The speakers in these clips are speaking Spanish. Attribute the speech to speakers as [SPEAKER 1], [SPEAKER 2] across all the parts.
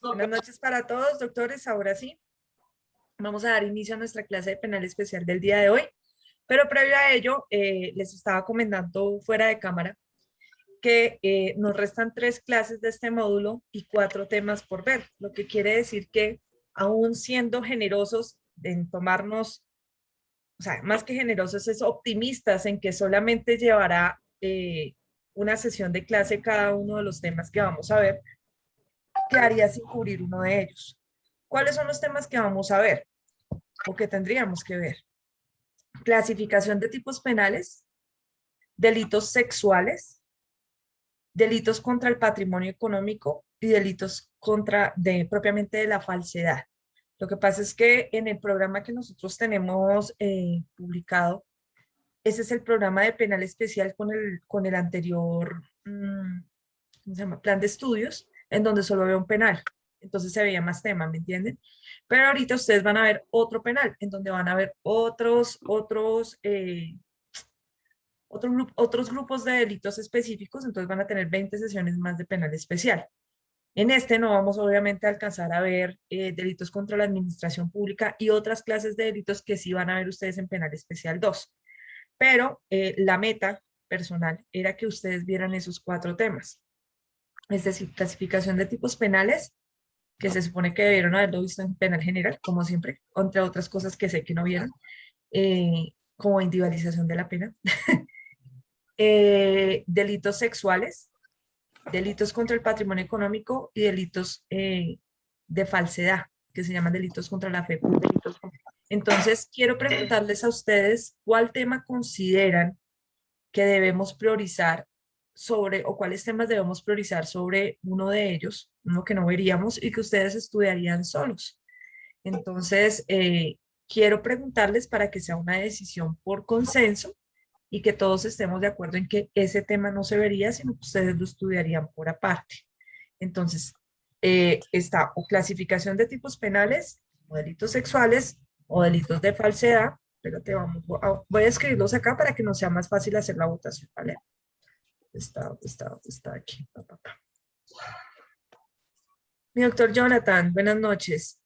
[SPEAKER 1] Buenas noches para todos, doctores. Ahora sí, vamos a dar inicio a nuestra clase de penal especial del día de hoy. Pero previo a ello, les estaba comentando fuera de cámara que nos restan 3 clases de este módulo y 4 temas por ver, lo que quiere decir que aún siendo generosos en tomarnos, o sea, más que generosos, es optimistas en que solamente llevará una sesión de clase cada uno de los temas que vamos a ver, quedaría sin cubrir uno de ellos. ¿Cuáles son los temas que vamos a ver o que tendríamos que ver? Clasificación de tipos penales, delitos sexuales, delitos contra el patrimonio económico y delitos propiamente de la falsedad. Lo que pasa es que en el programa que nosotros tenemos publicado, ese es el programa de penal especial con el anterior ¿cómo se llama? Plan de estudios, en donde solo había un penal. Entonces se veía más tema, ¿me entienden? Pero ahorita ustedes van a ver otro penal, en donde van a ver otros grupos de delitos específicos, entonces van a tener 20 sesiones más de penal especial. En este no vamos obviamente a alcanzar a ver delitos contra la administración pública y otras clases de delitos que sí van a ver ustedes en penal especial 2. Pero la meta personal era que ustedes vieran esos 4 temas. Es decir, clasificación de tipos penales, que se supone que debieron haberlo visto en penal general, como siempre, entre otras cosas que sé que no vieron, como individualización de la pena. Delitos sexuales, delitos contra el patrimonio económico y delitos de falsedad, que se llaman delitos contra la fe pública. Entonces, quiero preguntarles a ustedes cuál tema consideran que debemos priorizar sobre, o cuáles temas debemos priorizar sobre uno de ellos, uno que no veríamos y que ustedes estudiarían solos. Entonces, quiero preguntarles para que sea una decisión por consenso y que todos estemos de acuerdo en que ese tema no se vería, sino que ustedes lo estudiarían por aparte. Entonces, está o clasificación de tipos penales, o delitos sexuales, o delitos de falsedad. Espérate, voy a escribirlos acá para que nos sea más fácil hacer la votación, ¿vale? Está aquí. Mi doctor Jonathan, buenas noches.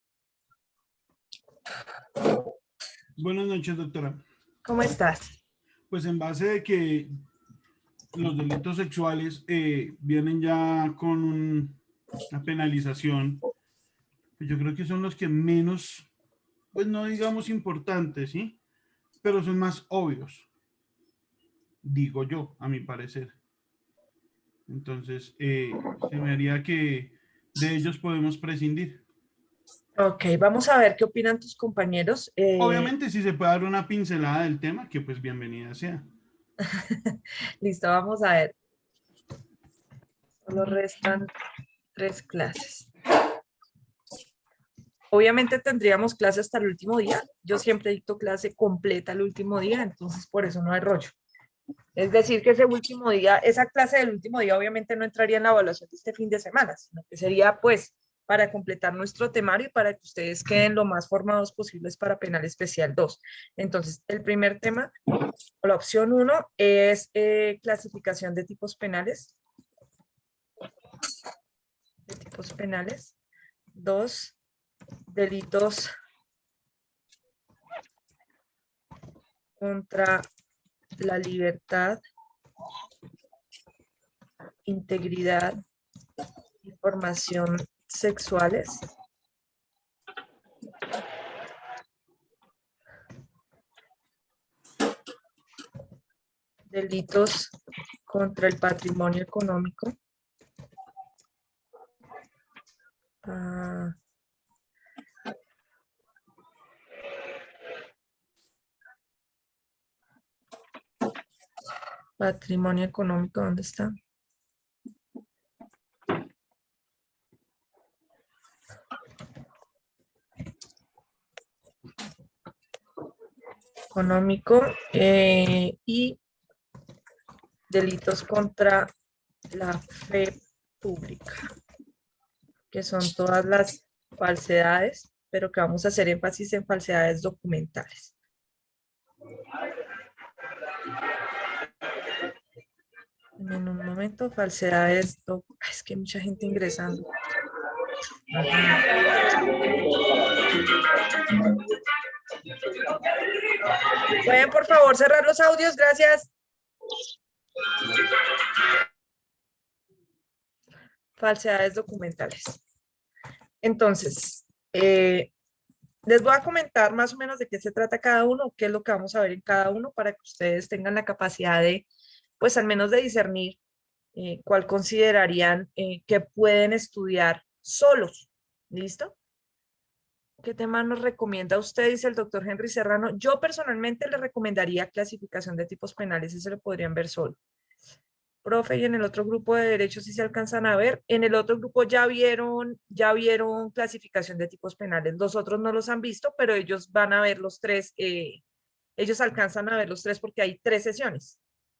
[SPEAKER 2] Buenas noches, doctora.
[SPEAKER 1] ¿Cómo estás?
[SPEAKER 2] Pues en base de que los delitos sexuales vienen ya con una penalización, pues yo creo que son los que menos, pues no digamos importantes, ¿sí? Pero son más obvios, digo yo, a mi parecer. Entonces, se me haría que de ellos podemos prescindir.
[SPEAKER 1] Ok, vamos a ver qué opinan tus compañeros.
[SPEAKER 2] Obviamente, si se puede dar una pincelada del tema, que pues bienvenida sea.
[SPEAKER 1] Listo, vamos a ver. Solo restan 3 clases. Obviamente tendríamos clase hasta el último día. Yo siempre dicto clase completa el último día, entonces por eso no hay rollo. Es decir, que ese último día, esa clase del último día obviamente no entraría en la evaluación de este fin de semana, sino que sería pues para completar nuestro temario y para que ustedes queden lo más formados posibles para penal especial 2. Entonces, el primer tema, o la opción 1, es clasificación de tipos penales. De tipos penales. 2, delitos contra la libertad, integridad y formación sexuales. Delitos contra el patrimonio económico. Patrimonio económico, ¿dónde está? Económico y delitos contra la fe pública, que son todas las falsedades, pero que vamos a hacer énfasis en falsedades documentales. En un momento, falsedades. Es que hay mucha gente ingresando. ¿Pueden, por favor, cerrar los audios? Gracias. Falsedades documentales. Entonces, les voy a comentar más o menos de qué se trata cada uno, qué es lo que vamos a ver en cada uno, para que ustedes tengan la capacidad de, pues al menos de discernir cuál considerarían que pueden estudiar solos. ¿Listo? ¿Qué tema nos recomienda usted? Dice el doctor Henry Serrano. Yo personalmente le recomendaría clasificación de tipos penales, ese lo podrían ver solo. Profe, y en el otro grupo de derechos sí se alcanzan a ver. En el otro grupo ya vieron clasificación de tipos penales. Los otros no los han visto, pero ellos van a ver los tres, ellos alcanzan a ver los tres porque hay 3 sesiones.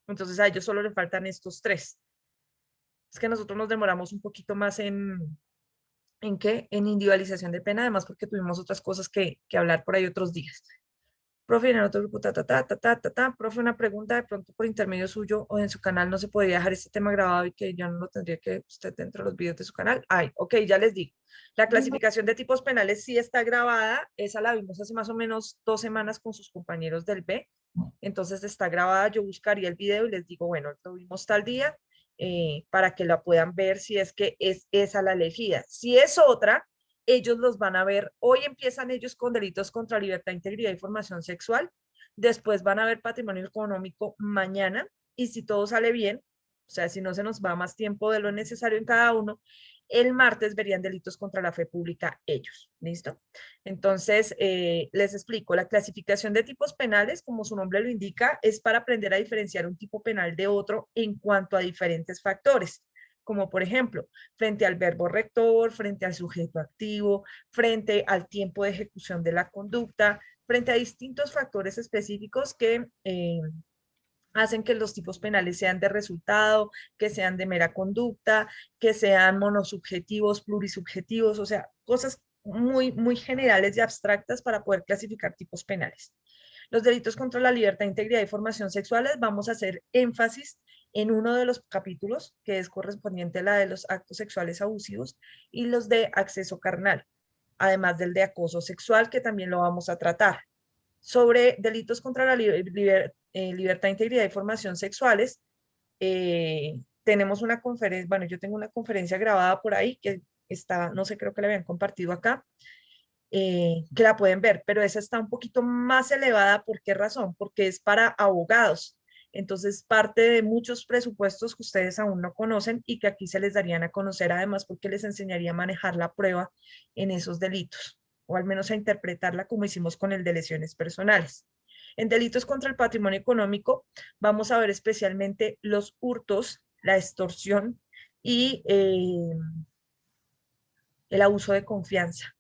[SPEAKER 1] Entonces a ellos solo les faltan estos 3. Es que nosotros nos demoramos un poquito más ¿en qué? En individualización de pena, además porque tuvimos otras cosas que hablar por ahí otros días. Profe, en el otro grupo, profe, una pregunta, de pronto por intermedio suyo o en su canal no se podría dejar este tema grabado y que yo no lo tendría que usted dentro de los videos de su canal. Ay, ok, ya les digo. La clasificación de tipos penales sí está grabada, esa la vimos hace más o menos 2 semanas con sus compañeros del B, entonces está grabada, yo buscaría el video y les digo, bueno, lo vimos tal día, para que la puedan ver si es que es esa la elegida. Si es otra, ellos los van a ver. Hoy empiezan ellos con delitos contra libertad, integridad y formación sexual. Después van a ver patrimonio económico mañana. Y si todo sale bien, o sea, si no se nos va más tiempo de lo necesario en cada uno, el martes verían delitos contra la fe pública ellos. ¿Listo? Entonces, les explico. La clasificación de tipos penales, como su nombre lo indica, es para aprender a diferenciar un tipo penal de otro en cuanto a diferentes factores, como por ejemplo, frente al verbo rector, frente al sujeto activo, frente al tiempo de ejecución de la conducta, frente a distintos factores específicos que hacen que los tipos penales sean de resultado, que sean de mera conducta, que sean monosubjetivos, plurisubjetivos, o sea, cosas muy, muy generales y abstractas para poder clasificar tipos penales. Los delitos contra la libertad, integridad y formación sexuales, vamos a hacer énfasis en uno de los capítulos, que es correspondiente a la de los actos sexuales abusivos y los de acceso carnal, además del de acoso sexual, que también lo vamos a tratar. Sobre delitos contra la libertad, integridad y formación sexuales, tenemos una conferencia, bueno, yo tengo una conferencia grabada por ahí que está, no sé, creo que la habían compartido acá, que la pueden ver, pero esa está un poquito más elevada. ¿Por qué razón? Porque es para abogados. Entonces, parte de muchos presupuestos que ustedes aún no conocen y que aquí se les darían a conocer, además, porque les enseñaría a manejar la prueba en esos delitos, o al menos a interpretarla como hicimos con el de lesiones personales. En delitos contra el patrimonio económico, vamos a ver especialmente los hurtos, la extorsión y el abuso de confianza.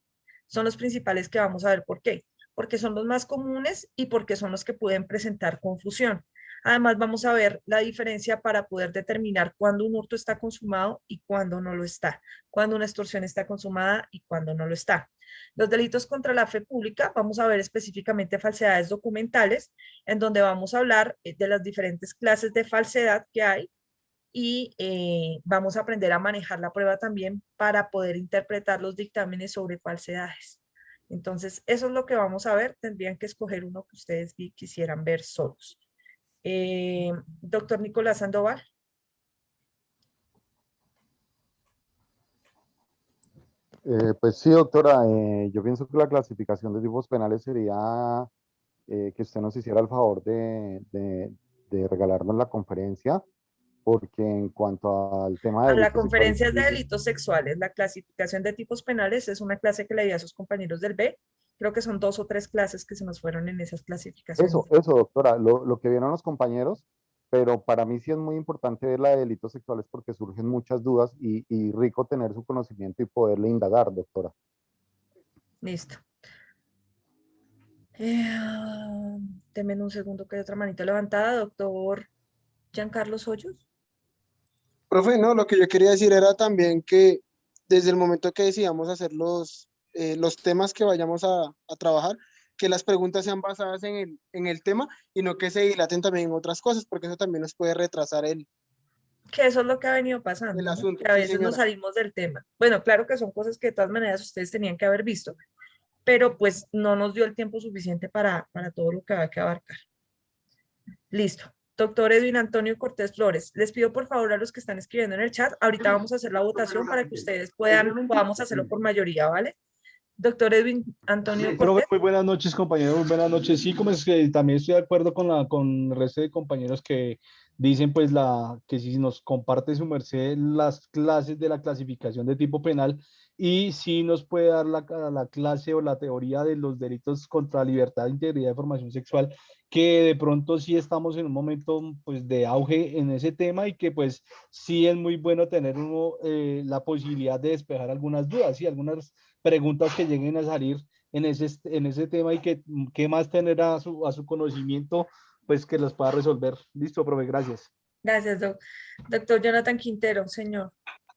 [SPEAKER 1] Son los principales que vamos a ver. ¿Por qué? Porque son los más comunes y porque son los que pueden presentar confusión. Además, vamos a ver la diferencia para poder determinar cuándo un hurto está consumado y cuándo no lo está, cuándo una extorsión está consumada y cuándo no lo está. Los delitos contra la fe pública, vamos a ver específicamente falsedades documentales, en donde vamos a hablar de las diferentes clases de falsedad que hay y vamos a aprender a manejar la prueba también para poder interpretar los dictámenes sobre falsedades. Entonces, eso es lo que vamos a ver. Tendrían que escoger uno que ustedes quisieran ver solos. Doctor Nicolás Sandoval.
[SPEAKER 3] Pues sí, doctora, yo pienso que la clasificación de tipos penales sería que usted nos hiciera el favor de regalarnos la conferencia, porque en cuanto al tema de
[SPEAKER 1] A la
[SPEAKER 3] delitos sexuales,
[SPEAKER 1] conferencia de delitos sexuales, la clasificación de tipos penales es una clase que le di a sus compañeros del B. Creo que son 2 o 3 clases que se nos fueron en esas clasificaciones.
[SPEAKER 3] eso, doctora, lo que vieron los compañeros, pero para mí sí es muy importante ver la de delitos sexuales porque surgen muchas dudas y rico tener su conocimiento y poderle indagar, doctora.
[SPEAKER 1] Listo. Denme un segundo que hay otra manita levantada. Doctor Giancarlo Hoyos.
[SPEAKER 4] Profe, no, lo que yo quería decir era también que desde el momento que decidamos hacer los temas que vayamos a trabajar, que las preguntas sean basadas en el tema y no que se dilaten también en otras cosas, porque eso también nos puede retrasar
[SPEAKER 1] Que eso es lo que ha venido pasando,
[SPEAKER 4] El
[SPEAKER 1] ¿no?
[SPEAKER 4] asunto,
[SPEAKER 1] Que a
[SPEAKER 4] sí,
[SPEAKER 1] veces nos
[SPEAKER 4] señora.
[SPEAKER 1] salimos del tema. Bueno, claro que son cosas que de todas maneras ustedes tenían que haber visto, pero pues no nos dio el tiempo suficiente para todo lo que había que abarcar. Listo. Doctor Edwin Antonio Cortés Flores, les pido por favor a los que están escribiendo en el chat, ahorita vamos a hacer la votación para que ustedes podamos hacerlo por mayoría, ¿vale? Doctor Edwin Antonio
[SPEAKER 5] Profe,
[SPEAKER 1] Cortés.
[SPEAKER 5] muy buenas noches, compañeros, muy buenas noches. Sí, como es que también estoy de acuerdo con el resto de compañeros que dicen pues que si nos comparte su merced las clases de la clasificación de tipo penal y si nos puede dar la clase o la teoría de los delitos contra la libertad, integridad y formación sexual, que de pronto sí estamos en un momento pues de auge en ese tema y que pues sí es muy bueno tener la posibilidad de despejar algunas dudas y algunas preguntas que lleguen a salir en ese tema y que más tener a su conocimiento, pues que los pueda resolver. Listo, profe, gracias.
[SPEAKER 1] Gracias, doctor Jonathan Quintero, señor.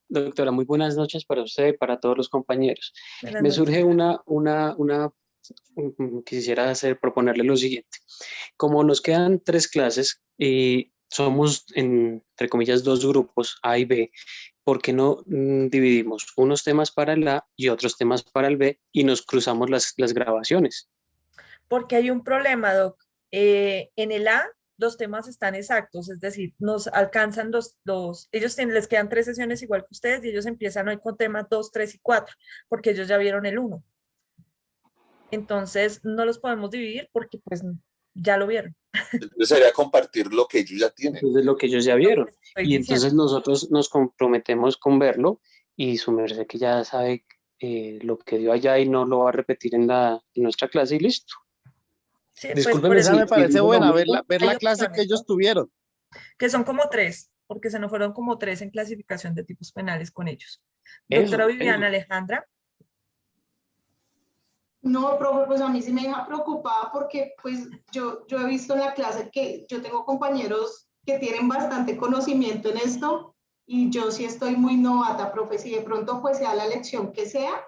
[SPEAKER 6] Doctora, muy buenas noches para usted y para todos los compañeros.
[SPEAKER 1] Buenas
[SPEAKER 6] Me
[SPEAKER 1] noches.
[SPEAKER 6] surge quisiera proponerle lo siguiente. Como nos quedan 3 clases y somos, entre comillas, 2 grupos, A y B, ¿por qué no dividimos unos temas para el A y otros temas para el B y nos cruzamos las grabaciones?
[SPEAKER 1] Porque hay un problema, Doc. En el A, los temas están exactos, es decir, nos alcanzan ellos les quedan 3 sesiones igual que ustedes y ellos empiezan hoy con temas 2, 3 y 4, porque ellos ya vieron el 1. Entonces, no los podemos dividir porque pues ya lo vieron.
[SPEAKER 7] Entonces sería compartir lo que ellos ya tienen.
[SPEAKER 6] Entonces, lo que ellos ya vieron.
[SPEAKER 1] Estoy
[SPEAKER 6] Y
[SPEAKER 1] diciendo.
[SPEAKER 6] entonces nosotros nos comprometemos con verlo y su merced que ya sabe lo que dio allá y no lo va a repetir en nuestra clase y listo.
[SPEAKER 1] Sí, pues,
[SPEAKER 6] Discúlpeme
[SPEAKER 4] Esa me parece
[SPEAKER 6] digo lo
[SPEAKER 4] buena, ver
[SPEAKER 6] mismo.
[SPEAKER 4] la
[SPEAKER 1] Hay
[SPEAKER 4] clase que
[SPEAKER 1] opciones,
[SPEAKER 4] ellos
[SPEAKER 1] ¿no?
[SPEAKER 4] tuvieron.
[SPEAKER 1] Que son como 3, porque se nos fueron como 3 en clasificación de tipos penales con ellos.
[SPEAKER 6] Eso,
[SPEAKER 1] Doctora Viviana
[SPEAKER 6] eso.
[SPEAKER 1] Alejandra.
[SPEAKER 8] No, profe, pues a mí sí me deja preocupada porque pues yo he visto en la clase que yo tengo compañeros que tienen bastante conocimiento en esto y yo sí estoy muy novata, profe, si de pronto pues sea la lección que sea,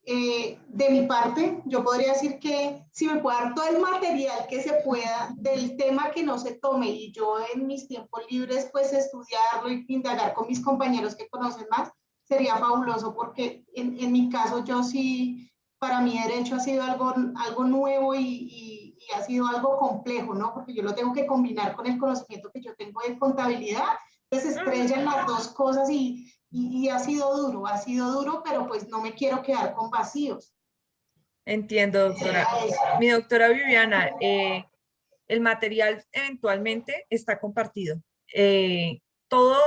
[SPEAKER 8] de mi parte yo podría decir que si me puede dar todo el material que se pueda del tema que no se tome y yo en mis tiempos libres pues estudiarlo y indagar con mis compañeros que conocen más, sería fabuloso porque en mi caso yo sí para mí derecho ha sido algo nuevo y ha sido algo complejo, ¿no? Porque yo lo tengo que combinar con el conocimiento que yo tengo de contabilidad, entonces estrellan las dos cosas y ha sido duro, pero pues no me quiero quedar con vacíos.
[SPEAKER 1] Entiendo, doctora. Mi doctora Viviana, el material eventualmente está compartido. Todos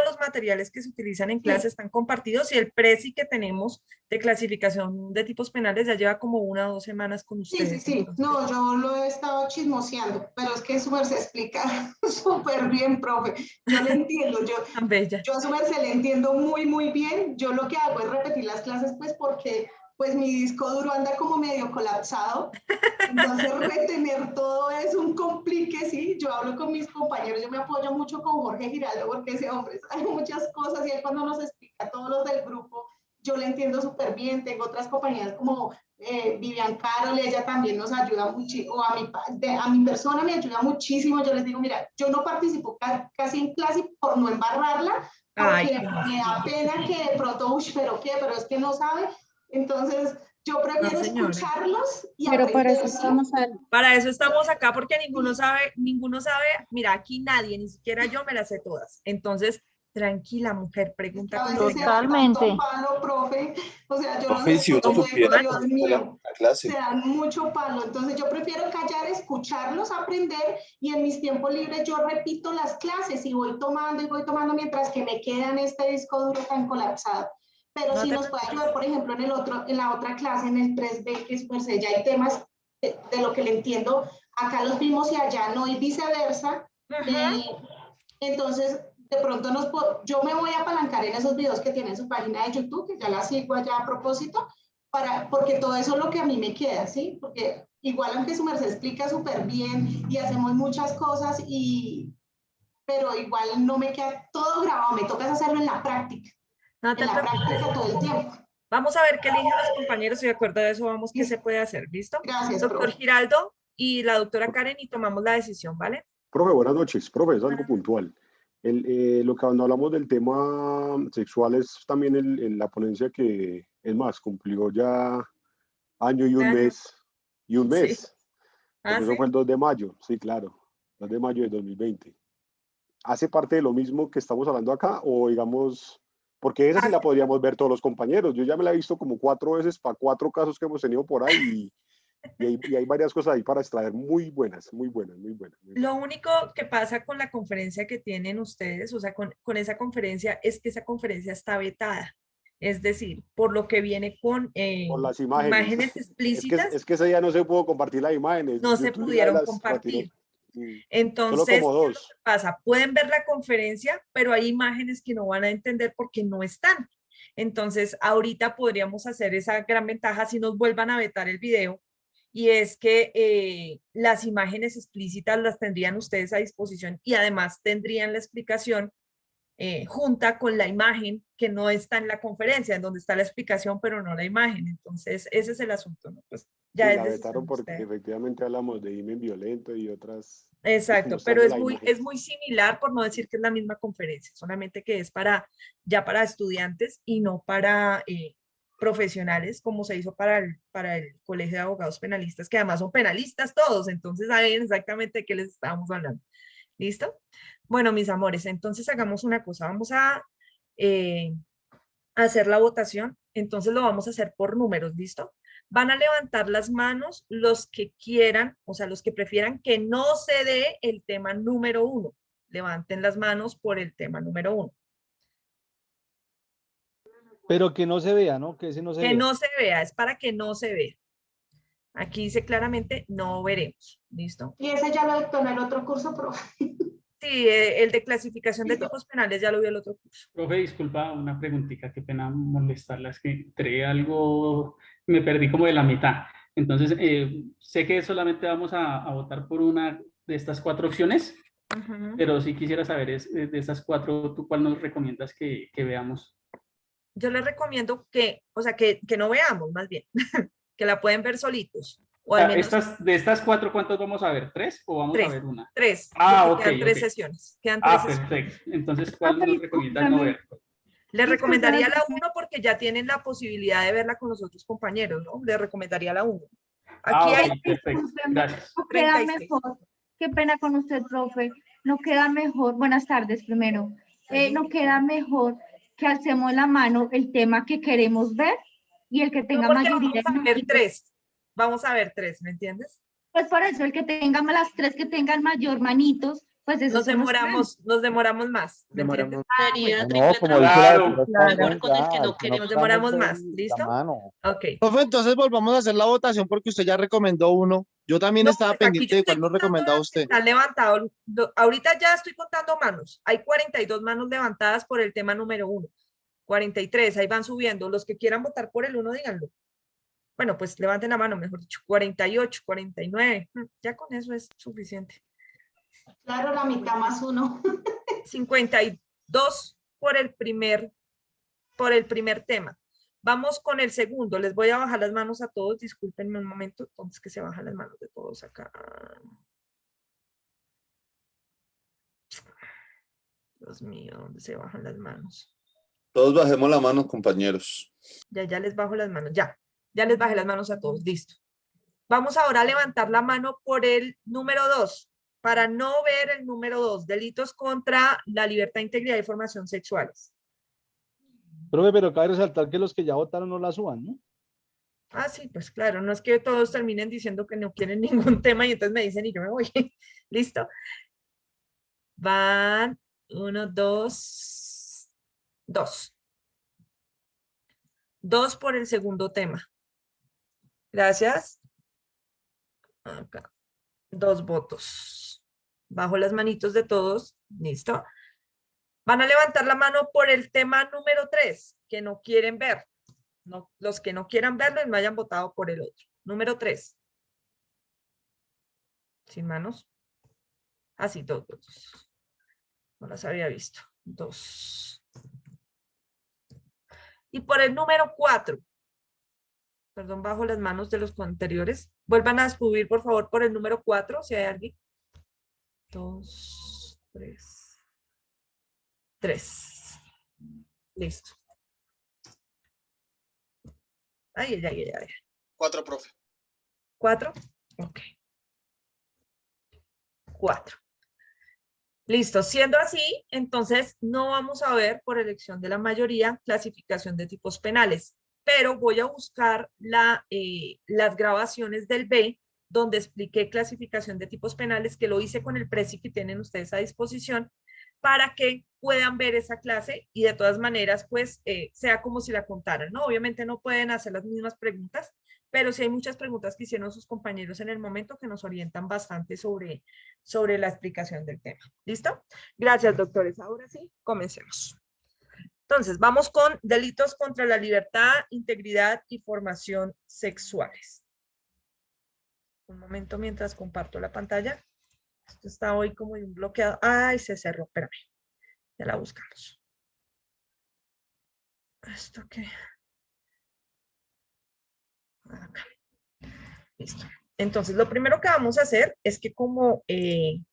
[SPEAKER 1] los materiales que se utilizan en clase están compartidos y el presi que tenemos de clasificación de tipos penales ya lleva como 1 o 2 semanas con ustedes.
[SPEAKER 8] Sí.
[SPEAKER 1] Entonces,
[SPEAKER 8] No, yo lo he estado chismoseando, pero es que su merced explica súper bien, profe. Yo le entiendo,
[SPEAKER 1] tan bella.
[SPEAKER 8] yo a su merced le entiendo muy bien. Yo lo que hago es repetir las clases, pues porque pues mi disco duro anda como medio colapsado. Entonces retener todo es un complique, sí. Yo hablo con mis compañeros, yo me apoyo mucho con Jorge Giraldo porque ese hombre sabe muchas cosas y él cuando nos explica a todos los del grupo, yo le entiendo súper bien. Tengo otras compañeras como Vivian Carol, ella también nos ayuda muchísimo, o a mi persona me ayuda muchísimo. Yo les digo, mira, yo no participo casi en clase por no embarrarla, porque me da pena que de pronto, pero es que no sabe. Entonces, yo prefiero escucharlos y
[SPEAKER 9] pero
[SPEAKER 8] aprender.
[SPEAKER 1] Para eso estamos acá, porque ninguno sabe, mira, aquí nadie, ni siquiera yo me las sé todas. Entonces, tranquila, mujer, pregunta con
[SPEAKER 9] Totalmente.
[SPEAKER 8] Palo, profe. O sea, yo
[SPEAKER 7] Profe,
[SPEAKER 8] no sé
[SPEAKER 7] si uno
[SPEAKER 8] cómo
[SPEAKER 7] supiera
[SPEAKER 8] Dios
[SPEAKER 7] cómo
[SPEAKER 8] mío,
[SPEAKER 7] la clase.
[SPEAKER 8] se dan mucho palo. Entonces, yo prefiero callar, escucharlos, aprender y en mis tiempos libres yo repito las clases y voy tomando mientras que me queda en este disco duro tan colapsado. Pero no sí nos puede ayudar, por ejemplo, en la otra clase, en el 3B, que es per se, ya hay temas de lo que le entiendo, acá los vimos y allá no, y viceversa. Entonces, de pronto yo me voy a apalancar en esos videos que tiene en su página de YouTube, que ya la sigo allá a propósito, porque todo eso es lo que a mí me queda, ¿sí? Porque igual aunque su merced explica súper bien y hacemos muchas cosas, pero igual no me queda todo grabado, me toca hacerlo en la práctica.
[SPEAKER 1] No te
[SPEAKER 8] práctica todo el tiempo.
[SPEAKER 1] Vamos a ver qué eligen los compañeros y de acuerdo a eso vamos qué se puede hacer, ¿listo?
[SPEAKER 8] Gracias,
[SPEAKER 1] doctor
[SPEAKER 8] profe.
[SPEAKER 1] Giraldo y la doctora Karen y tomamos la decisión, ¿vale?
[SPEAKER 10] Profe, buenas noches. Profe, es algo puntual.
[SPEAKER 9] Lo que cuando hablamos del tema sexual es también la ponencia que, es más, cumplió ya año y un
[SPEAKER 1] Año.
[SPEAKER 9] mes. Y un
[SPEAKER 1] Sí.
[SPEAKER 9] mes.
[SPEAKER 1] Ah,
[SPEAKER 9] Porque eso
[SPEAKER 1] sí.
[SPEAKER 9] fue el 2 de mayo. Sí, claro. 2 de mayo de 2020. ¿Hace parte de lo mismo que estamos hablando acá? O digamos, porque esa sí la podríamos ver todos los compañeros. Yo ya me la he visto como 4 veces para 4 casos que hemos tenido por ahí. Y hay varias cosas ahí para extraer muy buenas, muy buenas, muy buenas. Muy
[SPEAKER 1] Lo
[SPEAKER 9] buenas.
[SPEAKER 1] único que pasa con la conferencia que tienen ustedes, o sea, con esa conferencia, es que esa conferencia está vetada. Es decir, por lo que viene con
[SPEAKER 9] Con las imágenes.
[SPEAKER 1] explícitas,
[SPEAKER 9] Es que ese día no se pudo compartir las imágenes.
[SPEAKER 1] no se
[SPEAKER 9] YouTube de una vez
[SPEAKER 1] pudieron
[SPEAKER 9] las retiró.
[SPEAKER 1] compartir.
[SPEAKER 9] Mm. Solo
[SPEAKER 1] Entonces,
[SPEAKER 9] como
[SPEAKER 1] ¿qué es lo
[SPEAKER 9] 2.
[SPEAKER 1] que pasa? Pueden ver la conferencia, pero hay imágenes que no van a entender porque no están. Entonces, ahorita podríamos hacer esa gran ventaja si nos vuelvan a vetar el video, y es que las imágenes explícitas las tendrían ustedes a disposición y además tendrían la explicación junta con la imagen que no está en la conferencia, en donde está la explicación, pero no la imagen. Entonces, ese es el asunto, ¿no? Pues ya
[SPEAKER 9] Sí,
[SPEAKER 1] es
[SPEAKER 9] la
[SPEAKER 1] decisión
[SPEAKER 9] vetaron
[SPEAKER 1] de
[SPEAKER 9] porque
[SPEAKER 1] ustedes.
[SPEAKER 9] efectivamente hablamos de imen violento y otras
[SPEAKER 1] Exacto, pero
[SPEAKER 9] mostrando la imagen.
[SPEAKER 1] es muy similar, por no decir que es la misma conferencia, solamente que es ya para estudiantes y no para profesionales, como se hizo para el Colegio de Abogados Penalistas, que además son penalistas todos, entonces saben exactamente de qué les estábamos hablando. ¿Listo? Bueno, mis amores, entonces hagamos una cosa, vamos a hacer la votación, entonces lo vamos a hacer por números, ¿listo? Van a levantar las manos los que quieran, o sea, los que prefieran que no se dé el tema número 1. Levanten las manos por el tema número 1.
[SPEAKER 5] Pero que no se vea, ¿no? Que ese no se
[SPEAKER 1] Que
[SPEAKER 5] vea.
[SPEAKER 1] no se vea, es para que no se vea. Aquí dice claramente, no veremos, ¿listo?
[SPEAKER 8] Y ese ya lo dictó en el otro curso, profe.
[SPEAKER 1] Sí, el de clasificación de tipos penales ya lo vio el otro curso.
[SPEAKER 10] Profe, disculpa, una preguntita, qué pena molestarla, es que entré algo, me perdí como de la mitad. Entonces, sé que solamente vamos a votar por una de estas 4 opciones, pero sí quisiera saber de esas 4, ¿tú cuál nos recomiendas que veamos?
[SPEAKER 1] Yo les recomiendo que, o sea, que no veamos, más bien, que la pueden ver solitos. O al menos
[SPEAKER 10] De estas 4, ¿cuántos vamos a ver? ¿3 o vamos a ver una?
[SPEAKER 1] 3.
[SPEAKER 10] Ah,
[SPEAKER 1] porque
[SPEAKER 10] ok,
[SPEAKER 1] quedan 3
[SPEAKER 10] ok.
[SPEAKER 1] sesiones. Quedan 3 sesiones.
[SPEAKER 10] Perfecto. Entonces, ¿cuál
[SPEAKER 11] Profe,
[SPEAKER 10] nos recomiendas no ver?
[SPEAKER 1] Les recomendaría la
[SPEAKER 11] discúlpeme.
[SPEAKER 1] 1 porque ya tienen la posibilidad de verla con los otros compañeros, ¿no? Les recomendaría la 1. Aquí
[SPEAKER 10] Ok,
[SPEAKER 1] hay
[SPEAKER 10] perfecto. Gracias.
[SPEAKER 11] No queda
[SPEAKER 1] 36.
[SPEAKER 11] mejor. Qué pena con usted, profe. No queda mejor. Buenas tardes, primero. No queda mejor que alcemos la mano el tema que queremos ver y el que
[SPEAKER 1] No,
[SPEAKER 11] tenga
[SPEAKER 1] porque
[SPEAKER 11] mayoría.
[SPEAKER 1] vamos a ver 3. Vamos a ver 3, ¿me entiendes?
[SPEAKER 11] Pues por eso, el que tenga las 3 que tengan mayor manitos, pues esos son los que ven.
[SPEAKER 1] Nos demoramos más, ¿me entiendes?
[SPEAKER 3] No,
[SPEAKER 12] Sería
[SPEAKER 3] no,
[SPEAKER 12] triple
[SPEAKER 3] como dice la
[SPEAKER 12] trabajo.
[SPEAKER 3] doctora
[SPEAKER 12] Mejor
[SPEAKER 3] Carmen,
[SPEAKER 12] con el que
[SPEAKER 3] ya,
[SPEAKER 12] no
[SPEAKER 3] que
[SPEAKER 12] queremos.
[SPEAKER 1] Nos demoramos
[SPEAKER 3] ver
[SPEAKER 1] más,
[SPEAKER 3] la
[SPEAKER 1] ¿listo?
[SPEAKER 3] mano.
[SPEAKER 1] Ok.
[SPEAKER 4] Profe, entonces volvamos a hacer la votación porque usted ya recomendó uno. Yo también
[SPEAKER 1] No,
[SPEAKER 4] estaba
[SPEAKER 1] pues aquí
[SPEAKER 4] pendiente
[SPEAKER 1] yo
[SPEAKER 4] de
[SPEAKER 1] estoy
[SPEAKER 4] cuál nos
[SPEAKER 1] contando
[SPEAKER 4] recomendaba
[SPEAKER 1] las que
[SPEAKER 4] usted.
[SPEAKER 1] están levantadas. Ahorita ya estoy contando manos. Hay 42 manos levantadas por el tema número 1. 43, ahí van subiendo. Los que quieran votar por el 1, díganlo. Bueno, pues levanten la mano, mejor dicho. 48, 49. Ya con eso es suficiente.
[SPEAKER 8] Claro, la mitad más 1.
[SPEAKER 1] 52 por el primer tema. Vamos con el segundo. Les voy a bajar las manos a todos. Discúlpenme un momento. Entonces, que se bajan las manos de todos acá. Dios mío, ¿dónde se bajan las manos?
[SPEAKER 7] Todos bajemos la mano, compañeros.
[SPEAKER 1] Ya les bajo las manos. Ya les bajé las manos a todos. Listo. Vamos ahora a levantar la mano por el número 2. Para no ver el número 2. Delitos contra la libertad, integridad y formación sexuales.
[SPEAKER 5] Profe, pero cabe resaltar que los que ya votaron no la suban, ¿no?
[SPEAKER 1] Ah, sí, pues claro, no es que todos terminen diciendo que no quieren ningún tema y entonces me dicen y yo me voy. Listo. Van 1, 2, 2. 2 por el segundo tema. Gracias. Acá. 2 votos. Bajo las manitos de todos. Listo. Van a levantar la mano por el tema número 3, que no quieren ver. No, los que no quieran verlo y no hayan votado por el otro. Número 3. Sin manos. Así, 2 votos. No las había visto. 2. Y por el número 4. Perdón, bajo las manos de los anteriores. Vuelvan a subir, por favor, por el número 4, si hay alguien. 2, 3, 3. Listo. Ay.
[SPEAKER 12] 4, profe.
[SPEAKER 1] 4. Ok. 4. Listo. Siendo así, entonces no vamos a ver por elección de la mayoría clasificación de tipos penales, pero voy a buscar las grabaciones del B, donde expliqué clasificación de tipos penales, que lo hice con el Prezi que tienen ustedes a disposición, para que puedan ver esa clase y de todas maneras, pues, sea como si la contaran, ¿no? Obviamente no pueden hacer las mismas preguntas, pero sí hay muchas preguntas que hicieron sus compañeros en el momento que nos orientan bastante sobre la explicación del tema. ¿Listo? Gracias, doctores. Ahora sí, comencemos. Entonces, vamos con delitos contra la libertad, integridad y formación sexuales. Un momento mientras comparto la pantalla. Esto está hoy como un bloqueado. Ay, se cerró, espérame. Ya la buscamos. ¿Esto qué? Acá. Listo. Entonces, lo primero que vamos a hacer es que como voy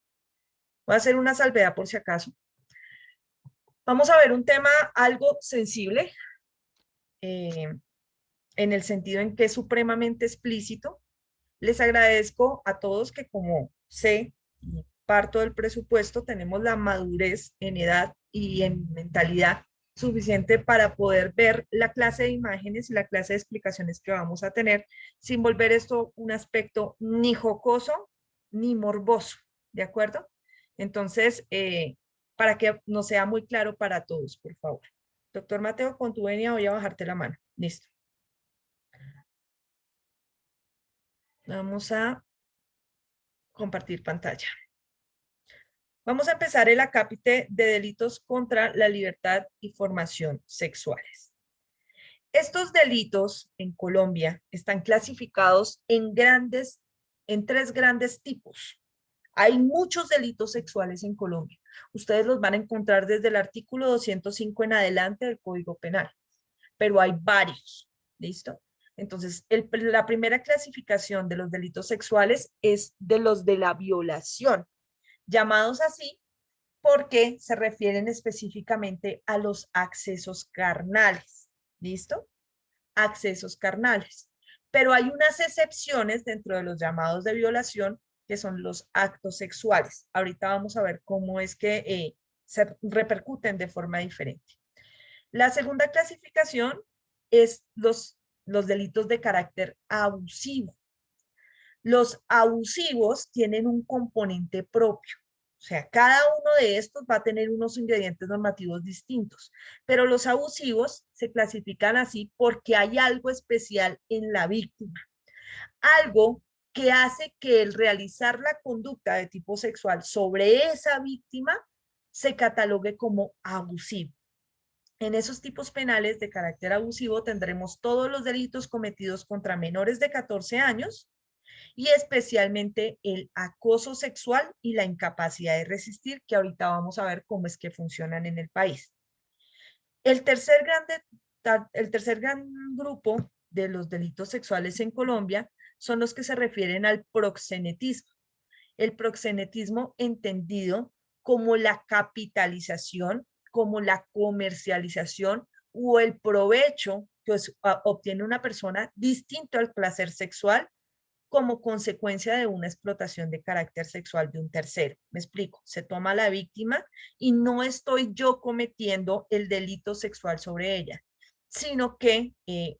[SPEAKER 1] a hacer una salvedad por si acaso. Vamos a ver un tema algo sensible, en el sentido en que es supremamente explícito. Les agradezco a todos que, como sé y parto del presupuesto, tenemos la madurez en edad y en mentalidad suficiente para poder ver la clase de imágenes y la clase de explicaciones que vamos a tener sin volver esto un aspecto ni jocoso ni morboso, ¿de acuerdo? Entonces, para que nos sea muy claro para todos, por favor. Doctor Mateo, con tu venia voy a bajarte la mano. Listo. Vamos a compartir pantalla. Vamos a empezar el acápite de delitos contra la libertad y formación sexuales. Estos delitos en Colombia están clasificados en tres grandes tipos. Hay muchos delitos sexuales en Colombia. Ustedes los van a encontrar desde el artículo 205 en adelante del Código Penal, pero hay varios. ¿Listo? Entonces, la primera clasificación de los delitos sexuales es de los de la violación, llamados así porque se refieren específicamente a los accesos carnales. ¿Listo? Accesos carnales. Pero hay unas excepciones dentro de los llamados de violación, que son los actos sexuales. Ahorita vamos a ver cómo es que se repercuten de forma diferente. La segunda clasificación es los delitos de carácter abusivo. Los abusivos tienen un componente propio. O sea, cada uno de estos va a tener unos ingredientes normativos distintos, pero los abusivos se clasifican así porque hay algo especial en la víctima. Algo que hace que el realizar la conducta de tipo sexual sobre esa víctima se catalogue como abusivo. En esos tipos penales de carácter abusivo tendremos todos los delitos cometidos contra menores de 14 años y especialmente el acoso sexual y la incapacidad de resistir, que ahorita vamos a ver cómo es que funcionan en el país. El tercer gran grupo de los delitos sexuales en Colombia son los que se refieren al proxenetismo. El proxenetismo entendido como la capitalización, como la comercialización o el provecho que obtiene una persona distinto al placer sexual como consecuencia de una explotación de carácter sexual de un tercero. Me explico, se toma a la víctima y no estoy yo cometiendo el delito sexual sobre ella, sino que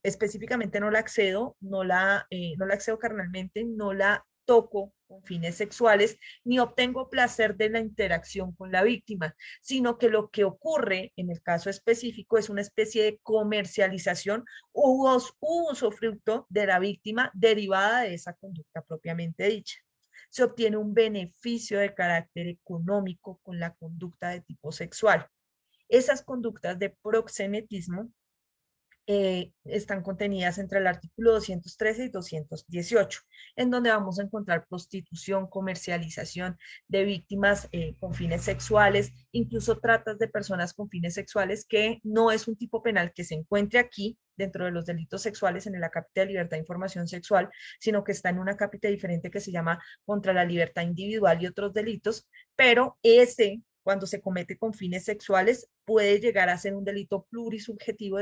[SPEAKER 1] específicamente no la accedo, no la accedo carnalmente, no la toco con fines sexuales, ni obtengo placer de la interacción con la víctima, sino que lo que ocurre en el caso específico es una especie de comercialización u uso fruto de la víctima derivada de esa conducta propiamente dicha. Se obtiene un beneficio de carácter económico con la conducta de tipo sexual. Esas conductas de proxenetismo están contenidas entre el artículo 213 y 218, en donde vamos a encontrar prostitución, comercialización de víctimas con fines sexuales, incluso tratas de personas con fines sexuales, que no es un tipo penal que se encuentre aquí dentro de los delitos sexuales en el acápite de libertad de información sexual, sino que está en un acápite diferente que se llama contra la libertad individual y otros delitos, pero ese cuando se comete con fines sexuales, puede llegar a ser un delito plurisubjetivo,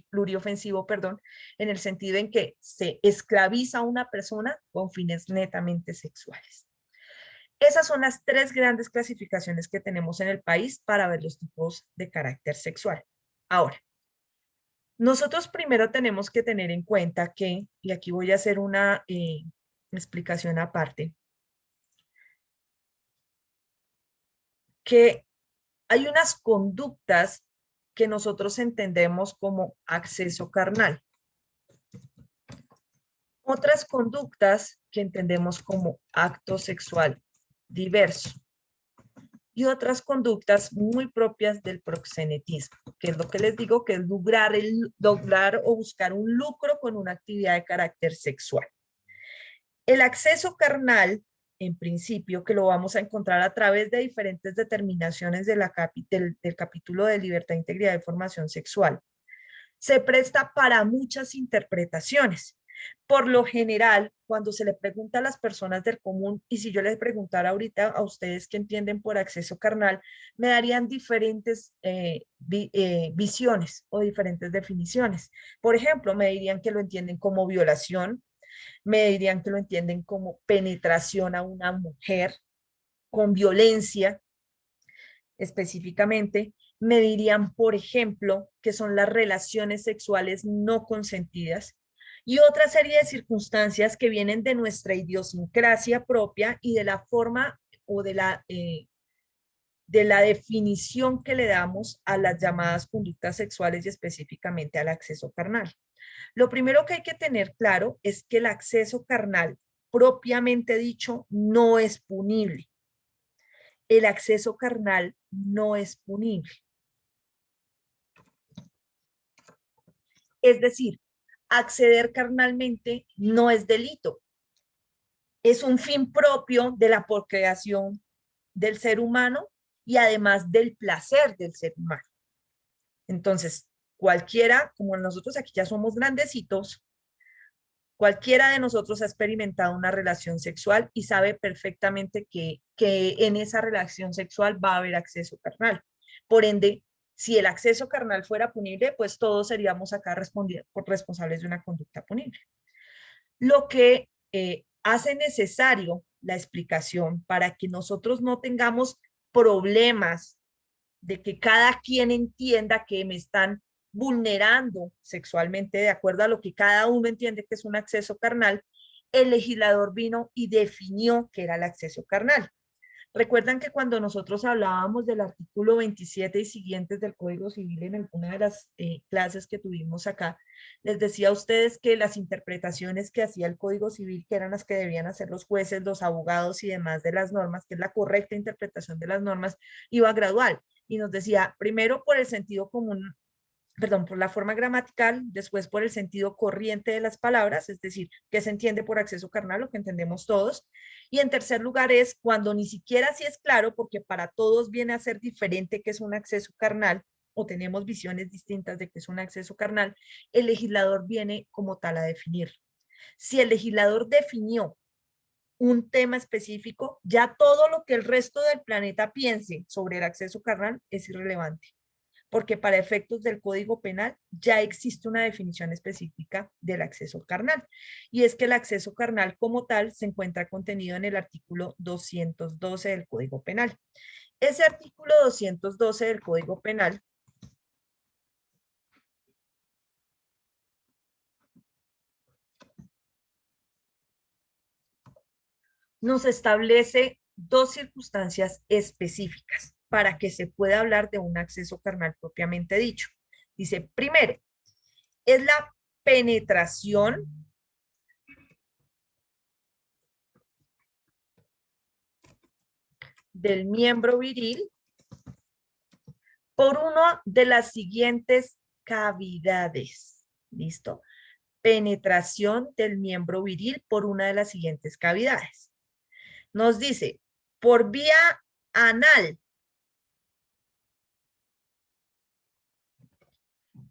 [SPEAKER 1] pluriofensivo, perdón, en el sentido en que se esclaviza a una persona con fines netamente sexuales. Esas son las tres grandes clasificaciones que tenemos en el país para ver los tipos de carácter sexual. Ahora, nosotros primero tenemos que tener en cuenta que, y aquí voy a hacer una explicación aparte, que hay unas conductas que nosotros entendemos como acceso carnal. Otras conductas que entendemos como acto sexual diverso. Y otras conductas muy propias del proxenetismo, que es lo que les digo, que es lograr o buscar un lucro con una actividad de carácter sexual. El acceso carnal, en principio, que lo vamos a encontrar a través de diferentes determinaciones del capítulo de libertad, integridad y formación sexual, se presta para muchas interpretaciones. Por lo general, cuando se le pregunta a las personas del común, y si yo les preguntara ahorita a ustedes qué entienden por acceso carnal, me darían diferentes visiones o diferentes definiciones. Por ejemplo, me dirían que lo entienden como violación, me dirían que lo entienden como penetración a una mujer con violencia específicamente, me dirían, por ejemplo, que son las relaciones sexuales no consentidas y otra serie de circunstancias que vienen de nuestra idiosincrasia propia y de la forma o de la definición que le damos a las llamadas conductas sexuales y específicamente al acceso carnal. Lo primero que hay que tener claro es que el acceso carnal, propiamente dicho, no es punible. El acceso carnal no es punible. Es decir, acceder carnalmente no es delito. Es un fin propio de la procreación del ser humano y además del placer del ser humano. Entonces, cualquiera, como nosotros aquí ya somos grandecitos, cualquiera de nosotros ha experimentado una relación sexual y sabe perfectamente que en esa relación sexual va a haber acceso carnal. Por ende, si el acceso carnal fuera punible, pues todos seríamos acá responsables de una conducta punible. Lo que hace necesario la explicación para que nosotros no tengamos problemas de que cada quien entienda que me están vulnerando sexualmente de acuerdo a lo que cada uno entiende que es un acceso carnal, el legislador vino y definió que era el acceso carnal. Recuerdan que cuando nosotros hablábamos del artículo 27 y siguientes del Código Civil en alguna de las clases que tuvimos acá, les decía a ustedes que las interpretaciones que hacía el Código Civil, que eran las que debían hacer los jueces, los abogados y demás de las normas, que es la correcta interpretación de las normas, iba gradual. Y nos decía, primero por el sentido común, perdón, por la forma gramatical, después por el sentido corriente de las palabras, es decir, que se entiende por acceso carnal, lo que entendemos todos. Y en tercer lugar es cuando ni siquiera así es claro, porque para todos viene a ser diferente que es un acceso carnal, o tenemos visiones distintas de que es un acceso carnal, el legislador viene como tal a definirlo. Si el legislador definió un tema específico, ya todo lo que el resto del planeta piense sobre el acceso carnal es irrelevante, porque para efectos del Código Penal ya existe una definición específica del acceso carnal. Y es que el acceso carnal como tal se encuentra contenido en el artículo 212 del Código Penal. Ese artículo 212 del Código Penal nos establece dos circunstancias específicas para que se pueda hablar de un acceso carnal propiamente dicho. Dice, primero, es la penetración del miembro viril por una de las siguientes cavidades. ¿Listo? Penetración del miembro viril por una de las siguientes cavidades. Nos dice, por vía anal,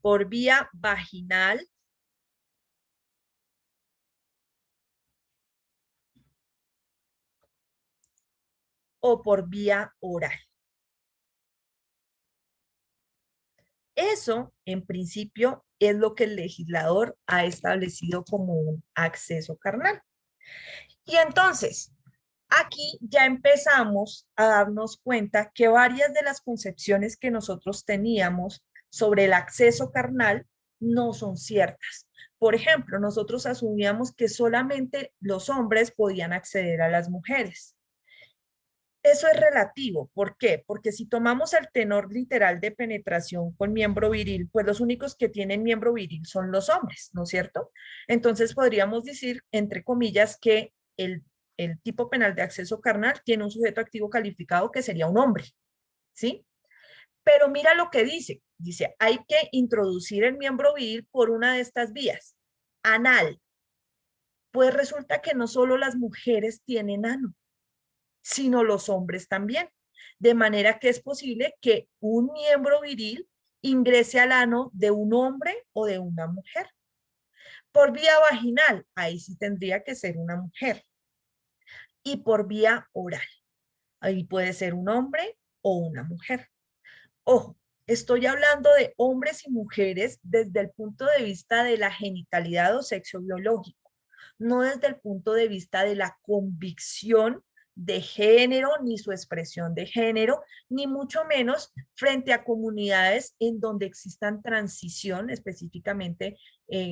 [SPEAKER 1] por vía vaginal, o por vía oral. Eso, en principio, es lo que el legislador ha establecido como un acceso carnal. Y entonces, aquí ya empezamos a darnos cuenta que varias de las concepciones que nosotros teníamos sobre el acceso carnal no son ciertas. Por ejemplo, nosotros asumíamos que solamente los hombres podían acceder a las mujeres. Eso es relativo. ¿Por qué? Porque si tomamos el tenor literal de penetración con miembro viril, pues los únicos que tienen miembro viril son los hombres, ¿no es cierto? Entonces podríamos decir, entre comillas, que el tipo penal de acceso carnal tiene un sujeto activo calificado que sería un hombre, ¿sí? Pero mira lo que dice. Dice, hay que introducir el miembro viril por una de estas vías, anal. Pues resulta que no solo las mujeres tienen ano, sino los hombres también. De manera que es posible que un miembro viril ingrese al ano de un hombre o de una mujer. Por vía vaginal, ahí sí tendría que ser una mujer. Y por vía oral, ahí puede ser un hombre o una mujer. Ojo, estoy hablando de hombres y mujeres desde el punto de vista de la genitalidad o sexo biológico, no desde el punto de vista de la convicción de género, ni su expresión de género, ni mucho menos frente a comunidades en donde existan transición, específicamente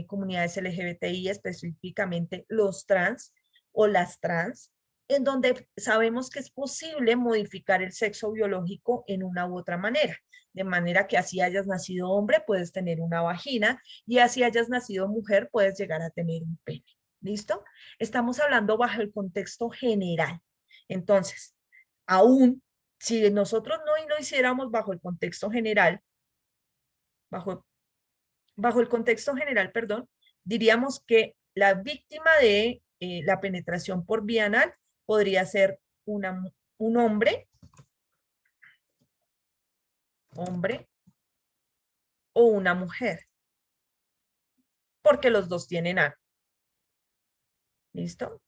[SPEAKER 1] comunidades LGBTI, específicamente los trans o las trans, en donde sabemos que es posible modificar el sexo biológico en una u otra manera. De manera que así hayas nacido hombre, puedes tener una vagina, y así hayas nacido mujer, puedes llegar a tener un pene. ¿Listo? Estamos hablando bajo el contexto general. Entonces, aún si nosotros no lo hiciéramos bajo el contexto general, bajo el contexto general, perdón, diríamos que la víctima de la penetración por vía anal podría ser un hombre o una mujer, porque los dos tienen ano. ¿Listo?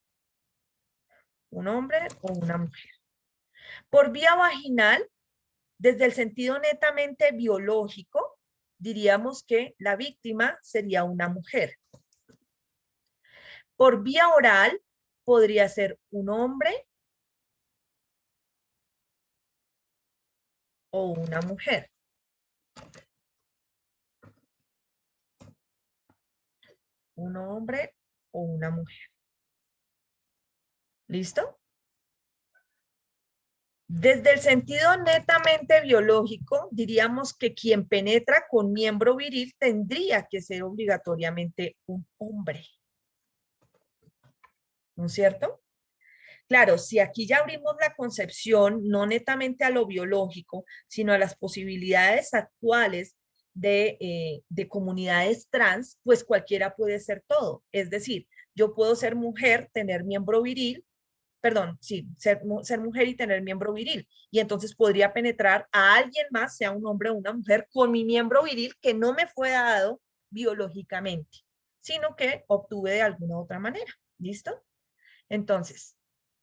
[SPEAKER 1] Un hombre o una mujer. Por vía vaginal, desde el sentido netamente biológico, diríamos que la víctima sería una mujer. Por vía oral, podría ser un hombre o una mujer. Un hombre o una mujer. ¿Listo? Desde el sentido netamente biológico, diríamos que quien penetra con miembro viril tendría que ser obligatoriamente un hombre. ¿No es cierto? Claro, si aquí ya abrimos la concepción, no netamente a lo biológico, sino a las posibilidades actuales de comunidades trans, pues cualquiera puede ser todo. Es decir, yo puedo ser mujer, tener miembro viril, perdón, sí, ser mujer y tener miembro viril. Y entonces podría penetrar a alguien más, sea un hombre o una mujer, con mi miembro viril que no me fue dado biológicamente, sino que obtuve de alguna otra manera. ¿Listo? Entonces,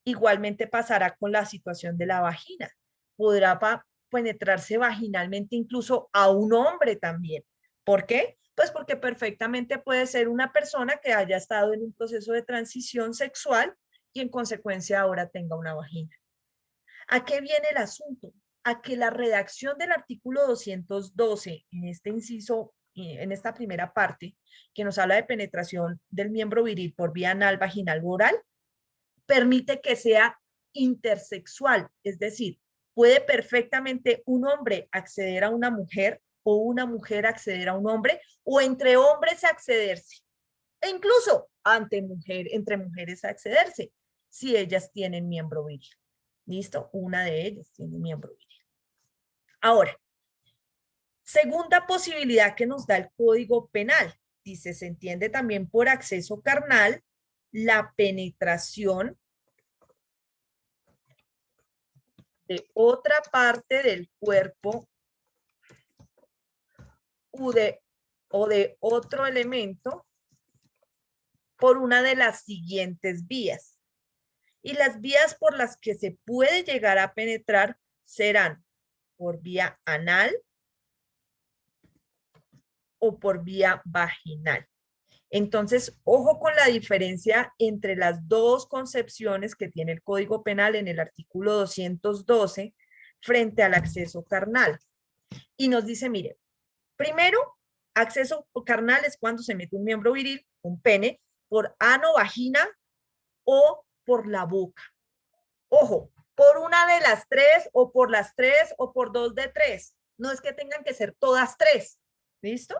[SPEAKER 1] igualmente pasará con la situación de la vagina. Podrá penetrarse vaginalmente incluso a un hombre también. ¿Por qué? Pues porque perfectamente puede ser una persona que haya estado en un proceso de transición sexual y en consecuencia ahora tenga una vagina. ¿A qué viene el asunto? A que la redacción del artículo 212 en este inciso, en esta primera parte, que nos habla de penetración del miembro viril por vía anal, vaginal o oral, permite que sea intersexual, es decir, puede perfectamente un hombre acceder a una mujer o una mujer acceder a un hombre o entre hombres accederse e incluso entre mujeres accederse si ellas tienen miembro viril. ¿Listo? Una de ellas tiene miembro viril. Ahora, segunda posibilidad que nos da el Código Penal. Dice, se entiende también por acceso carnal la penetración de otra parte del cuerpo o de otro elemento por una de las siguientes vías. Y las vías por las que se puede llegar a penetrar serán por vía anal, o por vía vaginal. Entonces, ojo con la diferencia entre las dos concepciones que tiene el Código Penal en el artículo 212 frente al acceso carnal. Y nos dice, mire, primero, acceso carnal es cuando se mete un miembro viril, un pene, por ano, vagina o por la boca. Ojo, por una de las tres o por las tres o por dos de tres. No es que tengan que ser todas tres. ¿Listo?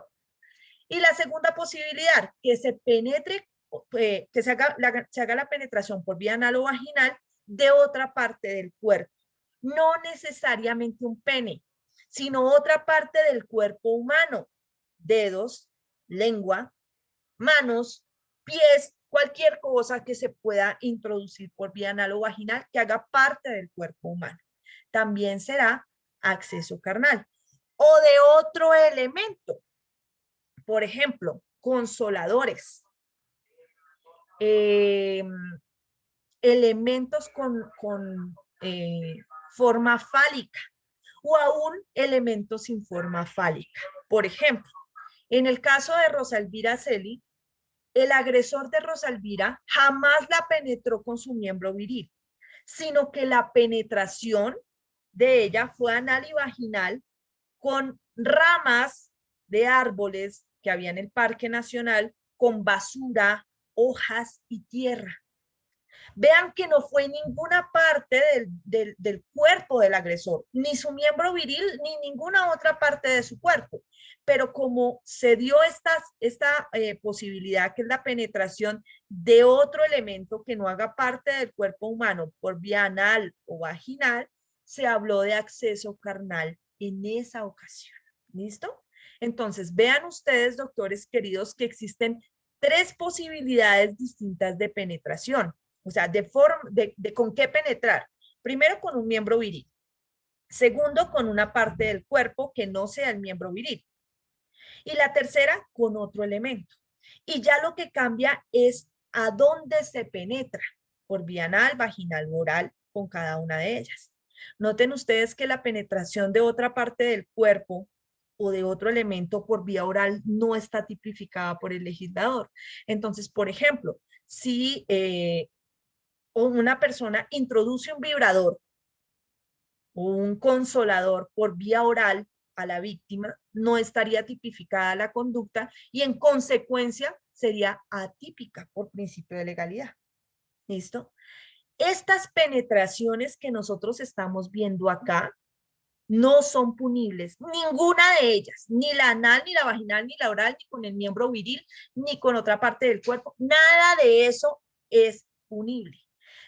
[SPEAKER 1] Y la segunda posibilidad, que se penetre, que se haga la penetración por vía anal o vaginal de otra parte del cuerpo. No necesariamente un pene, sino otra parte del cuerpo humano. Dedos, lengua, manos, pies, cualquier cosa que se pueda introducir por vía anal o vaginal que haga parte del cuerpo humano. También será acceso carnal. O de otro elemento. Por ejemplo, consoladores, elementos con forma fálica o aún elementos sin forma fálica. Por ejemplo, en el caso de Rosa Elvira Celi, el agresor de Rosa Elvira jamás la penetró con su miembro viril, sino que la penetración de ella fue anal y vaginal con ramas de árboles que había en el Parque Nacional, con basura, hojas y tierra. Vean que no fue ninguna parte del cuerpo del agresor, ni su miembro viril, ni ninguna otra parte de su cuerpo. Pero como se dio esta posibilidad, que es la penetración de otro elemento que no haga parte del cuerpo humano por vía anal o vaginal, se habló de acceso carnal en esa ocasión. ¿Listo? Entonces, vean ustedes, doctores queridos, que existen tres posibilidades distintas de penetración. O sea, de con qué penetrar. Primero, con un miembro viril. Segundo, con una parte del cuerpo que no sea el miembro viril. Y la tercera, con otro elemento. Y ya lo que cambia es a dónde se penetra, por vía anal, vaginal o oral, con cada una de ellas. Noten ustedes que la penetración de otra parte del cuerpo o de otro elemento por vía oral no está tipificada por el legislador. Entonces, por ejemplo, si una persona introduce un vibrador o un consolador por vía oral a la víctima, no estaría tipificada la conducta y en consecuencia sería atípica por principio de legalidad. ¿Listo? Estas penetraciones que nosotros estamos viendo acá no son punibles, ninguna de ellas, ni la anal, ni la vaginal, ni la oral, ni con el miembro viril, ni con otra parte del cuerpo, nada de eso es punible.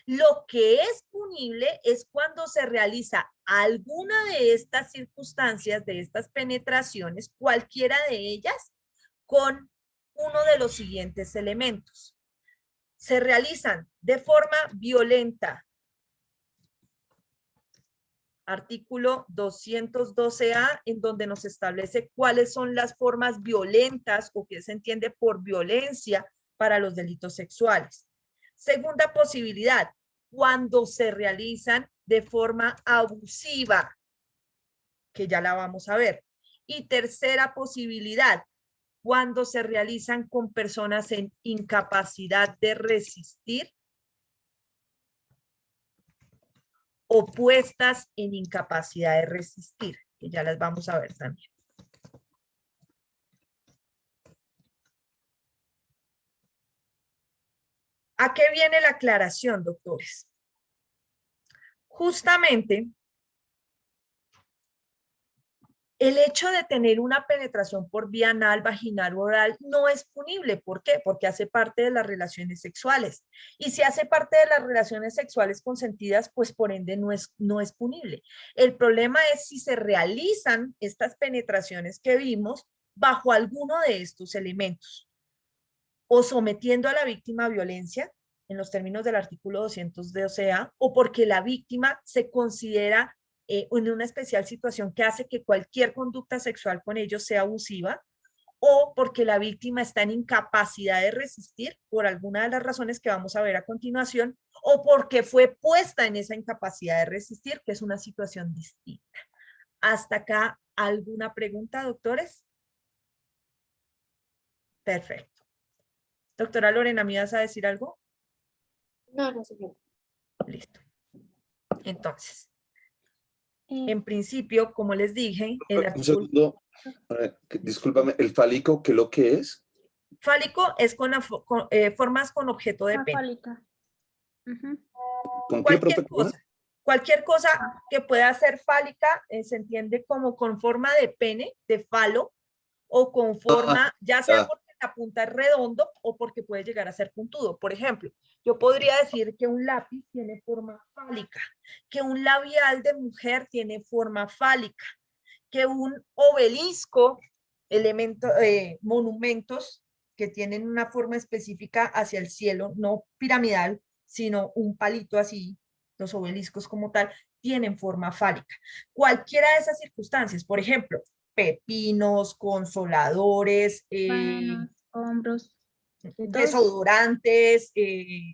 [SPEAKER 1] Lo que es punible es cuando se realiza alguna de estas circunstancias, de estas penetraciones, cualquiera de ellas, con uno de los siguientes elementos. Se realizan de forma violenta. Artículo 212A, en donde nos establece cuáles son las formas violentas o qué se entiende por violencia para los delitos sexuales. Segunda posibilidad, cuando se realizan de forma abusiva, que ya la vamos a ver. Y tercera posibilidad, cuando se realizan con personas en incapacidad de resistir o puestas en incapacidad de resistir, que ya las vamos a ver también. ¿A qué viene la aclaración, doctores? Justamente, el hecho de tener una penetración por vía anal, vaginal o oral no es punible. ¿Por qué? Porque hace parte de las relaciones sexuales. Y si hace parte de las relaciones sexuales consentidas, pues por ende no es punible. El problema es si se realizan estas penetraciones que vimos bajo alguno de estos elementos. O sometiendo a la víctima a violencia, en los términos del artículo 212A, o porque la víctima se considera en una especial situación que hace que cualquier conducta sexual con ellos sea abusiva, o porque la víctima está en incapacidad de resistir por alguna de las razones que vamos a ver a continuación, o porque fue puesta en esa incapacidad de resistir, que es una situación distinta. ¿Hasta acá alguna pregunta, doctores? Perfecto. Doctora Lorena, ¿me vas a decir algo?
[SPEAKER 13] No, no, señor.
[SPEAKER 1] Listo. Entonces, en principio, como les dije, el
[SPEAKER 7] Un
[SPEAKER 1] artículo
[SPEAKER 7] segundo. Discúlpame, ¿el fálico qué lo que es?
[SPEAKER 1] fálico es formas con objeto de pene.
[SPEAKER 13] Fálica. Ujú.
[SPEAKER 7] ¿Con qué, profe?
[SPEAKER 1] Cualquier cosa que pueda ser fálica se entiende como con forma de pene, de falo, o con forma, ya sea porque la punta es redondo o porque puede llegar a ser puntudo. Por ejemplo, yo podría decir que un lápiz tiene forma fálica, que un labial de mujer tiene forma fálica, que un obelisco, monumentos que tienen una forma específica hacia el cielo, no piramidal, sino un palito así, los obeliscos como tal, tienen forma fálica. Cualquiera de esas circunstancias, por ejemplo, pepinos, consoladores,
[SPEAKER 13] Manos, hombros,
[SPEAKER 1] desodorantes,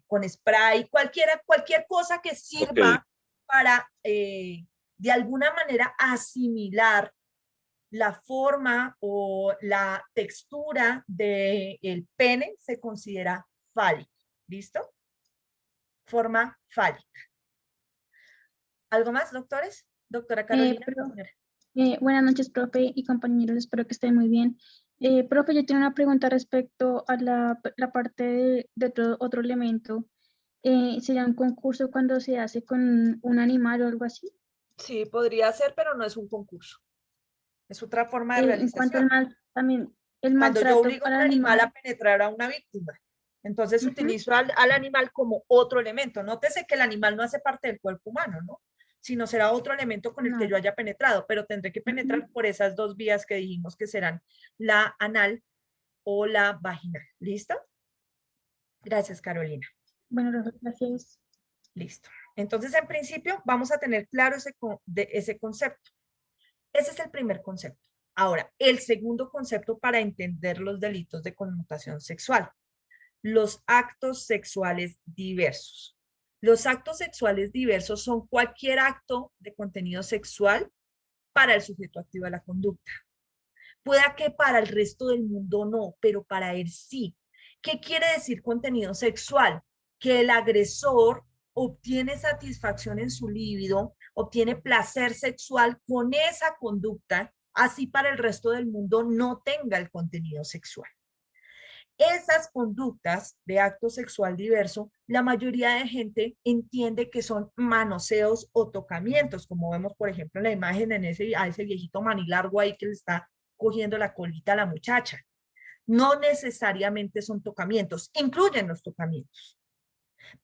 [SPEAKER 1] con spray, cualquier cosa que sirva para de alguna manera asimilar la forma o la textura del pene se considera fálico. ¿Listo? Forma fálica. ¿Algo más, doctores? Doctora Carolina.
[SPEAKER 13] Buenas noches, profe y compañeros. Espero que estén muy bien. Profe, yo tengo una pregunta respecto a la parte de otro elemento. ¿Sería un concurso cuando se hace con un animal o algo así?
[SPEAKER 1] Sí, podría ser, pero no es un concurso. Es otra forma de
[SPEAKER 13] En cuanto
[SPEAKER 1] realización.
[SPEAKER 13] el
[SPEAKER 1] Cuando yo
[SPEAKER 13] maltrato
[SPEAKER 1] obligo a
[SPEAKER 13] para
[SPEAKER 1] un
[SPEAKER 13] el
[SPEAKER 1] animal
[SPEAKER 13] animal.
[SPEAKER 1] a penetrar a una víctima, entonces utilizo al animal como otro elemento. Nótese que el animal no hace parte del cuerpo humano, ¿no? Sino será otro elemento con el que yo haya penetrado, pero tendré que penetrar por esas dos vías que dijimos que serán la anal o la vaginal. ¿Listo? Gracias, Carolina.
[SPEAKER 13] Bueno, gracias.
[SPEAKER 1] Listo. Entonces, en principio, vamos a tener claro ese concepto. Ese es el primer concepto. Ahora, el segundo concepto para entender los delitos de connotación sexual. Los actos sexuales diversos. Los actos sexuales diversos son cualquier acto de contenido sexual para el sujeto activo de la conducta. Pueda que para el resto del mundo no, pero para él sí. ¿Qué quiere decir contenido sexual? Que el agresor obtiene satisfacción en su líbido, obtiene placer sexual con esa conducta, así para el resto del mundo no tenga el contenido sexual. Esas conductas de acto sexual diverso, la mayoría de gente entiende que son manoseos o tocamientos, como vemos, por ejemplo, en la imagen a ese viejito manilargo ahí que le está cogiendo la colita a la muchacha. No necesariamente son tocamientos, incluyen los tocamientos,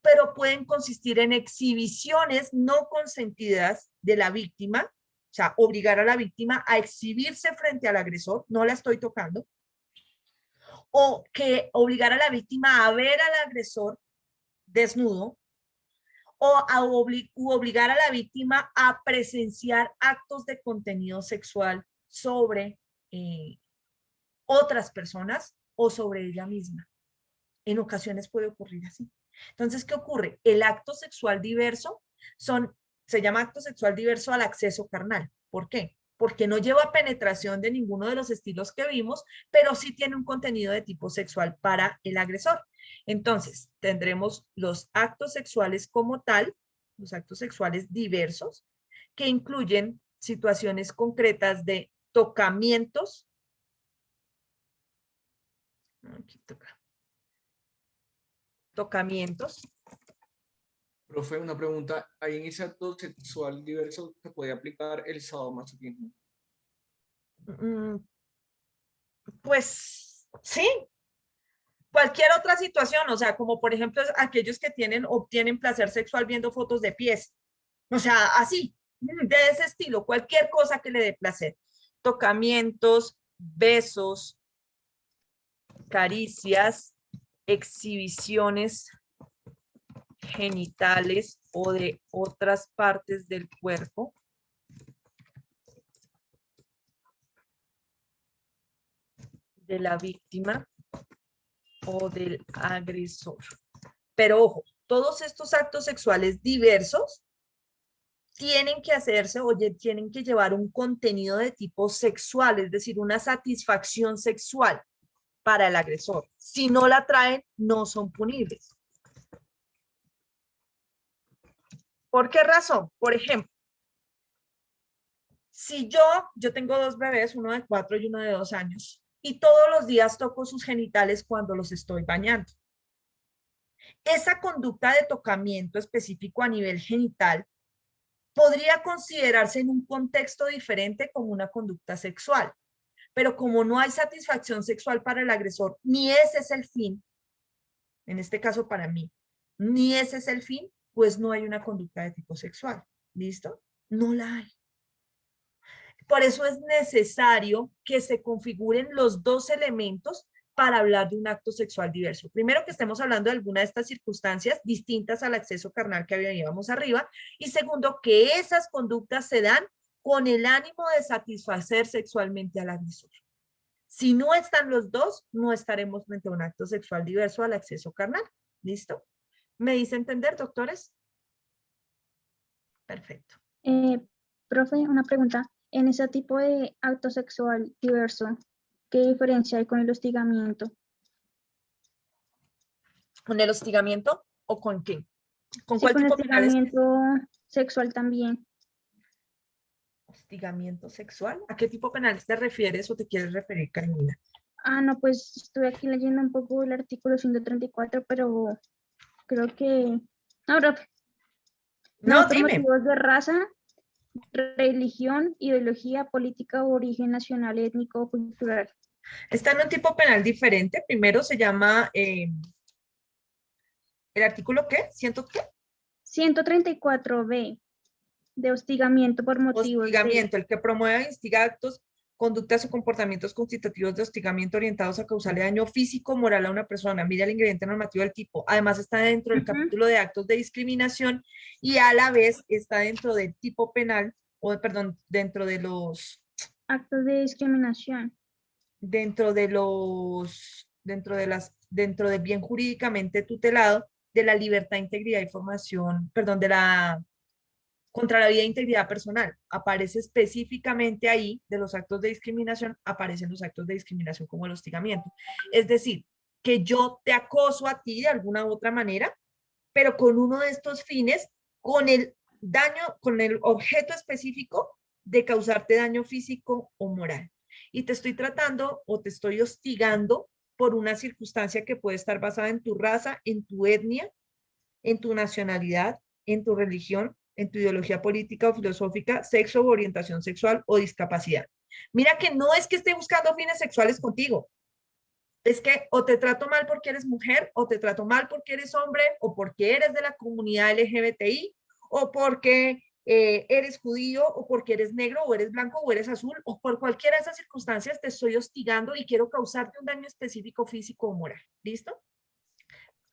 [SPEAKER 1] pero pueden consistir en exhibiciones no consentidas de la víctima, o sea, obligar a la víctima a exhibirse frente al agresor, no la estoy tocando, o que obligar a la víctima a ver al agresor desnudo, o obligar a la víctima a presenciar actos de contenido sexual sobre otras personas o sobre ella misma. En ocasiones puede ocurrir así. Entonces, ¿qué ocurre? El acto sexual diverso se llama acto sexual diverso al acceso carnal. ¿Por qué? Porque no lleva penetración de ninguno de los estilos que vimos, pero sí tiene un contenido de tipo sexual para el agresor. Entonces, tendremos los actos sexuales como tal, los actos sexuales diversos, que incluyen situaciones concretas de tocamientos. Aquí toca. Tocamientos.
[SPEAKER 14] Profe, una pregunta. ¿Ahí en ese acto sexual diverso se puede aplicar el sadomasoquismo?
[SPEAKER 1] Pues sí. Cualquier otra situación, o sea, como por ejemplo aquellos que obtienen placer sexual viendo fotos de pies. O sea, así, de ese estilo, cualquier cosa que le dé placer. Tocamientos, besos, caricias, exhibiciones genitales o de otras partes del cuerpo. De la víctima o del agresor. Pero ojo, todos estos actos sexuales diversos tienen que hacerse o tienen que llevar un contenido de tipo sexual, es decir, una satisfacción sexual. para el agresor. Si no la traen, no son punibles. ¿Por qué razón? Por ejemplo, si yo tengo 2 bebés, uno de 4 y uno de 2 años, y todos los días toco sus genitales cuando los estoy bañando. Esa conducta de tocamiento específico a nivel genital podría considerarse en un contexto diferente como una conducta sexual, pero como no hay satisfacción sexual para el agresor, ni ese es el fin, en este caso para mí, ni ese es el fin, pues no hay una conducta de tipo sexual. ¿Listo? No la hay. Por eso es necesario que se configuren los 2 elementos para hablar de un acto sexual diverso. Primero, que estemos hablando de alguna de estas circunstancias distintas al acceso carnal que veíamos arriba. Y segundo, que esas conductas se dan con el ánimo de satisfacer sexualmente al agresor. Si no están los 2, no estaremos frente a un acto sexual diverso al acceso carnal. ¿Listo? ¿Me dice entender, doctores? Perfecto.
[SPEAKER 13] Profe, una pregunta. En ese tipo de acto sexual diverso, ¿qué diferencia hay con el hostigamiento?
[SPEAKER 1] ¿Con el hostigamiento o con qué? ¿Con
[SPEAKER 13] Sí,
[SPEAKER 1] cuál
[SPEAKER 13] con
[SPEAKER 1] tipo penal es?
[SPEAKER 13] hostigamiento sexual también.
[SPEAKER 1] ¿Hostigamiento sexual? ¿A qué tipo penal te refieres o te quieres referir, Carolina?
[SPEAKER 13] Ah, no, pues estuve aquí leyendo un poco el artículo 134, pero creo que... No, profe.
[SPEAKER 1] No,
[SPEAKER 13] Por
[SPEAKER 1] dime.
[SPEAKER 13] motivos de raza, religión, ideología, política o origen nacional, étnico o cultural.
[SPEAKER 1] Está en un tipo penal diferente. Primero se llama, ¿el artículo qué? ¿Ciento qué?
[SPEAKER 13] 134b, de hostigamiento por motivos de...
[SPEAKER 1] Hostigamiento, el que promueve e instiga actos, conductas o comportamientos constitutivos de hostigamiento orientados a causarle daño físico o moral a una persona. Mira el ingrediente normativo del tipo. Además está dentro del capítulo de actos de discriminación y a la vez está dentro del tipo penal, o perdón, dentro de los...
[SPEAKER 13] Actos de discriminación.
[SPEAKER 1] Dentro del bien jurídicamente tutelado de la libertad, integridad y formación, perdón, contra la vida e integridad personal. Aparece específicamente ahí, de los actos de discriminación, aparecen los actos de discriminación como el hostigamiento. Es decir, que yo te acoso a ti de alguna u otra manera, pero con uno de estos fines, con el daño, con el objeto específico de causarte daño físico o moral. Y te estoy tratando o te estoy hostigando por una circunstancia que puede estar basada en tu raza, en tu etnia, en tu nacionalidad, en tu religión, en tu ideología política o filosófica, sexo o orientación sexual o discapacidad. Mira que no es que esté buscando fines sexuales contigo, es que o te trato mal porque eres mujer, o te trato mal porque eres hombre, o porque eres de la comunidad LGBTI, o porque eres judío, o porque eres negro, o eres blanco, o eres azul, o por cualquiera de esas circunstancias te estoy hostigando y quiero causarte un daño específico físico o moral. ¿Listo?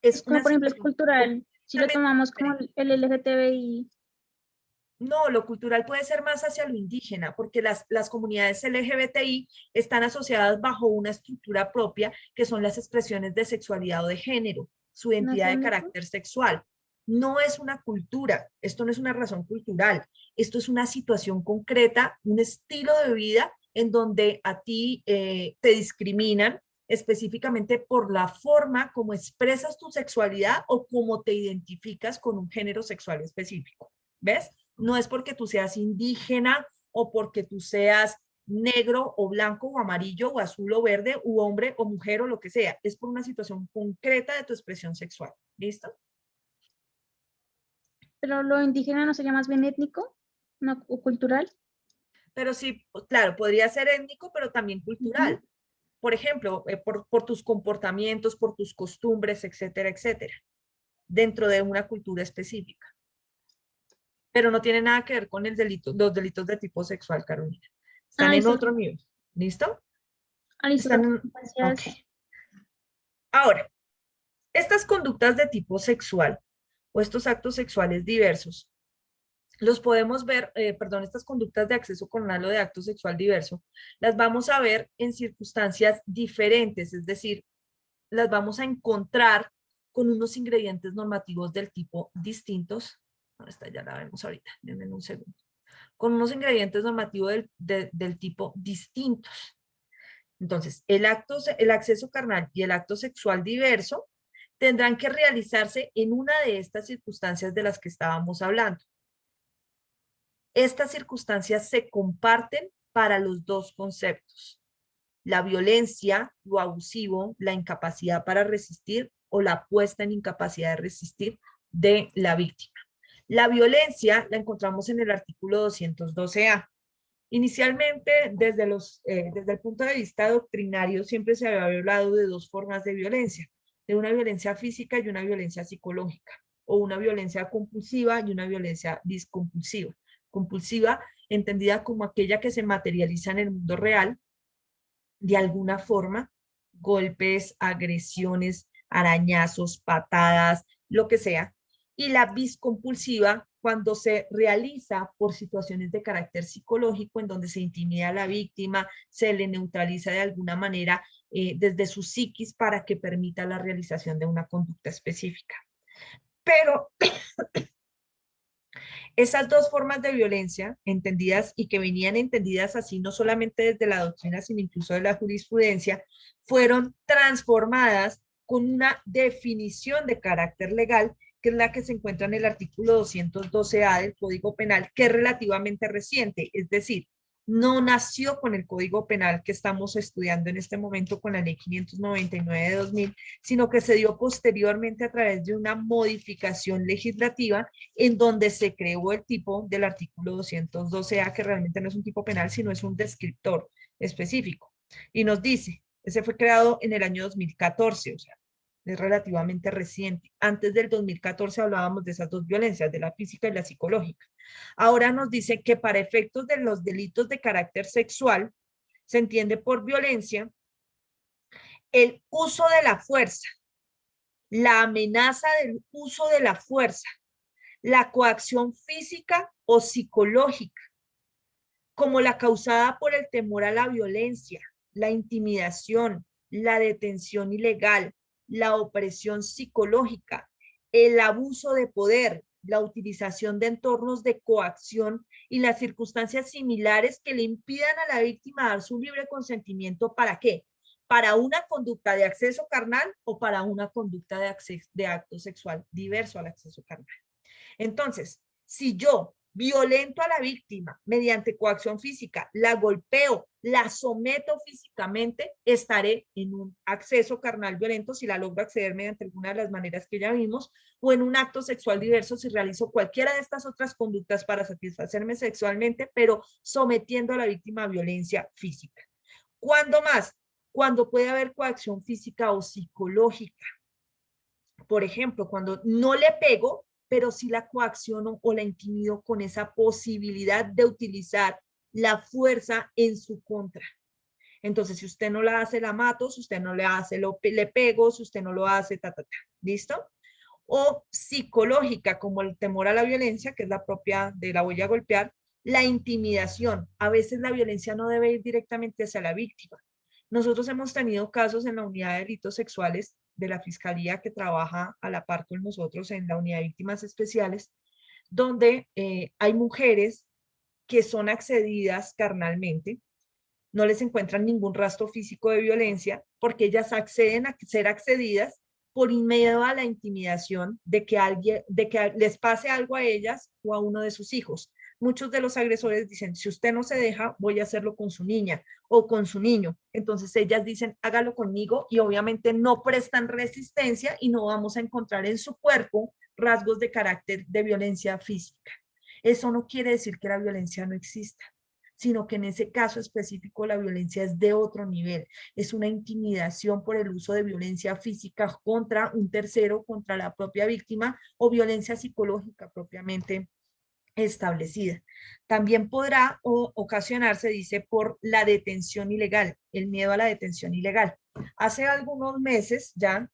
[SPEAKER 1] Es
[SPEAKER 13] Como
[SPEAKER 1] una
[SPEAKER 13] por ejemplo es
[SPEAKER 1] situación
[SPEAKER 13] cultural, si lo tomamos como el LGTBI.
[SPEAKER 1] No, lo cultural puede ser más hacia lo indígena, porque las comunidades LGBTI están asociadas bajo una estructura propia, que son las expresiones de sexualidad o de género, su identidad de carácter sexual. No es una cultura, esto no es una razón cultural, esto es una situación concreta, un estilo de vida en donde a ti te discriminan específicamente por la forma como expresas tu sexualidad o cómo te identificas con un género sexual específico. ¿Ves? No es porque tú seas indígena o porque tú seas negro o blanco o amarillo o azul o verde u hombre o mujer o lo que sea. Es por una situación concreta de tu expresión sexual. ¿Listo?
[SPEAKER 13] Pero lo indígena no sería más bien étnico, no, o cultural.
[SPEAKER 1] Pero sí, claro, podría ser étnico, pero también cultural. Por ejemplo, por tus comportamientos, por tus costumbres, etcétera, etcétera, dentro de una cultura específica. Pero no tiene nada que ver con el delito, los delitos de tipo sexual, Carolina. Están en otro nivel. ¿Listo? Están en... Okay. Ahora, estas conductas de tipo sexual o estos actos sexuales diversos, los podemos ver, estas conductas de acceso carnal o de acto sexual diverso, las vamos a ver en circunstancias diferentes, es decir, las vamos a encontrar con unos ingredientes normativos del tipo distintos. Esta ya la vemos ahorita, denme un segundo. Con unos ingredientes normativos del tipo distintos. Entonces, el acceso carnal y el acto sexual diverso tendrán que realizarse en una de estas circunstancias de las que estábamos hablando. Estas circunstancias se comparten para los dos conceptos: la violencia, lo abusivo, la incapacidad para resistir o la puesta en incapacidad de resistir de la víctima. La violencia la encontramos en el artículo 212A. Inicialmente, desde el punto de vista doctrinario, siempre se había hablado de dos formas de violencia: de una violencia física y una violencia psicológica, o una violencia compulsiva y una violencia discompulsiva. Compulsiva, entendida como aquella que se materializa en el mundo real, de alguna forma, golpes, agresiones, arañazos, patadas, lo que sea. Y la discompulsiva, cuando se realiza por situaciones de carácter psicológico, en donde se intimida a la víctima, se le neutraliza de alguna manera desde su psiquis para que permita la realización de una conducta específica. Pero esas dos formas de violencia, entendidas y que venían entendidas así, no solamente desde la doctrina, sino incluso de la jurisprudencia, fueron transformadas con una definición de carácter legal, que es la que se encuentra en el artículo 212A del Código Penal, que es relativamente reciente, es decir, no nació con el Código Penal que estamos estudiando en este momento con la Ley 599 de 2000, sino que se dio posteriormente a través de una modificación legislativa en donde se creó el tipo del artículo 212A, que realmente no es un tipo penal, sino es un descriptor específico. Y nos dice, ese fue creado en el año 2014, o sea, es relativamente reciente. Antes del 2014 hablábamos de esas dos violencias, de la física y la psicológica. Ahora nos dice que para efectos de los delitos de carácter sexual, se entiende por violencia el uso de la fuerza, la amenaza del uso de la fuerza, la coacción física o psicológica, como la causada por el temor a la violencia, la intimidación, la detención ilegal, la opresión psicológica, el abuso de poder, la utilización de entornos de coacción y las circunstancias similares que le impidan a la víctima dar su libre consentimiento. ¿Para qué? Para una conducta de acceso carnal o para una conducta de acto sexual diverso al acceso carnal. Entonces, si yo violento a la víctima mediante coacción física, la golpeo, la someto físicamente, estaré en un acceso carnal violento si la logro acceder mediante alguna de las maneras que ya vimos, o en un acto sexual diverso si realizo cualquiera de estas otras conductas para satisfacerme sexualmente, pero sometiendo a la víctima a violencia física. ¿Cuándo más? Cuando puede haber coacción física o psicológica. Por ejemplo, cuando no le pego, pero sí la coacciono o la intimido con esa posibilidad de utilizar la fuerza en su contra. Entonces, si usted no la hace, la mato; si usted no le hace, le pego; si usted no lo hace, ¿listo? O psicológica, como el temor a la violencia, que es la propia de la voy a golpear, la intimidación. A veces la violencia no debe ir directamente hacia la víctima. Nosotros hemos tenido casos en la unidad de delitos sexuales de la Fiscalía, que trabaja a la par con nosotros en la unidad de víctimas especiales, donde hay mujeres que son accedidas carnalmente, no les encuentran ningún rastro físico de violencia, porque ellas acceden a ser accedidas por miedo a la intimidación de que les pase algo a ellas o a uno de sus hijos. Muchos de los agresores dicen, si usted no se deja, voy a hacerlo con su niña o con su niño. Entonces ellas dicen, hágalo conmigo, y obviamente no prestan resistencia y no vamos a encontrar en su cuerpo rasgos de carácter de violencia física. Eso no quiere decir que la violencia no exista, sino que en ese caso específico la violencia es de otro nivel. Es una intimidación por el uso de violencia física contra un tercero, contra la propia víctima, o violencia psicológica propiamente establecida. También podrá ocasionarse, dice, por la detención ilegal, el miedo a la detención ilegal. Hace algunos meses ya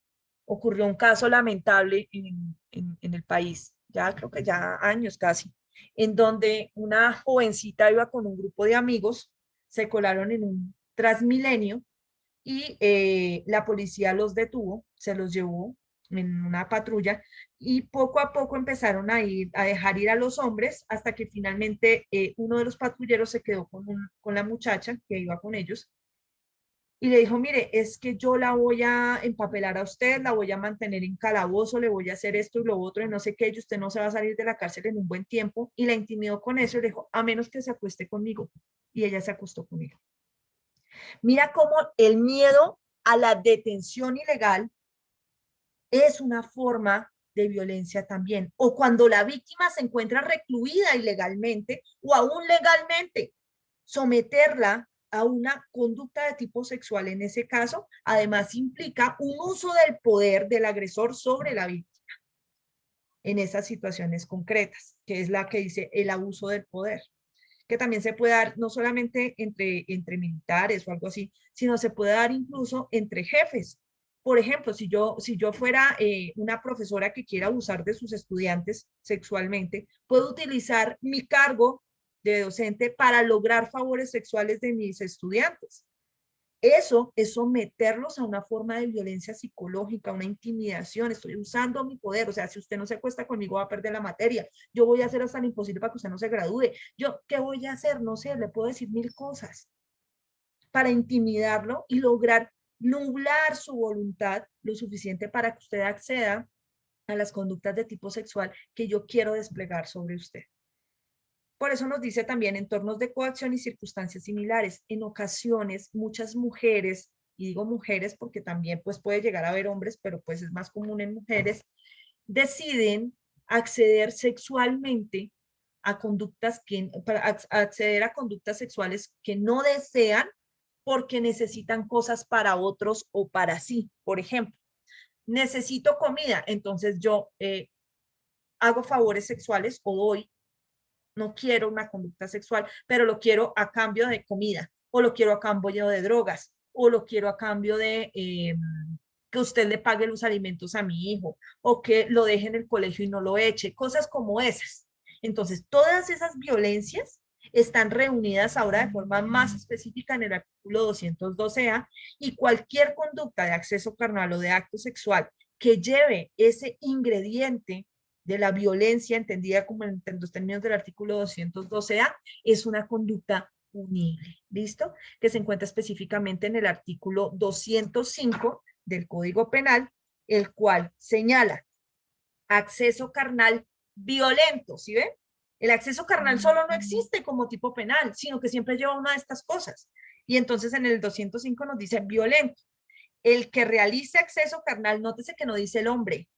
[SPEAKER 1] ocurrió un caso lamentable en el país, ya creo que ya años casi, en donde una jovencita iba con un grupo de amigos, se colaron en un Transmilenio y la policía los detuvo, se los llevó en una patrulla, y poco a poco empezaron a dejar ir a los hombres, hasta que finalmente uno de los patrulleros se quedó con la muchacha que iba con ellos, y le dijo, mire, es que yo la voy a empapelar a usted, la voy a mantener en calabozo, le voy a hacer esto y lo otro y no sé qué, y usted no se va a salir de la cárcel en un buen tiempo, y la intimidó con eso y le dijo, a menos que se acueste conmigo, y ella se acostó conmigo. Mira cómo el miedo a la detención ilegal es una forma de violencia también, o cuando la víctima se encuentra recluida ilegalmente o aún legalmente, someterla a una conducta de tipo sexual en ese caso, además implica un uso del poder del agresor sobre la víctima en esas situaciones concretas, que es la que dice el abuso del poder, que también se puede dar no solamente entre militares o algo así, sino se puede dar incluso entre jefes. Por ejemplo, si yo fuera una profesora que quiera abusar de sus estudiantes sexualmente, puedo utilizar mi cargo de docente para lograr favores sexuales de mis estudiantes. Eso es someterlos a una forma de violencia psicológica, una intimidación. Estoy usando mi poder. O sea, si usted no se acuesta conmigo, va a perder la materia. Yo voy a hacer hasta lo imposible para que usted no se gradúe. Yo, ¿qué voy a hacer? No sé, le puedo decir 1000 cosas para intimidarlo y lograr nublar su voluntad lo suficiente para que usted acceda a las conductas de tipo sexual que yo quiero desplegar sobre usted. Por eso nos dice también entornos de coacción y circunstancias similares. En ocasiones, muchas mujeres, y digo mujeres porque también pues puede llegar a haber hombres, pero pues es más común en mujeres, deciden acceder sexualmente a conductas para acceder a conductas sexuales que no desean porque necesitan cosas para otros o para sí. Por ejemplo, necesito comida, entonces yo hago favores sexuales o doy. No quiero una conducta sexual, pero lo quiero a cambio de comida, o lo quiero a cambio de drogas, o lo quiero a cambio de que usted le pague los alimentos a mi hijo, o que lo deje en el colegio y no lo eche, cosas como esas. Entonces, todas esas violencias están reunidas ahora de forma más específica en el artículo 212A, y cualquier conducta de acceso carnal o de acto sexual que lleve ese ingrediente de la violencia, entendida como en los términos del artículo 212A, es una conducta punible, ¿listo? Que se encuentra específicamente en el artículo 205 del Código Penal, el cual señala acceso carnal violento, ¿sí ven? El acceso carnal solo no existe como tipo penal, sino que siempre lleva una de estas cosas. Y entonces en el 205 nos dice violento. El que realice acceso carnal, nótese que no dice el hombre,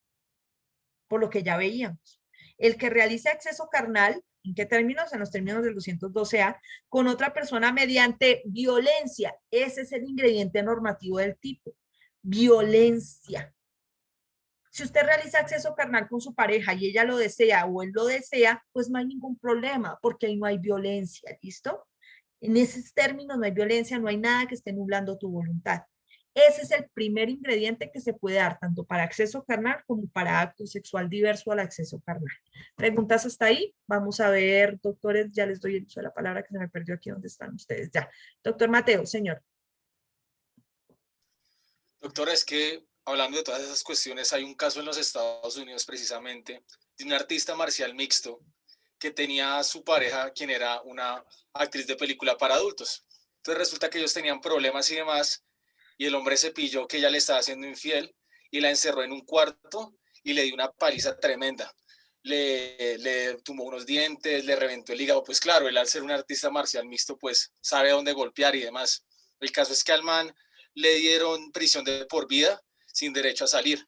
[SPEAKER 1] por lo que ya veíamos. El que realice acceso carnal, ¿en qué términos? En los términos del 212A, con otra persona mediante violencia. Ese es el ingrediente normativo del tipo. Violencia. Si usted realiza acceso carnal con su pareja y ella lo desea o él lo desea, pues no hay ningún problema porque ahí no hay violencia, ¿listo? En esos términos no hay violencia, no hay nada que esté nublando tu voluntad. Ese es el primer ingrediente que se puede dar tanto para acceso carnal como para acto sexual diverso al acceso carnal. ¿Preguntas hasta ahí? Vamos a ver, doctores, ya les doy el uso de la palabra que se me perdió aquí donde están ustedes. Ya. Doctor Mateo, señor.
[SPEAKER 12] Doctora, es que hablando de todas esas cuestiones, hay un caso en los Estados Unidos precisamente de un artista marcial mixto que tenía a su pareja, quien era una actriz de película para adultos. Entonces resulta que ellos tenían problemas y demás, y el hombre se pilló que ella le estaba haciendo infiel y la encerró en un cuarto y le dio una paliza tremenda. Le tumbó unos dientes, le reventó el hígado. Pues claro, él al ser un artista marcial mixto, pues sabe dónde golpear y demás. El caso es que al man le dieron prisión de por vida sin derecho a salir.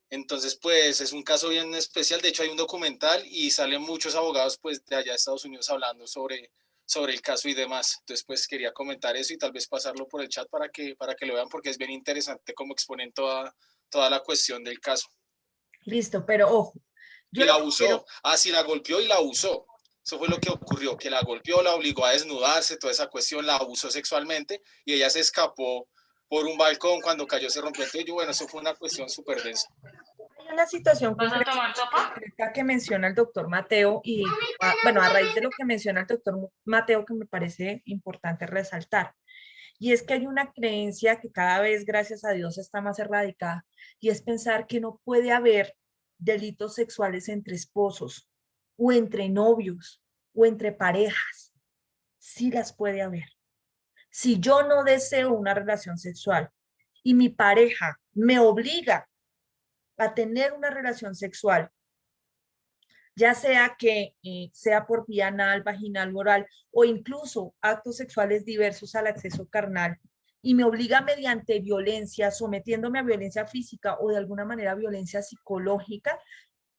[SPEAKER 12] Entonces, pues es un caso bien especial. De hecho, hay un documental y salen muchos abogados pues de allá de Estados Unidos hablando sobre el caso y demás. Entonces, pues quería comentar eso y tal vez pasarlo por el chat para que lo vean porque es bien interesante cómo exponen toda la cuestión del caso.
[SPEAKER 1] Listo, pero ojo.
[SPEAKER 12] Y la usó. Sí, la golpeó y la usó. Eso fue lo que ocurrió, que la golpeó, la obligó a desnudarse, toda esa cuestión, la abusó sexualmente y ella se escapó por un balcón. Cuando cayó se rompió el techo. Bueno, eso fue una cuestión súper densa.
[SPEAKER 1] Hay una situación concreta que menciona el doctor Mateo y, bueno, a raíz de lo que menciona el doctor Mateo que me parece importante resaltar. Y es que hay una creencia que cada vez, gracias a Dios, está más erradicada y es pensar que no puede haber delitos sexuales entre esposos o entre novios o entre parejas. Sí las puede haber. Si yo no deseo una relación sexual y mi pareja me obliga a tener una relación sexual, ya sea que sea por vía anal, vaginal, oral o incluso actos sexuales diversos al acceso carnal, y me obliga mediante violencia, sometiéndome a violencia física o de alguna manera violencia psicológica,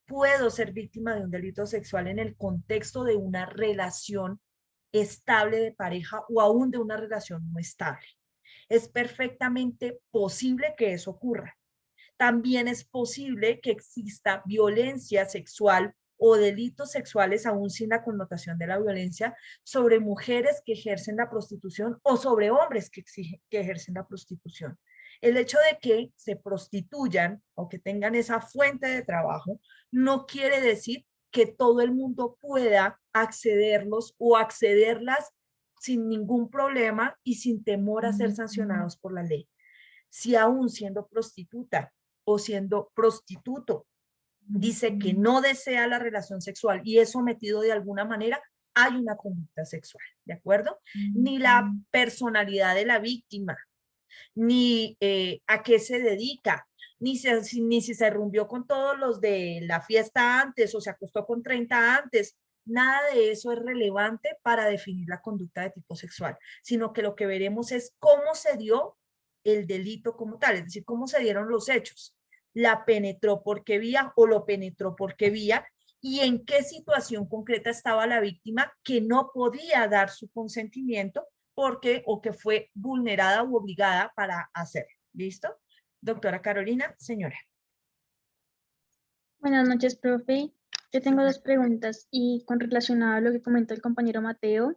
[SPEAKER 1] puedo ser víctima de un delito sexual en el contexto de una relación estable de pareja o aún de una relación no estable. Es perfectamente posible que eso ocurra. También es posible que exista violencia sexual o delitos sexuales, aún sin la connotación de la violencia, sobre mujeres que ejercen la prostitución o sobre hombres que ejercen la prostitución. El hecho de que se prostituyan o que tengan esa fuente de trabajo no quiere decir que todo el mundo pueda accederlos o accederlas sin ningún problema y sin temor a ser sancionados por la ley. Si aún siendo prostituta o siendo prostituto dice que no desea la relación sexual y es sometido de alguna manera, hay una conducta sexual, ¿de acuerdo? Ni la personalidad de la víctima, ni a qué se dedica, ni si se rumbió con todos los de la fiesta antes o se acostó con 30 antes. Nada de eso es relevante para definir la conducta de tipo sexual, sino que lo que veremos es cómo se dio el delito como tal, es decir, cómo se dieron los hechos. La penetró por qué vía o lo penetró por qué vía, y en qué situación concreta estaba la víctima que no podía dar su consentimiento porque o que fue vulnerada u obligada para hacer. ¿Listo? Doctora Carolina, señora.
[SPEAKER 13] Buenas noches, profe. Yo tengo dos preguntas y con relacionado a lo que comentó el compañero Mateo.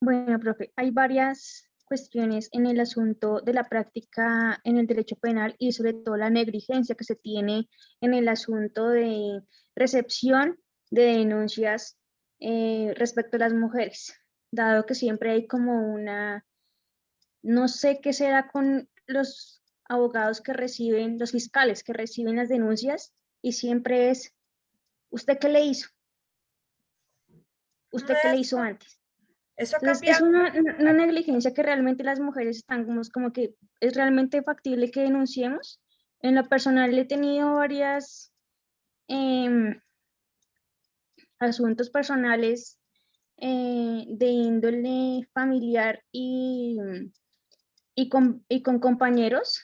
[SPEAKER 13] Bueno, profe, hay varias cuestiones en el asunto de la práctica en el derecho penal y sobre todo la negligencia que se tiene en el asunto de recepción de denuncias respecto a las mujeres, dado que siempre hay como una, no sé qué será con los abogados que reciben, los fiscales que reciben las denuncias y siempre es, ¿usted qué le hizo? ¿Usted qué le hizo antes?
[SPEAKER 1] Eso ha
[SPEAKER 13] Entonces,
[SPEAKER 1] cambiado.
[SPEAKER 13] es una negligencia que realmente las mujeres están como que es realmente factible que denunciemos. En lo personal he tenido varias asuntos personales de índole familiar y con compañeros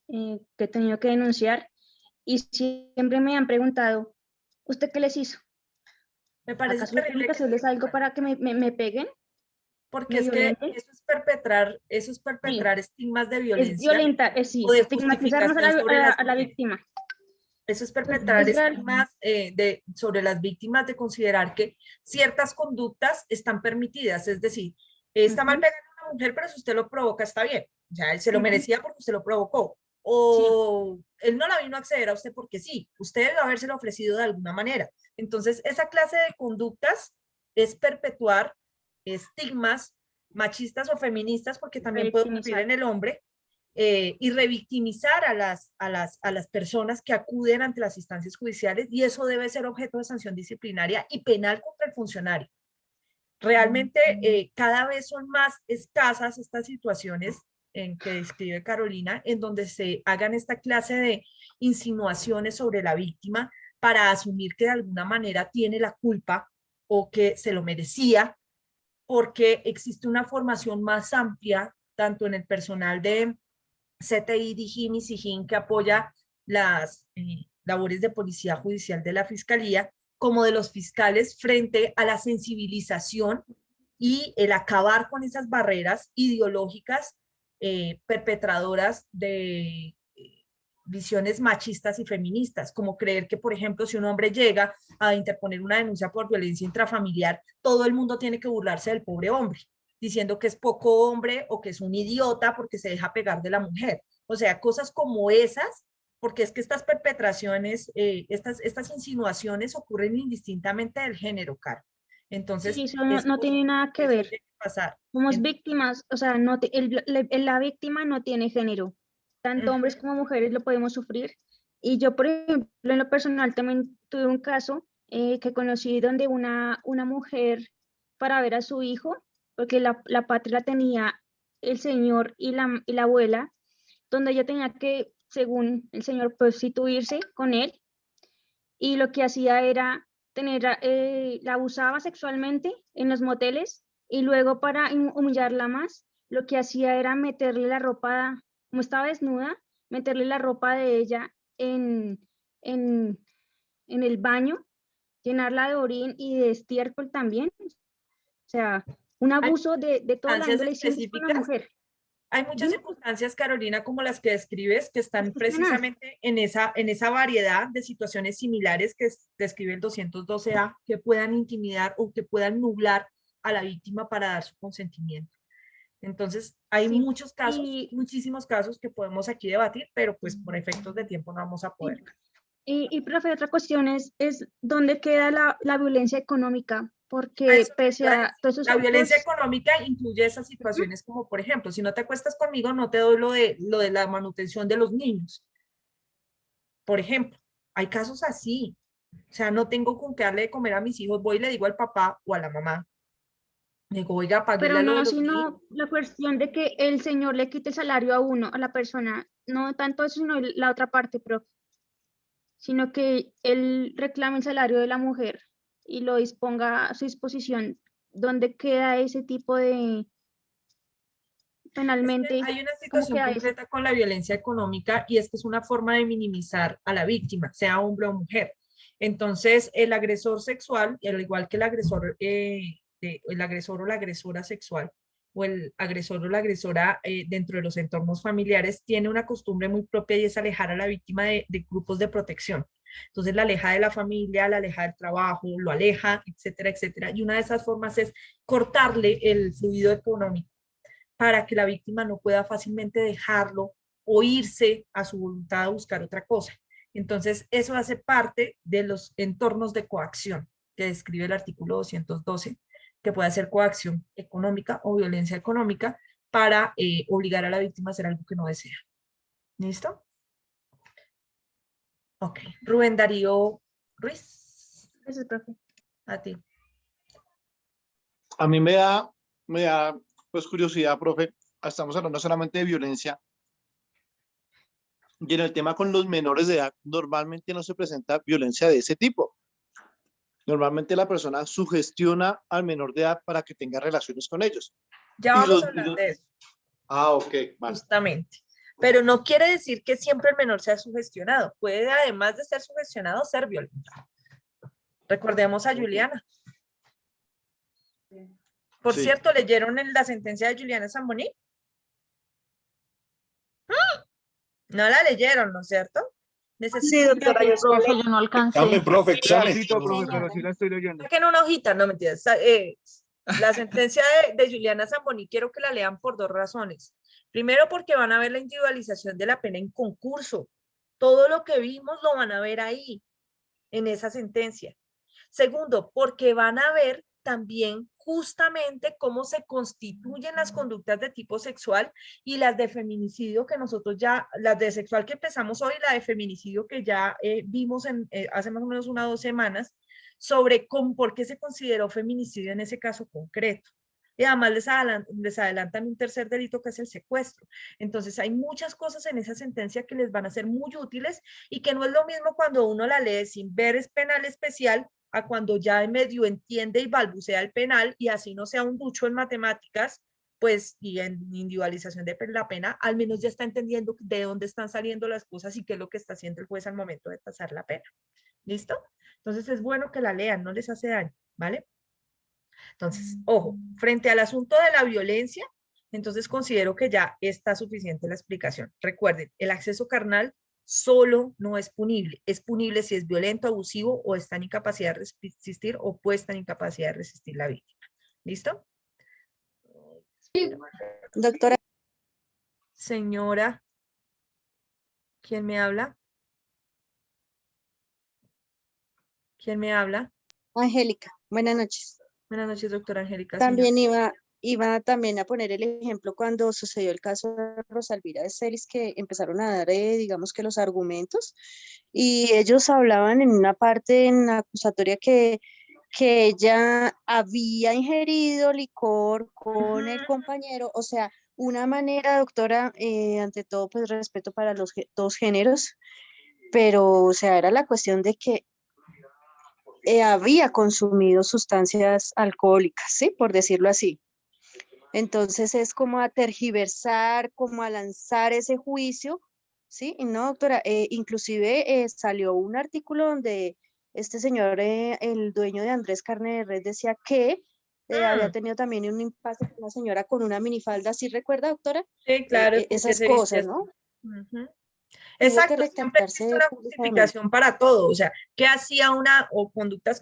[SPEAKER 13] que he tenido que denunciar y siempre me han preguntado, ¿usted qué les hizo?
[SPEAKER 1] Me parece
[SPEAKER 13] ¿Acaso yo tengo que hacerles algo para que me peguen?
[SPEAKER 1] Porque es que eso es perpetrar estigmas de violencia.
[SPEAKER 13] Es violenta, sí,
[SPEAKER 1] o de
[SPEAKER 13] estigmatizarnos
[SPEAKER 1] justificación sobre las
[SPEAKER 13] a la
[SPEAKER 1] mujeres.
[SPEAKER 13] víctima.
[SPEAKER 1] Eso es perpetrar
[SPEAKER 13] Es real.
[SPEAKER 1] estigmas sobre las víctimas, de considerar que ciertas conductas están permitidas. Es decir, está mal pegar a una mujer, pero si usted lo provoca, está bien. O sea, él se lo merecía porque usted lo provocó. O él no la vino a acceder a usted porque sí. Usted debe habérselo ofrecido de alguna manera. Entonces, esa clase de conductas es perpetuar estigmas machistas o feministas, porque también puede ocurrir en el hombre, y revictimizar a las personas que acuden ante las instancias judiciales, y eso debe ser objeto de sanción disciplinaria y penal contra el funcionario. Realmente cada vez son más escasas estas situaciones en que describe Carolina, en donde se hagan esta clase de insinuaciones sobre la víctima para asumir que de alguna manera tiene la culpa o que se lo merecía, porque existe una formación más amplia, tanto en el personal de CTI, DIJÍN y SIJÍN, que apoya las labores de policía judicial de la Fiscalía, como de los fiscales, frente a la sensibilización y el acabar con esas barreras ideológicas perpetradoras de visiones machistas y feministas, como creer que, por ejemplo, si un hombre llega a interponer una denuncia por violencia intrafamiliar, todo el mundo tiene que burlarse del pobre hombre, diciendo que es poco hombre o que es un idiota porque se deja pegar de la mujer. O sea, cosas como esas, porque es que estas perpetraciones, estas insinuaciones ocurren indistintamente del género, Caro. Entonces,
[SPEAKER 13] sí, eso no tiene nada que ver.
[SPEAKER 1] Pasar.
[SPEAKER 13] Somos víctimas, o sea, la víctima no tiene género. Tanto hombres como mujeres lo podemos sufrir. Y yo, por ejemplo, en lo personal también tuve un caso que conocí donde una mujer, para ver a su hijo, porque la patria la tenía el señor y la abuela, donde ella tenía que, según el señor, prostituirse con él, y lo que hacía era la abusaba sexualmente en los moteles, y luego para humillarla más, lo que hacía era meterle la ropa, como estaba desnuda, meterle la ropa de ella en el baño, llenarla de orín y de estiércol también. O sea, un
[SPEAKER 1] Hay
[SPEAKER 13] abuso de toda la
[SPEAKER 1] circunstancias
[SPEAKER 13] índole siempre con la
[SPEAKER 1] específicas.
[SPEAKER 13] mujer.
[SPEAKER 1] Hay muchas
[SPEAKER 13] Dime.
[SPEAKER 1] circunstancias, Carolina, como las que describes, que están
[SPEAKER 13] Pues, tenaz.
[SPEAKER 1] precisamente en esa variedad de situaciones similares que describe el 212A, que puedan intimidar o que puedan nublar a la víctima para dar su consentimiento. Entonces, hay
[SPEAKER 13] Sí,
[SPEAKER 1] muchos casos,
[SPEAKER 13] y,
[SPEAKER 1] muchísimos casos que podemos aquí debatir, pero pues por efectos de tiempo no vamos a poder.
[SPEAKER 13] profe, otra cuestión es dónde queda la violencia económica,
[SPEAKER 1] A
[SPEAKER 13] porque
[SPEAKER 1] eso te
[SPEAKER 13] pese
[SPEAKER 1] iba a
[SPEAKER 13] a
[SPEAKER 1] decir.
[SPEAKER 13] todos esos
[SPEAKER 1] La violencia
[SPEAKER 13] actos,
[SPEAKER 1] económica incluye esas situaciones como, por ejemplo, si no te acuestas conmigo, no te doy lo de la manutención de los niños. Por ejemplo, hay casos así. O sea, no tengo con qué darle de comer a mis hijos, voy y le digo al papá o a la mamá, digo, oiga, paguéle
[SPEAKER 13] pero
[SPEAKER 1] a lo de
[SPEAKER 13] no,
[SPEAKER 1] los niños.
[SPEAKER 13] sino la cuestión de que el señor le quite el salario a uno, a la persona, no tanto eso, sino la otra parte, profe, sino que él reclame el salario de la mujer y lo disponga a su disposición. ¿Dónde queda ese tipo de,
[SPEAKER 1] Es que
[SPEAKER 13] penalmente,
[SPEAKER 1] hay una
[SPEAKER 13] cómo
[SPEAKER 1] situación
[SPEAKER 13] queda eso?
[SPEAKER 1] concreta con la violencia económica y es que es una forma de minimizar a la víctima, sea hombre o mujer. Entonces, el agresor sexual, al igual que el agresor o la agresora sexual, o el agresor o la agresora dentro de los entornos familiares, tiene una costumbre muy propia y es alejar a la víctima de grupos de protección. Entonces, la aleja de la familia, la aleja del trabajo, lo aleja, etcétera, etcétera. Y una de esas formas es cortarle el fluido económico para que la víctima no pueda fácilmente dejarlo o irse a su voluntad a buscar otra cosa. Entonces, eso hace parte de los entornos de coacción que describe el artículo 212, que puede ser coacción económica o violencia económica para obligar a la víctima a hacer algo que no desea. ¿Listo? Ok. Rubén Darío Ruiz.
[SPEAKER 13] Gracias, profe.
[SPEAKER 1] A ti.
[SPEAKER 15] A mí me da pues curiosidad, profe. Estamos hablando solamente de violencia. Y en el tema con los menores de edad, normalmente no se presenta violencia de ese tipo. Normalmente la persona sugestiona al menor de edad para que tenga relaciones con ellos.
[SPEAKER 1] Ya vamos a hablar de eso.
[SPEAKER 15] Ah, ok. Vale.
[SPEAKER 1] Justamente. Pero no quiere decir que siempre el menor sea sugestionado. Puede, además de ser sugestionado, ser violento. Recordemos a Juliana. Por
[SPEAKER 15] Sí.
[SPEAKER 1] cierto, ¿leyeron la sentencia de Juliana Zamboni? No la leyeron, ¿no es cierto?
[SPEAKER 8] Sí, doctora, yo
[SPEAKER 16] Profe, yo no alcancé.
[SPEAKER 7] Examen, profe, examen.
[SPEAKER 14] Pedacito, profe, pero sí la estoy leyendo.
[SPEAKER 1] Saquen una hojita, no mentiras. La sentencia de Juliana Zamboni quiero que la lean por dos razones. Primero, porque van a ver la individualización de la pena en concurso. Todo lo que vimos lo van a ver ahí, en esa sentencia. Segundo, porque van a ver también justamente cómo se constituyen las conductas de tipo sexual y las de feminicidio que nosotros ya, las de sexual que empezamos hoy, la de feminicidio que ya vimos hace más o menos 1 o 2 semanas, sobre por qué se consideró feminicidio en ese caso concreto. Y además les adelantan un tercer delito que es el secuestro. Entonces hay muchas cosas en esa sentencia que les van a ser muy útiles y que no es lo mismo cuando uno la lee sin ver es penal especial a cuando ya medio entiende y balbucea el penal y así no sea un ducho en matemáticas, pues y en individualización de la pena, al menos ya está entendiendo de dónde están saliendo las cosas y qué es lo que está haciendo el juez al momento de tasar la pena. ¿Listo? Entonces es bueno que la lean, no les hace daño, ¿vale? Entonces, ojo, frente al asunto de la violencia, entonces considero que ya está suficiente la explicación. Recuerden, el acceso carnal solo no es punible si es violento, abusivo o está en incapacidad de resistir o puesta en incapacidad de resistir la víctima. ¿Listo?
[SPEAKER 17] Doctora.
[SPEAKER 1] Señora, ¿quién me habla? ¿Quién me habla?
[SPEAKER 17] Angélica, buenas noches.
[SPEAKER 1] Buenas noches, doctora Angélica.
[SPEAKER 17] También iba también a poner el ejemplo cuando sucedió el caso de Rosalvira de Celis, que empezaron a dar, digamos que los argumentos, y ellos hablaban en una parte en la acusatoria que que ella había ingerido licor con el compañero, o sea, una manera, doctora, ante todo, pues respeto para los dos géneros, pero, o sea, era la cuestión de que había consumido sustancias alcohólicas, ¿sí? Por decirlo así. Entonces es como a tergiversar, como a lanzar ese juicio, ¿sí? Y no, doctora, inclusive salió un artículo donde este señor, el dueño de Andrés Carne de Res, decía que había tenido también un impasse con una señora con una minifalda, ¿sí recuerda, doctora?
[SPEAKER 1] Sí, claro, porque
[SPEAKER 17] Esas
[SPEAKER 1] se viste
[SPEAKER 17] cosas,
[SPEAKER 1] así.
[SPEAKER 17] ¿no?
[SPEAKER 1] Ujú.
[SPEAKER 17] Tuvo que
[SPEAKER 1] Exacto, siempre
[SPEAKER 17] retractarse
[SPEAKER 1] existe una
[SPEAKER 17] públicamente.
[SPEAKER 1] justificación para todo, o sea, ¿qué hacía una, o conductas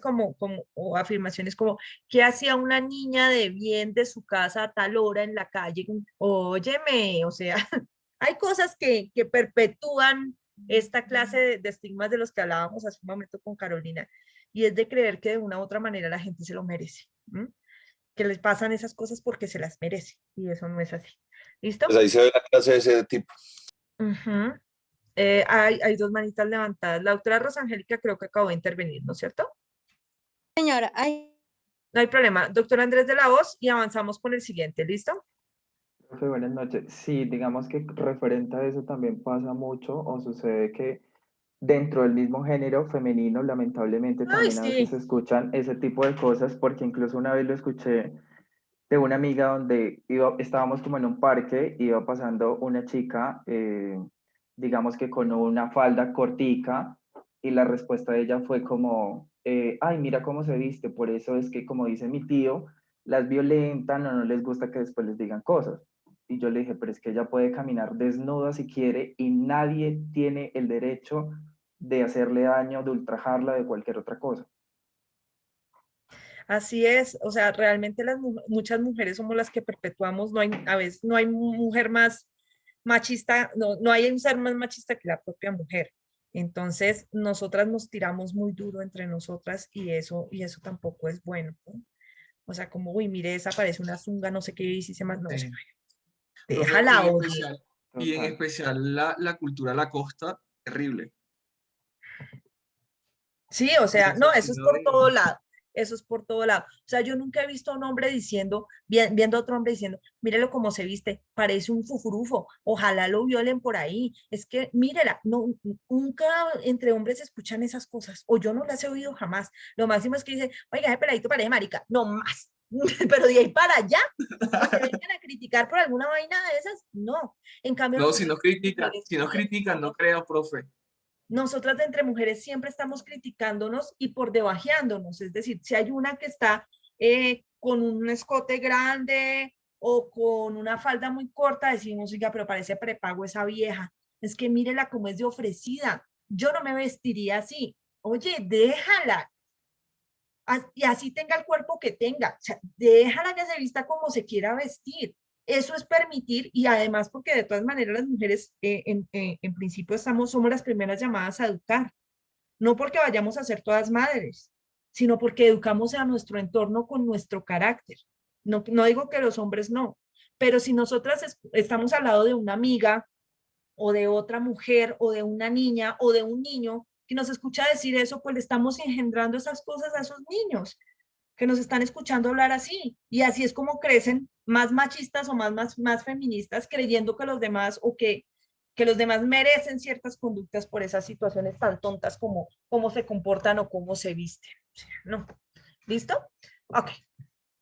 [SPEAKER 1] o afirmaciones como, ¿qué hacía una niña de bien de su casa a tal hora en la calle? Óyeme, o sea, hay cosas que perpetúan esta clase de estigmas de los que hablábamos hace un momento con Carolina, y es de creer que de una u otra manera la gente se lo merece, ¿m? Que les pasan esas cosas porque se las merece, y eso no es así. ¿Listo?
[SPEAKER 7] Pues ahí se ve la clase de ese tipo.
[SPEAKER 1] Ujú. Hay dos manitas levantadas. La doctora Rosangélica creo que acabó de intervenir, ¿no es cierto?
[SPEAKER 17] Señora, ay.
[SPEAKER 1] No hay problema. Doctor Andrés de la Hoz, y avanzamos con el siguiente, ¿listo?
[SPEAKER 16] Profe, buenas noches. Sí, digamos que referente a eso también pasa mucho o sucede que dentro del mismo género femenino, lamentablemente
[SPEAKER 1] Ay,
[SPEAKER 16] también a veces
[SPEAKER 1] sí.
[SPEAKER 16] se escuchan ese tipo de cosas, porque incluso una vez lo escuché de una amiga donde estábamos como en un parque, iba pasando una chica, digamos que con una falda cortica, y la respuesta de ella fue como, ay, mira cómo se viste, por eso es que, como dice mi tío, las violentan o no les gusta que después les digan cosas. Y yo le dije, pero es que ella puede caminar desnuda si quiere y nadie tiene el derecho de hacerle daño, de ultrajarla, de cualquier otra cosa.
[SPEAKER 1] Así es. O sea, realmente muchas mujeres somos las que perpetuamos. No hay, a veces no hay mujer más machista, no hay un ser más machista que la propia mujer. Entonces, nosotras nos tiramos muy duro entre nosotras y eso tampoco es bueno, ¿no? O sea, como, uy, mire, esa parece una zunga, no sé qué, y si se más, no, o sea,
[SPEAKER 14] Profe,
[SPEAKER 1] déjala, oye.
[SPEAKER 14] y en especial la cultura de la costa, terrible.
[SPEAKER 1] Sí, o sea,
[SPEAKER 14] Eso
[SPEAKER 1] no,
[SPEAKER 14] sí,
[SPEAKER 1] eso es por todo
[SPEAKER 14] horrible.
[SPEAKER 1] lado. Eso es por todo lado. O sea, yo nunca he visto a un hombre diciendo, viendo a otro hombre diciendo, mírelo cómo se viste, parece un fufurufo, ojalá lo violen por ahí. Es que, mírela, no, nunca entre hombres se escuchan esas cosas, o yo no las he oído jamás. Lo máximo es que dice, oiga, ese peladito parece marica, no más. Pero de ahí para allá, que vengan a criticar por alguna vaina de esas, no. En cambio,
[SPEAKER 14] No, si
[SPEAKER 1] nosotros
[SPEAKER 14] nos critican,
[SPEAKER 1] siempre,
[SPEAKER 14] no creo, profe.
[SPEAKER 1] nosotras de entre mujeres siempre estamos criticándonos y por debajeándonos, es decir, si hay una que está con un escote grande o con una falda muy corta, decimos, oiga, pero parece prepago esa vieja, es que mírela como es de ofrecida, yo no me vestiría así, oye, déjala, y así tenga el cuerpo que tenga, o sea, déjala que se vista como se quiera vestir. Eso es permitir, y además porque de todas maneras las mujeres en principio somos las primeras llamadas a educar, no porque vayamos a ser todas madres, sino porque educamos a nuestro entorno con nuestro carácter. No, no digo que los hombres no, pero si nosotras estamos al lado de una amiga o de otra mujer o de una niña o de un niño que nos escucha decir eso, pues le estamos engendrando esas cosas a esos niños que nos están escuchando hablar así. Y así es como crecen más machistas o más feministas creyendo que los demás o que los demás merecen ciertas conductas por esas situaciones tan tontas como cómo se comportan o cómo se visten. O sea, no. ¿Listo? Ok.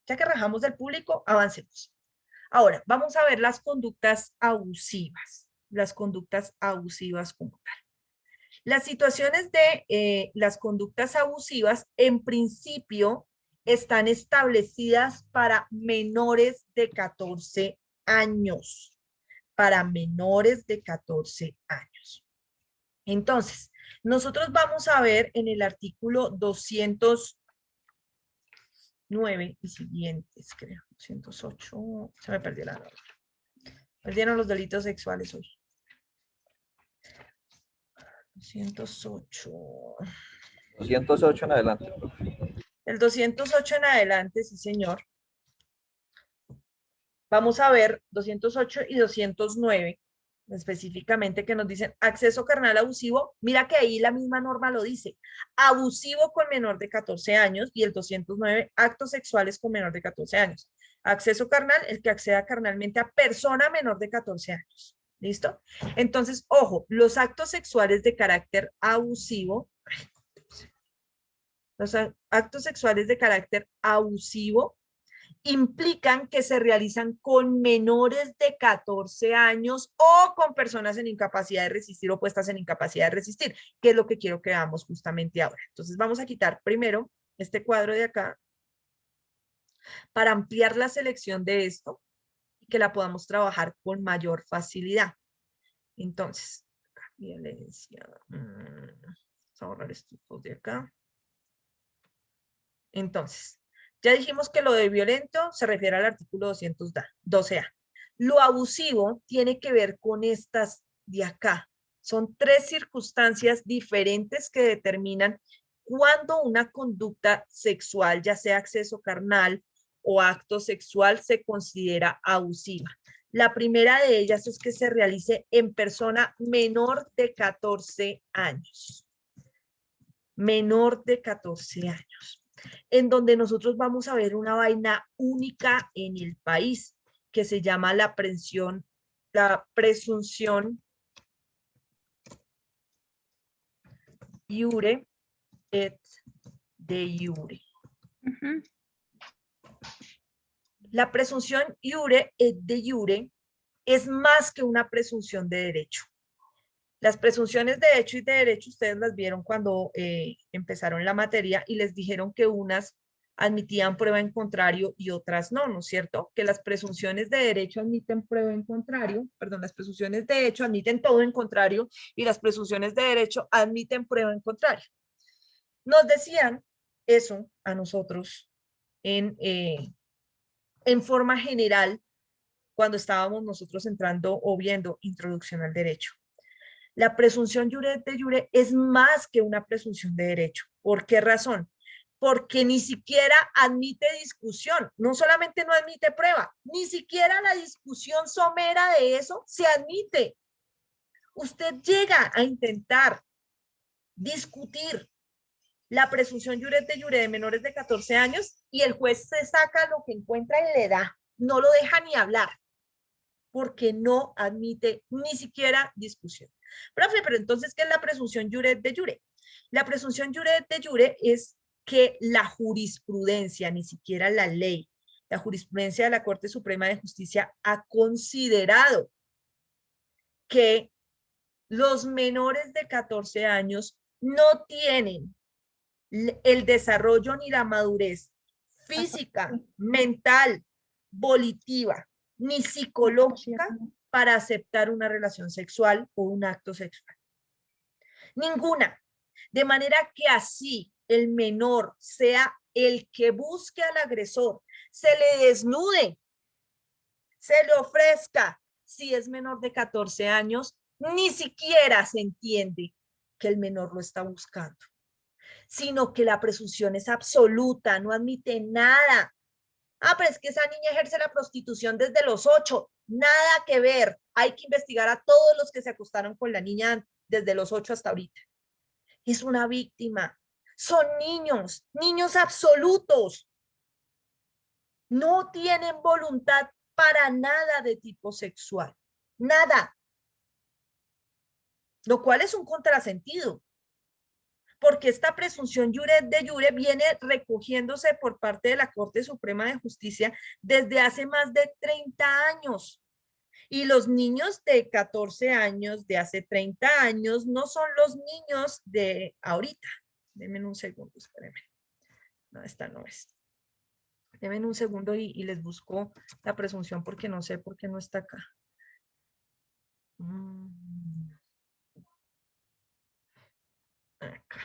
[SPEAKER 1] Ya que rajamos del público, avancemos. Ahora, vamos a ver las conductas abusivas. Las conductas abusivas como tal. Las situaciones de las conductas abusivas, en principio, están establecidas para menores de 14 años. Para menores de 14 años. Entonces, nosotros vamos a ver en el artículo 209 y siguientes, creo, 208, se me perdió la norma. Perdieron los delitos sexuales hoy. 208.
[SPEAKER 18] 208 en adelante.
[SPEAKER 1] El 208 en adelante, sí, señor. Vamos a ver 208 y 209. específicamente que nos dicen acceso carnal abusivo, mira que ahí la misma norma lo dice, abusivo con menor de 14 años y el 209, actos sexuales con menor de 14 años. Acceso carnal, el que acceda carnalmente a persona menor de 14 años. ¿Listo? Entonces, ojo, los actos sexuales de carácter abusivo, los actos sexuales de carácter abusivo implican que se realizan con menores de 14 años o con personas en incapacidad de resistir o puestas en incapacidad de resistir, que es lo que quiero que veamos justamente ahora. Entonces vamos a quitar primero este cuadro de acá para ampliar la selección de esto y que la podamos trabajar con mayor facilidad. Entonces, violencia. Vamos a borrar estos dos de acá. Entonces, ya dijimos que lo de violento se refiere al artículo 212A. Lo abusivo tiene que ver con estas de acá. Son 3 circunstancias diferentes que determinan cuándo una conducta sexual, ya sea acceso carnal o acto sexual, se considera abusiva. La primera de ellas es que se realice en persona menor de 14 años. Menor de 14 años. En donde nosotros vamos a ver una vaina única en el país que se llama la presunción iure et de iure. La presunción iure et de iure es más que una presunción de derecho. Las presunciones de hecho y de derecho ustedes las vieron cuando empezaron la materia y les dijeron que unas admitían prueba en contrario y otras no, ¿no es cierto? Que las presunciones de derecho admiten prueba en contrario, perdón, las presunciones de hecho admiten todo en contrario y las presunciones de derecho admiten prueba en contrario. Nos decían eso a nosotros en forma general cuando estábamos nosotros entrando o viendo introducción al derecho. La presunción iure de iure es más que una presunción de derecho. ¿Por qué razón? Porque ni siquiera admite discusión, no solamente no admite prueba, ni siquiera la discusión somera de eso se admite. Usted llega a intentar discutir la presunción iure de iure de menores de 14 años y el juez se saca lo que encuentra y le da, no lo deja ni hablar, porque no admite ni siquiera discusión. Profe, pero entonces, ¿qué es la presunción iure de iure? La presunción iure de iure es que la jurisprudencia, ni siquiera la ley, la jurisprudencia de la Corte Suprema de Justicia ha considerado que los menores de 14 años no tienen el desarrollo ni la madurez física, mental, volitiva, ni psicológica para aceptar una relación sexual o un acto sexual. Ninguna. De manera que así el menor sea el que busque al agresor, se le desnude, se le ofrezca, si es menor de 14 años, ni siquiera se entiende que el menor lo está buscando, sino que la presunción es absoluta, no admite nada. Ah, pero es que esa niña ejerce la prostitución desde los 8. Nada que ver. Hay que investigar a todos los que se acostaron con la niña desde los 8 hasta ahorita. Es una víctima. Son niños, niños absolutos. No tienen voluntad para nada de tipo sexual. Nada. Lo cual es un contrasentido. Porque esta presunción iure de iure viene recogiéndose por parte de la Corte Suprema de Justicia desde hace más de 30 años. Y los niños de 14 años, de hace 30 años, no son los niños de ahorita. Denme un segundo, espérenme. No, esta no es. Denme un segundo y les busco la presunción porque no sé por qué no está acá. Acá.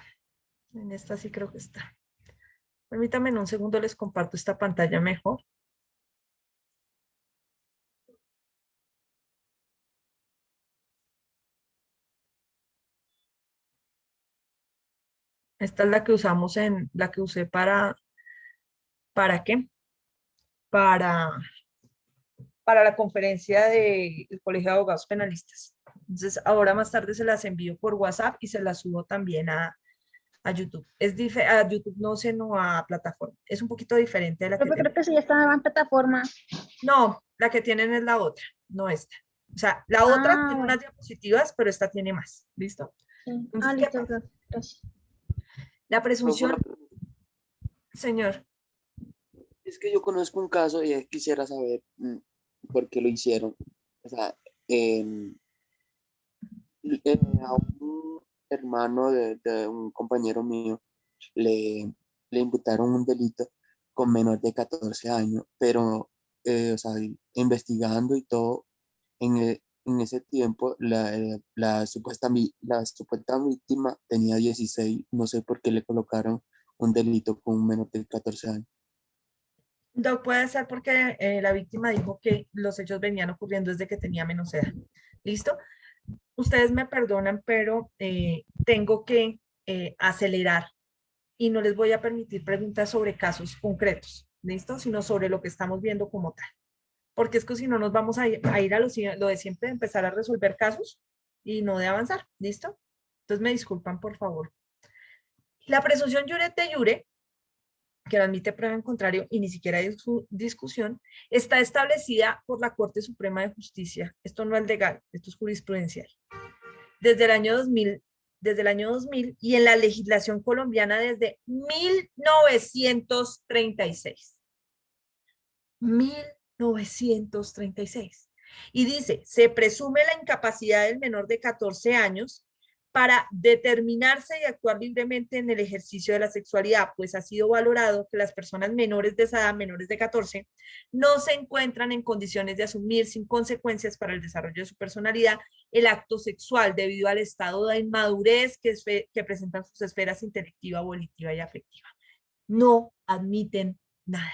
[SPEAKER 1] En esta sí creo que está. Permítanme un segundo, les comparto esta pantalla mejor. Esta es la que usamos la que usé ¿para qué? Para para la conferencia del Colegio de Abogados Penalistas. Entonces, ahora más tarde se las envío por WhatsApp y se las subo también a YouTube. A YouTube no sé, no a plataforma. Es un poquito diferente de la que
[SPEAKER 13] Creo
[SPEAKER 1] tienen.
[SPEAKER 13] que sí, ya está en plataforma.
[SPEAKER 1] No, la que tienen es la otra, no esta. O sea, la otra tiene
[SPEAKER 13] bueno.
[SPEAKER 1] unas diapositivas, pero esta tiene más. ¿Listo?
[SPEAKER 13] Sí.
[SPEAKER 1] Entonces, ¿qué
[SPEAKER 13] Listo,
[SPEAKER 1] pasa?
[SPEAKER 13] gracias.
[SPEAKER 1] La presunción, señor.
[SPEAKER 19] Es que yo conozco un caso y quisiera saber por qué lo hicieron. O sea, a un hermano de un compañero mío le imputaron un delito con menor de 14 años, pero, o sea, investigando y todo, en ese tiempo la supuesta víctima tenía 16, no sé por qué le colocaron un delito con un menor de 14 años.
[SPEAKER 1] No puede ser porque la víctima dijo que los hechos venían ocurriendo desde que tenía menos edad. ¿Listo? Ustedes me perdonan, pero tengo que acelerar y no les voy a permitir preguntas sobre casos concretos, ¿listo? Sino sobre lo que estamos viendo como tal. Porque es que si no nos vamos a ir a lo de siempre, de empezar a resolver casos y no de avanzar, ¿listo? Entonces me disculpan, por favor. La presunción iure de iure, que no admite prueba en contrario y ni siquiera hay discusión, está establecida por la Corte Suprema de Justicia. Esto no es legal, esto es jurisprudencial. Desde el año 2000 y en la legislación colombiana desde 1936. 1936. Y dice, se presume la incapacidad del menor de 14 años para determinarse y actuar libremente en el ejercicio de la sexualidad, pues ha sido valorado que las personas menores de esa edad, menores de 14, no se encuentran en condiciones de asumir sin consecuencias para el desarrollo de su personalidad el acto sexual debido al estado de inmadurez que presentan sus esferas intelectiva, volitiva y afectiva. No admiten nada.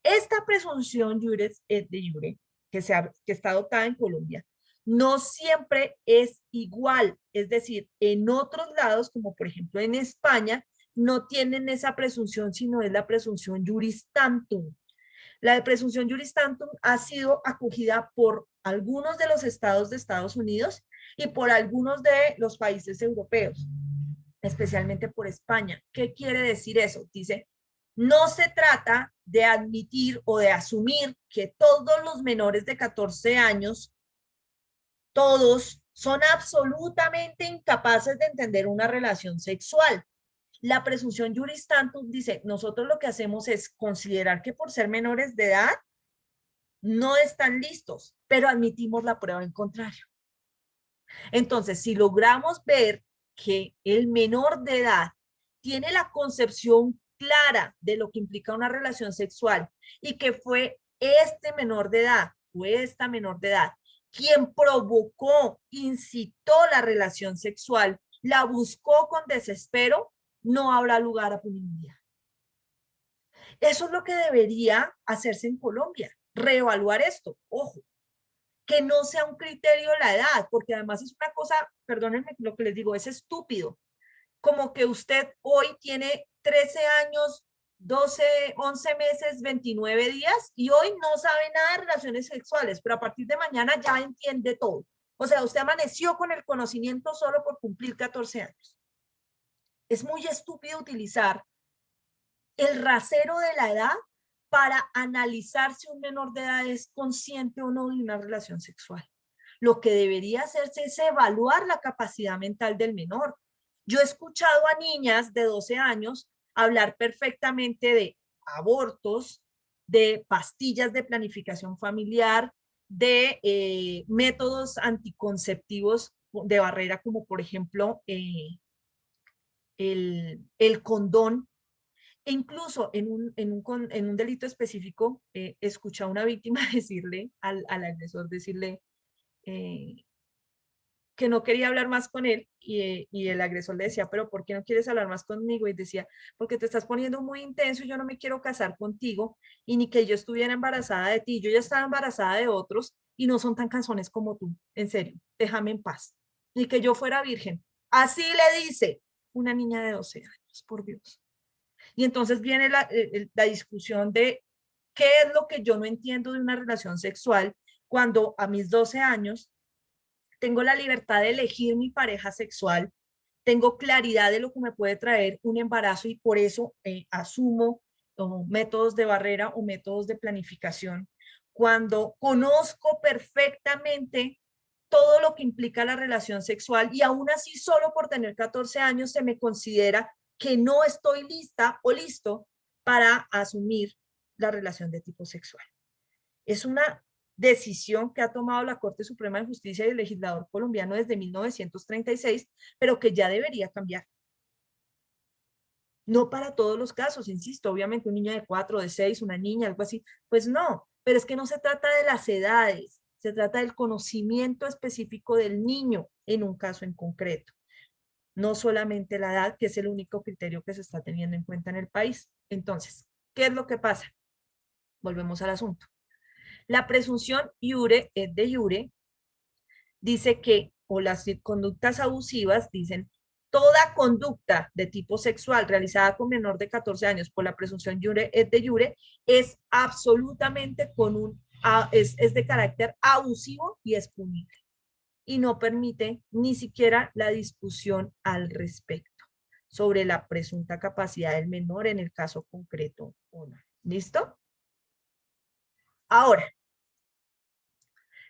[SPEAKER 1] Esta presunción iure de iure, que está adoptada en Colombia, no siempre es igual, es decir, en otros lados, como por ejemplo en España, no tienen esa presunción, sino es la presunción iuris tantum. La presunción iuris tantum ha sido acogida por algunos de los estados de Estados Unidos y por algunos de los países europeos, especialmente por España. ¿Qué quiere decir eso? Dice, no se trata de admitir o de asumir que todos los menores de 14 años todos son absolutamente incapaces de entender una relación sexual. La presunción iuris tantum dice, nosotros lo que hacemos es considerar que por ser menores de edad no están listos, pero admitimos la prueba en contrario. Entonces, si logramos ver que el menor de edad tiene la concepción clara de lo que implica una relación sexual y que fue este menor de edad o esta menor de edad quien provocó, incitó la relación sexual, la buscó con desespero, no habrá lugar a punidad. Eso es lo que debería hacerse en Colombia, reevaluar esto, ojo, que no sea un criterio la edad, porque además es una cosa, perdónenme lo que les digo, es estúpido, como que usted hoy tiene 13 años, 12, 11 meses, 29 días y hoy no sabe nada de relaciones sexuales, pero a partir de mañana ya entiende todo. O sea, usted amaneció con el conocimiento solo por cumplir 14 años. Es muy estúpido utilizar el rasero de la edad para analizar si un menor de edad es consciente o no de una relación sexual. Lo que debería hacerse es evaluar la capacidad mental del menor. Yo he escuchado a niñas de 12 años hablar perfectamente de abortos, de pastillas de planificación familiar, de métodos anticonceptivos de barrera, como por ejemplo el condón. E incluso en un delito específico, escuché a una víctima decirle al agresor, decirle que no quería hablar más con él y el agresor le decía, pero ¿por qué no quieres hablar más conmigo? Y decía, porque te estás poniendo muy intenso y yo no me quiero casar contigo y ni que yo estuviera embarazada de ti, yo ya estaba embarazada de otros y no son tan canzones como tú, en serio, déjame en paz. Ni que yo fuera virgen. Así le dice una niña de 12 años, por Dios. Y entonces viene la discusión de ¿Qué es lo que yo no entiendo de una relación sexual cuando a mis 12 años tengo la libertad de elegir mi pareja sexual, tengo claridad de lo que me puede traer un embarazo y por eso asumo métodos de barrera o métodos de planificación? Cuando conozco perfectamente todo lo que implica la relación sexual y aún así solo por tener 14 años se me considera que no estoy lista o listo para asumir la relación de tipo sexual. Es una decisión que ha tomado la Corte Suprema de Justicia y el legislador colombiano desde 1936, pero que ya debería cambiar. No para todos los casos, insisto, obviamente un niño de 4, de 6, una niña, algo así, pues no, pero es que no se trata de las edades, se trata del conocimiento específico del niño en un caso en concreto. No solamente la edad, que es el único criterio que se está teniendo en cuenta en el país. Entonces, ¿qué es lo que pasa? Volvemos al asunto. La presunción iure et de iure dice que, o las conductas abusivas dicen, toda conducta de tipo sexual realizada con menor de 14 años por la presunción iure et de iure es absolutamente es de carácter abusivo y es punible. Y no permite ni siquiera la discusión al respecto sobre la presunta capacidad del menor en el caso concreto o no. ¿Listo? Ahora,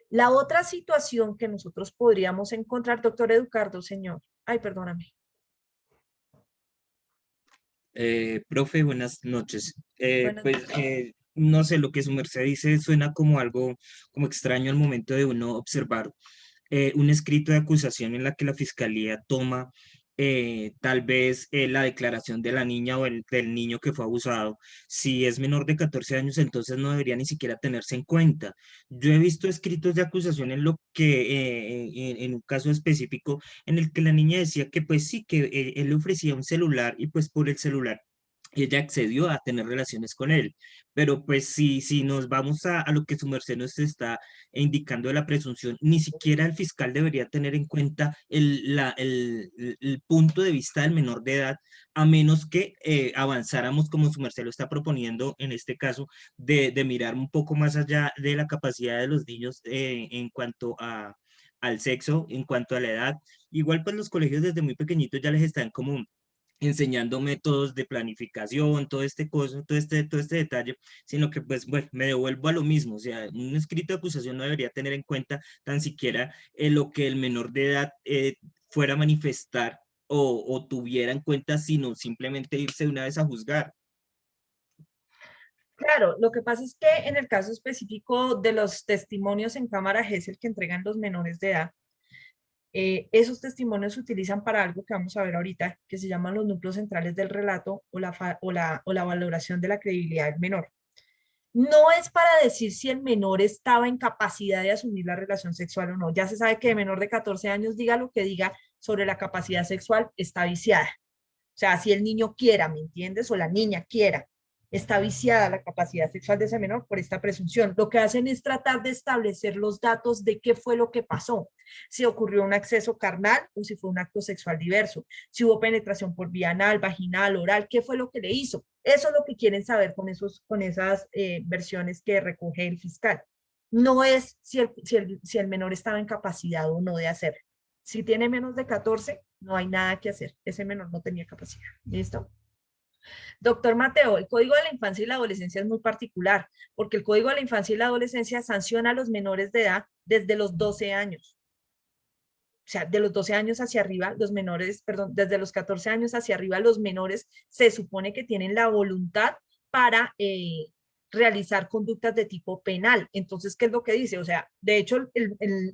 [SPEAKER 1] la otra situación que nosotros podríamos encontrar, doctor Educardo, señor. Ay, perdóname.
[SPEAKER 20] Profe, buenas noches.
[SPEAKER 1] Buenas noches.
[SPEAKER 20] No sé, lo que su merced dice suena como algo como extraño al momento de uno observar un escrito de acusación en la que la fiscalía toma tal vez la declaración de la niña o del niño que fue abusado. Si es menor de 14 años, entonces no debería ni siquiera tenerse en cuenta. Yo he visto escritos de acusación en lo que, en un caso específico, en el que la niña decía que pues sí, que él le ofrecía un celular y pues por el celular ella accedió a tener relaciones con él. Pero pues si nos vamos a lo que su merced nos está indicando de la presunción, ni siquiera el fiscal debería tener en cuenta el punto de vista del menor de edad, a menos que avanzáramos como su merced lo está proponiendo en este caso, de mirar un poco más allá de la capacidad de los niños en cuanto al sexo, en cuanto a la edad. Igual pues los colegios desde muy pequeñitos ya les están como enseñando métodos de planificación, todo este detalle, sino que pues bueno, me devuelvo a lo mismo, o sea, un escrito de acusación no debería tener en cuenta tan siquiera lo que el menor de edad fuera a manifestar o tuviera en cuenta, sino simplemente irse de una vez a juzgar.
[SPEAKER 1] Claro, lo que pasa es que en el caso específico de los testimonios en cámara GESEL que entregan los menores de edad, esos testimonios se utilizan para algo que vamos a ver ahorita, que se llaman los núcleos centrales del relato o la valoración de la credibilidad del menor. No es para decir si el menor estaba en capacidad de asumir la relación sexual o no. Ya se sabe que el menor de 14 años, diga lo que diga sobre la capacidad sexual, está viciada. O sea, si el niño quiera, ¿me entiendes? O la niña quiera, está viciada la capacidad sexual de ese menor por esta presunción. Lo que hacen es tratar de establecer los datos de qué fue lo que pasó. Si ocurrió un acceso carnal o si fue un acto sexual diverso. Si hubo penetración por vía anal, vaginal, oral, qué fue lo que le hizo. Eso es lo que quieren saber con esas versiones que recoge el fiscal. No es si el menor estaba en capacidad o no de hacerlo. Si tiene menos de 14, no hay nada que hacer. Ese menor no tenía capacidad. ¿Listo? Doctor Mateo, el Código de la Infancia y la Adolescencia es muy particular, porque el Código de la Infancia y la Adolescencia sanciona a los menores de edad desde los 12 años. O sea, de los 12 años hacia arriba, los menores, perdón, desde los 14 años hacia arriba, los menores se supone que tienen la voluntad para realizar conductas de tipo penal. Entonces, ¿qué es lo que dice? O sea, de hecho,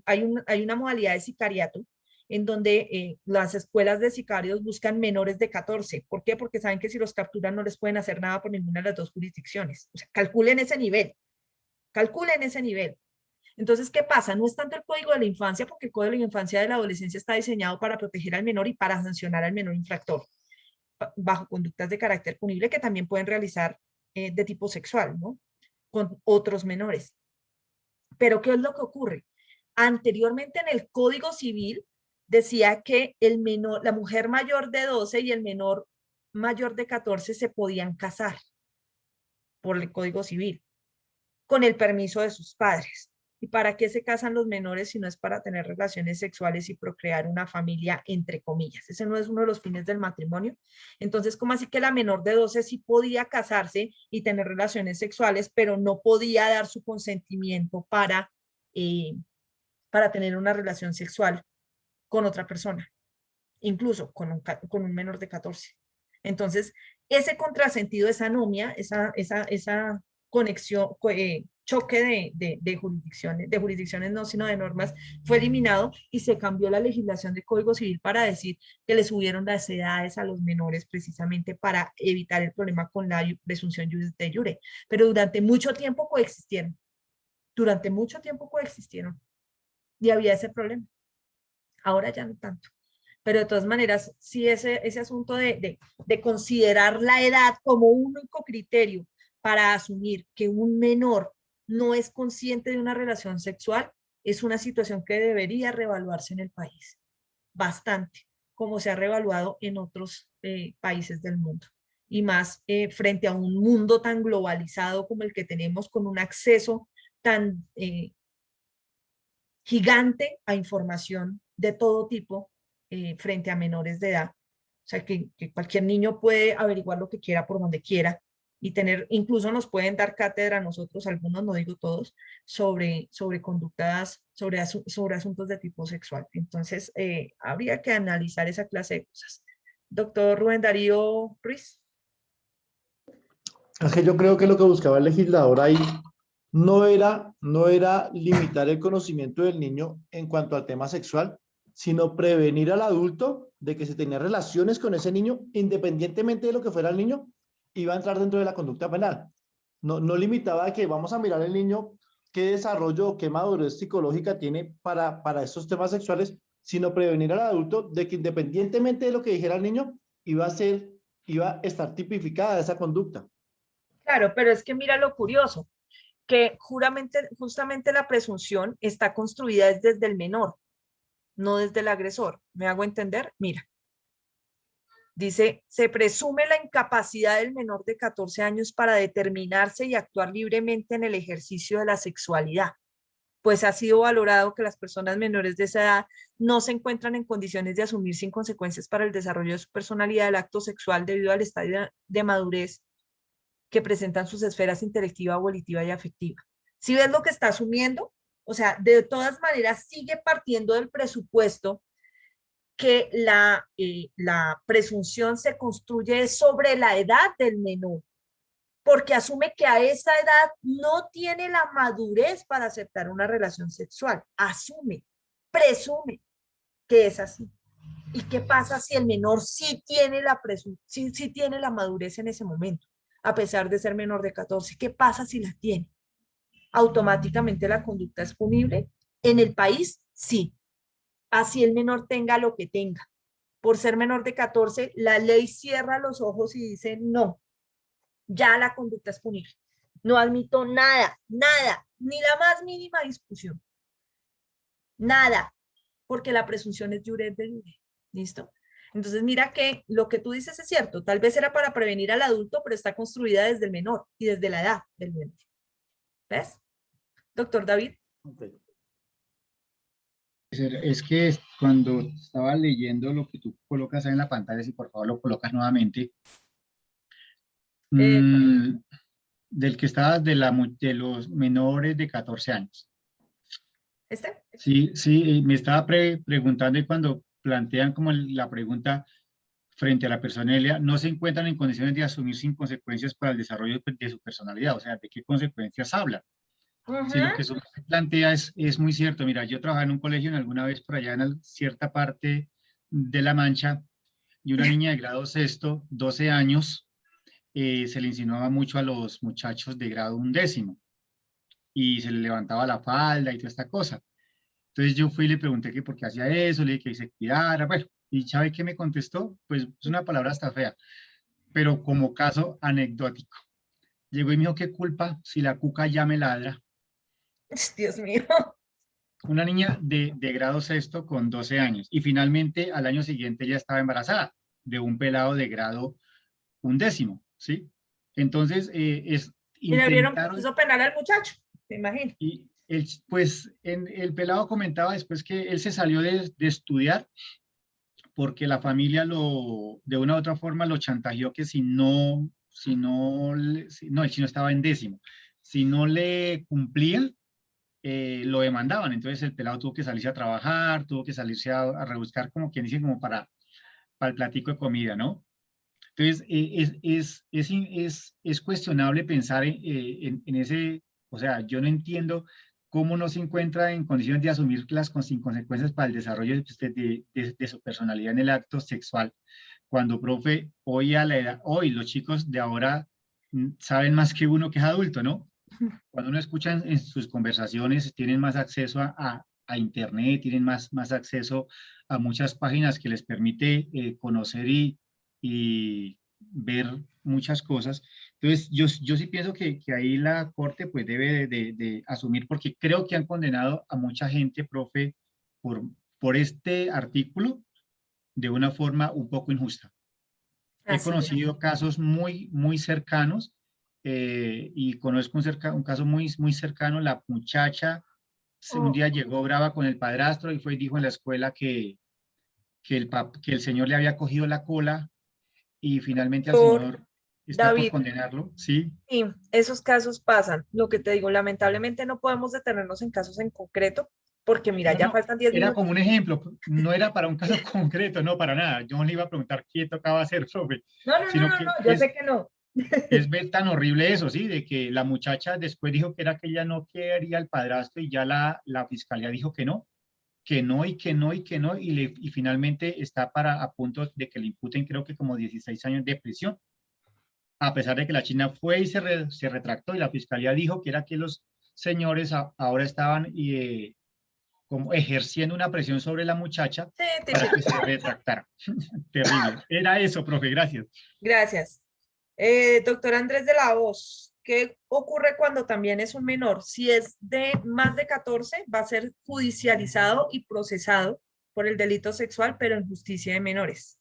[SPEAKER 1] hay una modalidad de sicariato en donde las escuelas de sicarios buscan menores de 14. ¿Por qué? Porque saben que si los capturan no les pueden hacer nada por ninguna de las dos jurisdicciones. O sea, calculen ese nivel. Calculen ese nivel. Entonces, ¿qué pasa? No es tanto el Código de la Infancia, porque el Código de la Infancia y de la Adolescencia está diseñado para proteger al menor y para sancionar al menor infractor bajo conductas de carácter punible que también pueden realizar de tipo sexual, ¿no? Con otros menores. Pero, ¿qué es lo que ocurre? Anteriormente en el Código Civil decía que el menor, la mujer mayor de 12 y el menor mayor de 14 se podían casar por el Código Civil. con el permiso de sus padres. ¿Y para qué se casan los menores si no es para tener relaciones sexuales y procrear una familia, entre comillas? Ese no es uno de los fines del matrimonio. Entonces, ¿cómo así que la menor de 12 sí podía casarse y tener relaciones sexuales, pero no podía dar su consentimiento para tener una relación sexual con otra persona, incluso con un menor de 14? Entonces, ese contrasentido, esa anomia, esa conexión, choque de jurisdicciones no, sino de normas, fue eliminado y se cambió la legislación de Código Civil para decir que le subieron las edades a los menores precisamente para evitar el problema con la presunción de iure. Pero durante mucho tiempo coexistieron. Y había ese problema. Ahora ya no tanto. Pero de todas maneras, sí ese asunto de considerar la edad como un único criterio para asumir que un menor no es consciente de una relación sexual es una situación que debería reevaluarse en el país, bastante, como se ha reevaluado en otros países del mundo. Y más frente a un mundo tan globalizado como el que tenemos, con un acceso tan gigante a información de todo tipo frente a menores de edad. O sea, que cualquier niño puede averiguar lo que quiera por donde quiera y incluso nos pueden dar cátedra a nosotros, algunos, no digo todos, sobre conductas, sobre asuntos de tipo sexual. Entonces, habría que analizar esa clase de cosas. Doctor Rubén Darío Ruiz.
[SPEAKER 15] Es que yo creo que lo que buscaba el legislador ahí no era limitar el conocimiento del niño en cuanto al tema sexual, sino prevenir al adulto de que si tenía relaciones con ese niño, independientemente de lo que fuera el niño, iba a entrar dentro de la conducta penal. No limitaba a que vamos a mirar al niño qué desarrollo o qué madurez psicológica tiene para estos temas sexuales, sino prevenir al adulto de que independientemente de lo que dijera el niño, iba a estar tipificada esa conducta.
[SPEAKER 1] Claro, pero es que mira lo curioso, que justamente la presunción está construida desde el menor, no desde el agresor. ¿Me hago entender? Mira. Dice, se presume la incapacidad del menor de 14 años para determinarse y actuar libremente en el ejercicio de la sexualidad, pues ha sido valorado que las personas menores de esa edad no se encuentran en condiciones de asumir sin consecuencias para el desarrollo de su personalidad el acto sexual debido al estadio de madurez que presentan sus esferas intelectiva, volitiva y afectiva. ¿Sí ves lo que está asumiendo? O sea, de todas maneras sigue partiendo del presupuesto que la presunción se construye sobre la edad del menor, porque asume que a esa edad no tiene la madurez para aceptar una relación sexual. Presume que es así. ¿Y qué pasa si el menor sí tiene sí tiene la madurez en ese momento, a pesar de ser menor de 14? ¿Qué pasa si la tiene? ¿Automáticamente la conducta es punible? En el país, sí. Así el menor tenga lo que tenga. Por ser menor de 14, la ley cierra los ojos y dice, no, ya la conducta es punible. No admito nada, ni la más mínima discusión. Nada, porque la presunción es iure de iure. ¿Listo? Entonces mira que lo que tú dices es cierto. Tal vez era para prevenir al adulto, pero está construida desde el menor y desde la edad del menor. ¿Ves? Doctor David.
[SPEAKER 21] Okay. Es que cuando estaba leyendo lo que tú colocas ahí en la pantalla, si por favor lo colocas nuevamente, del que estabas de los menores de 14 años. Sí, me estaba preguntando, y cuando plantean como la pregunta frente a la personalidad, no se encuentran en condiciones de asumir sin consecuencias para el desarrollo de su personalidad. O sea, ¿de qué consecuencias habla? Sí, lo que se plantea es muy cierto. Mira, yo trabajaba en un colegio alguna vez por allá en cierta parte de La Mancha, y una niña de grado sexto, 12 años, se le insinuaba mucho a los muchachos de grado 11, y se le levantaba la falda y toda esta cosa. Entonces yo fui y le pregunté que por qué hacía eso, le dije que se cuidara, bueno, y ¿sabe qué me contestó? Pues es una palabra hasta fea, pero como caso anecdótico. Llegó y me dijo, ¿qué culpa si la cuca ya me ladra?
[SPEAKER 1] Dios mío.
[SPEAKER 21] Una niña de grado sexto con 12 años, y finalmente al año siguiente ya estaba embarazada de un pelado de grado 11, ¿sí? Entonces
[SPEAKER 1] Y le abrieron
[SPEAKER 21] intentaron,
[SPEAKER 1] proceso penal al muchacho, me imagino.
[SPEAKER 21] y pues el pelado comentaba después que él se salió de estudiar porque la familia de una u otra forma lo chantajeó que no, el chino estaba en décimo, si no le cumplía, lo demandaban. Entonces el pelado tuvo que salirse a trabajar, tuvo que salirse a rebuscar, como quien dice, como para el platico de comida, ¿no? Entonces es cuestionable pensar en ese, o sea, yo no entiendo cómo no se encuentra en condiciones de asumir sin consecuencias para el desarrollo de su personalidad en el acto sexual. Cuando, profe, hoy los chicos de ahora saben más que uno que es adulto, ¿no? Cuando uno escucha en sus conversaciones, tienen más acceso a Internet, tienen más acceso a muchas páginas que les permite conocer y ver muchas cosas. Entonces, yo sí pienso que ahí la Corte pues debe de asumir, porque creo que han condenado a mucha gente, profe, por este artículo de una forma un poco injusta. He conocido casos muy cercanos y conozco un caso muy cercano. La muchacha un día llegó brava con el padrastro y fue y dijo en la escuela que el señor le había cogido la cola y finalmente al señor está por
[SPEAKER 1] David,
[SPEAKER 21] condenarlo, ¿sí?
[SPEAKER 1] sí, esos casos pasan. Lo que te digo, lamentablemente no podemos detenernos en casos en concreto, porque mira, ya faltan 10
[SPEAKER 21] Era
[SPEAKER 1] minutos.
[SPEAKER 21] como un ejemplo, no era para un caso concreto, no para nada. Yo no le iba a preguntar qué tocaba hacer, profe,
[SPEAKER 1] No,
[SPEAKER 21] sino que
[SPEAKER 1] yo sé que no.
[SPEAKER 21] es ver tan horrible eso, ¿sí? De que la muchacha después dijo que era que ella no quería al padrastro y ya la fiscalía dijo que no y finalmente está a punto de que le imputen creo que como 16 años de prisión, a pesar de que la China fue y se retractó y la fiscalía dijo que era que los señores ahora estaban como ejerciendo una presión sobre la muchacha para que se retractara. Terrible. Era eso, profe, gracias.
[SPEAKER 1] Gracias. Doctor Andrés de la Hoz, ¿qué ocurre cuando también es un menor? Si es de más de 14, va a ser judicializado y procesado por el delito sexual, pero en justicia de menores.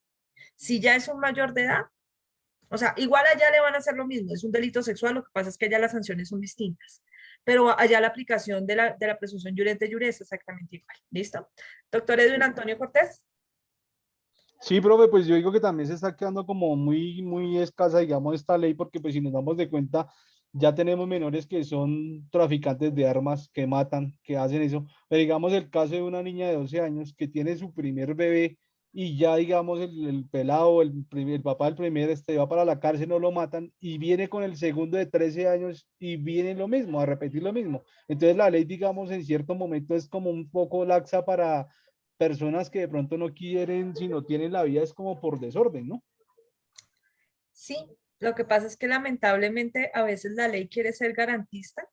[SPEAKER 1] Si ya es un mayor de edad, o sea, igual allá le van a hacer lo mismo, es un delito sexual, lo que pasa es que allá las sanciones son distintas, pero allá la aplicación de la presunción iurente iure es exactamente igual. ¿Listo? Doctor Edwin Antonio Cortés.
[SPEAKER 5] Sí, profe, pues yo digo que también se está quedando como muy escasa, digamos, esta ley, porque pues si nos damos de cuenta, ya tenemos menores que son traficantes de armas, que matan, que hacen eso. Pero digamos el caso de una niña de 12 años que tiene su primer bebé y ya digamos el pelado, el papá del primer va para la cárcel, no lo matan y viene con el segundo de 13 años y viene lo mismo, a repetir lo mismo. Entonces la ley, digamos, en cierto momento es como un poco laxa para personas que de pronto no quieren, si no tienen la vida, es como por desorden, ¿no?
[SPEAKER 1] Sí, lo que pasa es que lamentablemente a veces la ley quiere ser garantista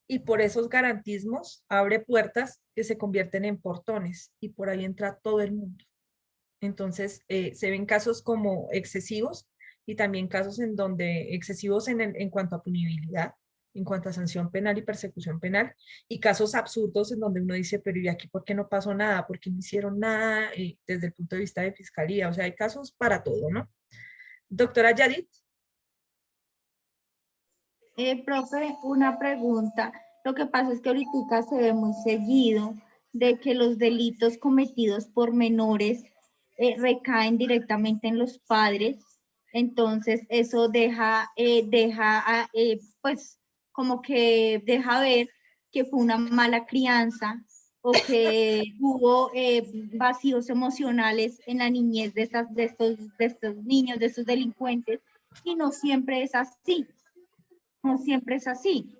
[SPEAKER 1] y por esos garantismos abre puertas que se convierten en portones y por ahí entra todo el mundo. Entonces, se ven casos como excesivos y también casos en donde excesivos en cuanto a punibilidad, en cuanto a sanción penal y persecución penal, y casos absurdos en donde uno dice, pero ¿y aquí por qué no pasó nada? ¿Por qué no hicieron nada desde el punto de vista de fiscalía? O sea, hay casos para todo, ¿no? Doctora Yadit.
[SPEAKER 11] Profe, una pregunta. Lo que pasa es que ahorita se ve muy seguido de que los delitos cometidos por menores recaen directamente en los padres. Entonces, eso pues, como que deja ver que fue una mala crianza o que hubo vacíos emocionales en la niñez de estos niños, de estos delincuentes, y no siempre es así. No siempre es así.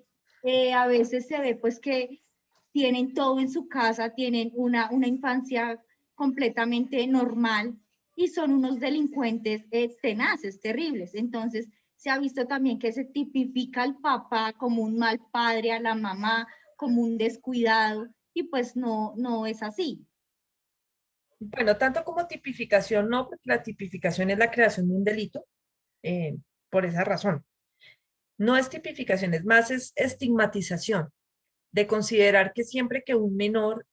[SPEAKER 11] A veces se ve pues que tienen todo en su casa, tienen una infancia completamente normal y son unos delincuentes tenaces, terribles. Entonces se ha visto también que se tipifica al papá como un mal padre, a la mamá como un descuidado y pues no es así.
[SPEAKER 1] Bueno, tanto como tipificación no, porque la tipificación es la creación de un delito, por esa razón. No es tipificación, es más, es estigmatización, de considerar que siempre que un menor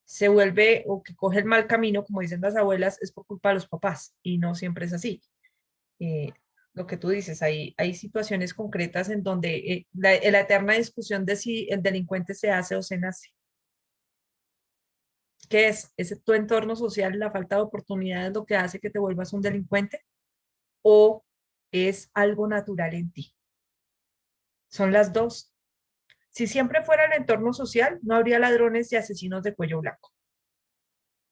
[SPEAKER 1] se vuelve o que coge el mal camino, como dicen las abuelas, es por culpa de los papás, y no siempre es así. lo que tú dices, hay situaciones concretas en donde la eterna discusión de si el delincuente se hace o se nace. ¿Qué es? ¿Es tu entorno social, la falta de oportunidades lo que hace que te vuelvas un delincuente? ¿O es algo natural en ti? Son las dos. Si siempre fuera el entorno social, no habría ladrones y asesinos de cuello blanco.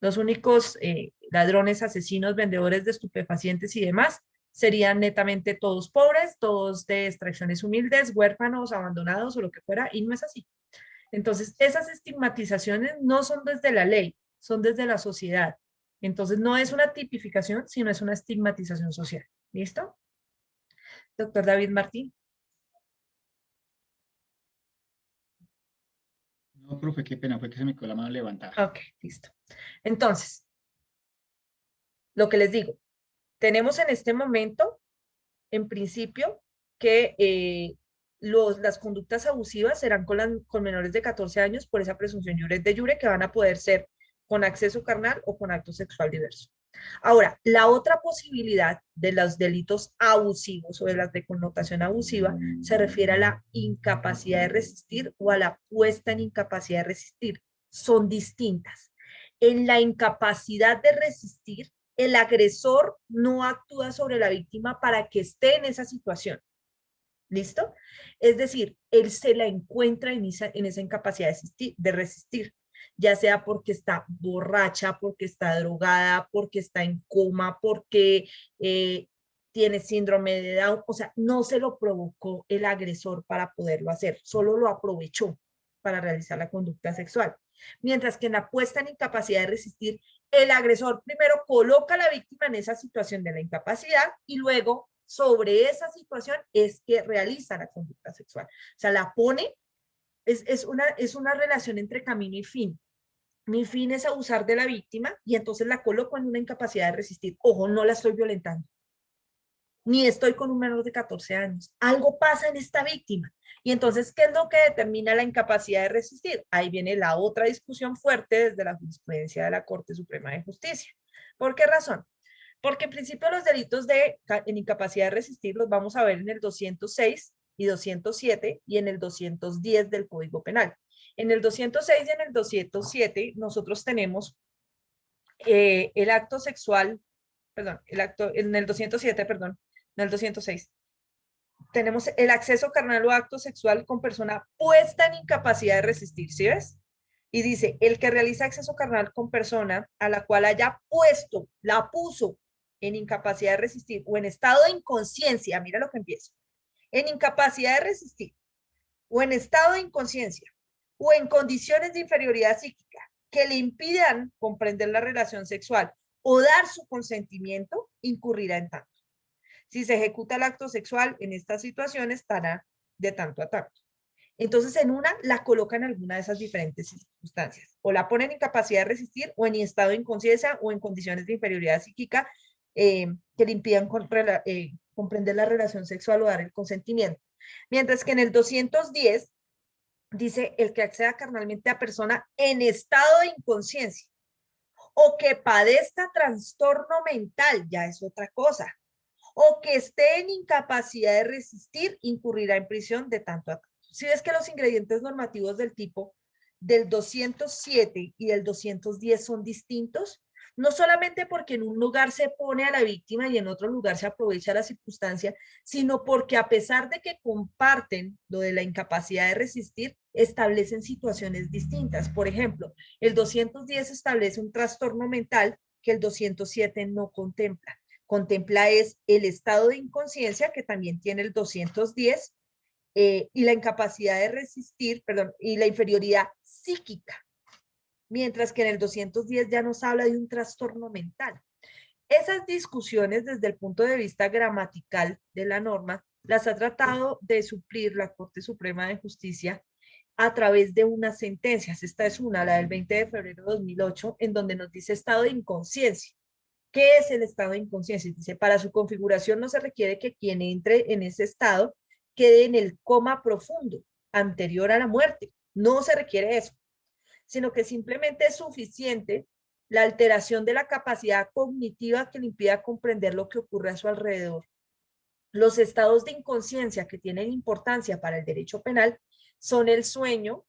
[SPEAKER 1] Los únicos ladrones, asesinos, vendedores de estupefacientes y demás serían netamente todos pobres, todos de extracciones humildes, huérfanos, abandonados o lo que fuera, y no es así. Entonces, esas estigmatizaciones no son desde la ley, son desde la sociedad. Entonces, no es una tipificación, sino es una estigmatización social. ¿Listo? Doctor David Martín.
[SPEAKER 21] No, profe, qué pena, fue que se me quedó la mano levantada.
[SPEAKER 1] Ok, listo. Entonces, lo que les digo, tenemos en este momento, en principio, que las conductas abusivas serán con menores de 14 años por esa presunción iure de jure, que van a poder ser con acceso carnal o con acto sexual diverso. Ahora, la otra posibilidad de los delitos abusivos o de las de connotación abusiva se refiere a la incapacidad de resistir o a la puesta en incapacidad de resistir. Son distintas. En la incapacidad de resistir, el agresor no actúa sobre la víctima para que esté en esa situación. ¿Listo? Es decir, él se la encuentra en esa incapacidad de resistir, ya sea porque está borracha, porque está drogada, porque está en coma, porque tiene síndrome de Down, o sea, no se lo provocó el agresor para poderlo hacer, solo lo aprovechó para realizar la conducta sexual. Mientras que en la puesta en incapacidad de resistir, el agresor primero coloca a la víctima en esa situación de la incapacidad y luego sobre esa situación es que realiza la conducta sexual. O sea, la pone, es una relación entre camino y fin. Mi fin es abusar de la víctima y entonces la coloco en una incapacidad de resistir. Ojo, no la estoy violentando. Ni estoy con un menor de 14 años. Algo pasa en esta víctima. Y entonces, ¿qué es lo que determina la incapacidad de resistir? Ahí viene la otra discusión fuerte desde la jurisprudencia de la Corte Suprema de Justicia. ¿Por qué razón? Porque en principio los delitos en incapacidad de resistir los vamos a ver en el 206 y 207 y en el 210 del Código Penal. En el 206 y en el 207 nosotros tenemos el acto sexual, perdón, en el 207, perdón, en el 206. Tenemos el acceso carnal o acto sexual con persona puesta en incapacidad de resistir, ¿sí ves? Y dice, el que realiza acceso carnal con persona a la cual haya puesto, la puso en incapacidad de resistir o en estado de inconsciencia, mira lo que empieza, en incapacidad de resistir o en estado de inconsciencia o en condiciones de inferioridad psíquica que le impidan comprender la relación sexual o dar su consentimiento, incurrirá en tanto. Si se ejecuta el acto sexual en esta situación, estará de tanto a tanto. Entonces, en una la colocan en alguna de esas diferentes circunstancias. O la ponen en incapacidad de resistir, o en estado de inconsciencia, o en condiciones de inferioridad psíquica que le impidan comprender la relación sexual o dar el consentimiento. Mientras que en el 210 dice el que acceda carnalmente a persona en estado de inconsciencia o que padezca trastorno mental, ya es otra cosa, o que esté en incapacidad de resistir, incurrirá en prisión de tanto a tanto. Si ves que los ingredientes normativos del tipo del 207 y del 210 son distintos, no solamente porque en un lugar se pone a la víctima y en otro lugar se aprovecha la circunstancia, sino porque a pesar de que comparten lo de la incapacidad de resistir, establecen situaciones distintas. Por ejemplo, el 210 establece un trastorno mental que el 207 no contempla. Contempla es el estado de inconsciencia que también tiene el 210 y la incapacidad de resistir, perdón, y la inferioridad psíquica, mientras que en el 210 ya nos habla de un trastorno mental. Esas discusiones desde el punto de vista gramatical de la norma las ha tratado de suplir la Corte Suprema de Justicia a través de unas sentencias. Esta es una, la del 20 de febrero de 2008, en donde nos dice estado de inconsciencia. ¿Qué es el estado de inconsciencia? Dice, para su configuración no se requiere que quien entre en ese estado quede en el coma profundo, anterior a la muerte. No se requiere eso, sino que simplemente es suficiente la alteración de la capacidad cognitiva que le impida comprender lo que ocurre a su alrededor. Los estados de inconsciencia que tienen importancia para el derecho penal son el sueño,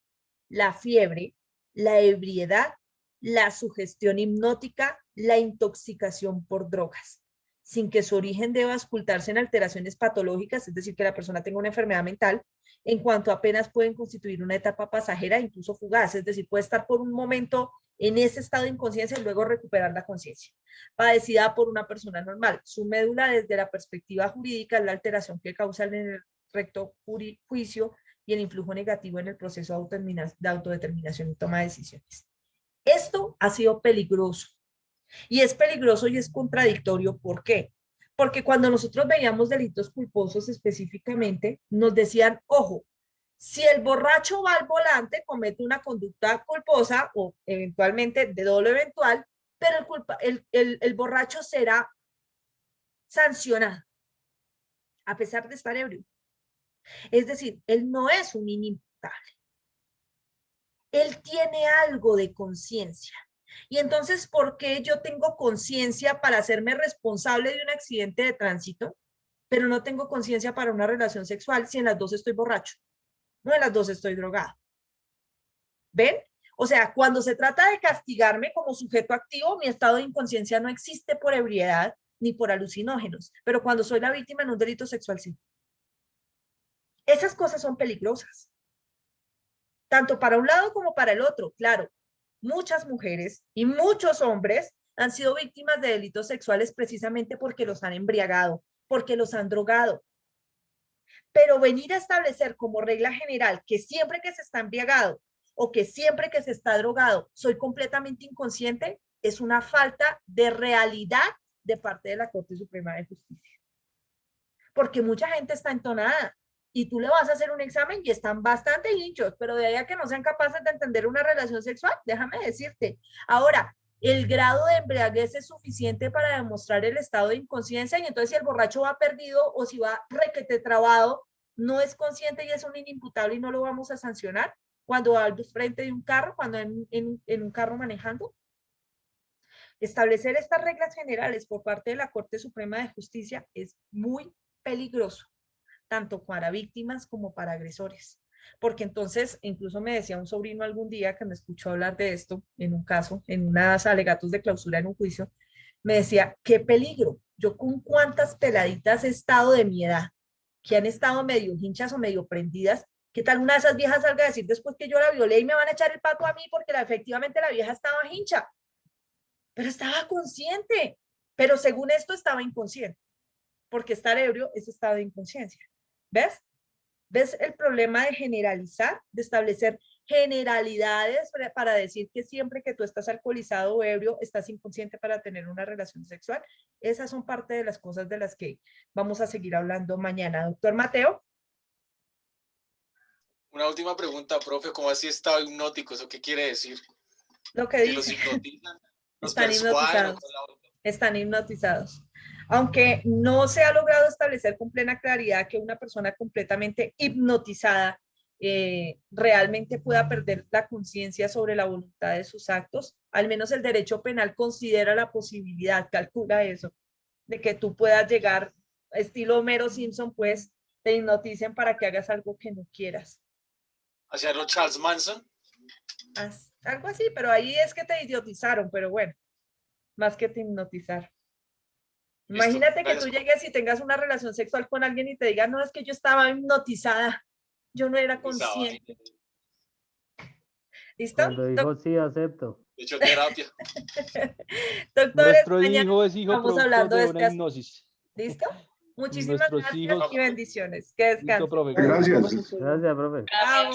[SPEAKER 1] la fiebre, la ebriedad, la sugestión hipnótica, la intoxicación por drogas, sin que su origen deba ocultarse en alteraciones patológicas, es decir, que la persona tenga una enfermedad mental, en cuanto apenas pueden constituir una etapa pasajera, incluso fugaz, es decir, puede estar por un momento en ese estado de inconsciencia y luego recuperar la conciencia, padecida por una persona normal. Su médula, desde la perspectiva jurídica, es la alteración que causa en el recto juicio y el influjo negativo en el proceso de autodeterminación y toma de decisiones. Esto ha sido peligroso. Y es peligroso y es contradictorio. ¿Por qué? Porque cuando nosotros veíamos delitos culposos específicamente, nos decían, ojo, si el borracho va al volante, comete una conducta culposa o eventualmente de dolo eventual, pero el borracho será sancionado, a pesar de estar ebrio. Es decir, él no es un inimputable. Él tiene algo de conciencia. Y entonces, ¿por qué yo tengo conciencia para hacerme responsable de un accidente de tránsito, pero no tengo conciencia para una relación sexual si en las dos estoy borracho? No, en las dos estoy drogado. ¿Ven? O sea, cuando se trata de castigarme como sujeto activo, mi estado de inconsciencia no existe por ebriedad ni por alucinógenos, pero cuando soy la víctima en un delito sexual, sí. Esas cosas son peligrosas, tanto para un lado como para el otro. Claro, muchas mujeres y muchos hombres han sido víctimas de delitos sexuales precisamente porque los han embriagado, porque los han drogado. Pero venir a establecer como regla general que siempre que se está embriagado o que siempre que se está drogado soy completamente inconsciente, es una falta de realidad de parte de la Corte Suprema de Justicia. Porque mucha gente está entonada y tú le vas a hacer un examen y están bastante hinchos, pero de ahí a que no sean capaces de entender una relación sexual, déjame decirte. Ahora, el grado de embriaguez es suficiente para demostrar el estado de inconsciencia, y entonces si el borracho va perdido o si va requete trabado, no es consciente y es un inimputable y no lo vamos a sancionar cuando va al frente de un carro, cuando en un carro manejando. Establecer estas reglas generales por parte de la Corte Suprema de Justicia es muy peligroso, tanto para víctimas como para agresores. Porque entonces, incluso me decía un sobrino algún día que me escuchó hablar de esto en un caso, en unas alegatos de clausura en un juicio, me decía, qué peligro, yo con cuántas peladitas he estado de mi edad, que han estado medio hinchas o medio prendidas, ¿qué tal una de esas viejas salga a decir después que yo la violé y me van a echar el pato a mí porque efectivamente la vieja estaba hincha? Pero estaba consciente, pero según esto estaba inconsciente, porque estar ebrio es estado de inconsciencia. ¿Ves? ¿Ves el problema de generalizar, de establecer generalidades para decir que siempre que tú estás alcoholizado o ebrio, estás inconsciente para tener una relación sexual? Esas son parte de las cosas de las que vamos a seguir hablando mañana. Doctor Mateo.
[SPEAKER 12] Una última pregunta, profe, ¿cómo así estado hipnótico? ¿Eso qué quiere decir?
[SPEAKER 1] Lo que
[SPEAKER 12] ¿Que
[SPEAKER 1] dice,
[SPEAKER 12] los hipnotizan? ¿Los
[SPEAKER 1] están
[SPEAKER 12] persuaden?
[SPEAKER 1] hipnotizados. Están hipnotizados. Aunque no se ha logrado establecer con plena claridad que una persona completamente hipnotizada realmente pueda perder la conciencia sobre la voluntad de sus actos, al menos el derecho penal considera la posibilidad, calcula eso, de que tú puedas llegar, estilo Homero Simpson, pues te hipnoticen para que hagas algo que no quieras.
[SPEAKER 12] ¿Hacia los Charles Manson?
[SPEAKER 1] Algo así, pero ahí es que te idiotizaron, pero bueno, más que te hipnotizaron. Imagínate que tú llegues y tengas una relación sexual con alguien y te digan, no, es que yo estaba hipnotizada, yo no era consciente. ¿Listo?
[SPEAKER 2] Cuando dijo sí, acepto.
[SPEAKER 12] De hecho, terapia.
[SPEAKER 1] Doctores,
[SPEAKER 5] Nuestro
[SPEAKER 1] mañana
[SPEAKER 5] hijo es hijo
[SPEAKER 1] estamos
[SPEAKER 5] producto
[SPEAKER 1] hablando
[SPEAKER 5] de
[SPEAKER 1] de
[SPEAKER 5] una
[SPEAKER 1] este
[SPEAKER 5] hipnosis.
[SPEAKER 1] ¿Listo? Muchísimas
[SPEAKER 5] Nuestros
[SPEAKER 1] gracias
[SPEAKER 5] hijos.
[SPEAKER 1] y bendiciones. Que descansen.
[SPEAKER 9] Gracias.
[SPEAKER 2] Gracias, profe.
[SPEAKER 1] Chao.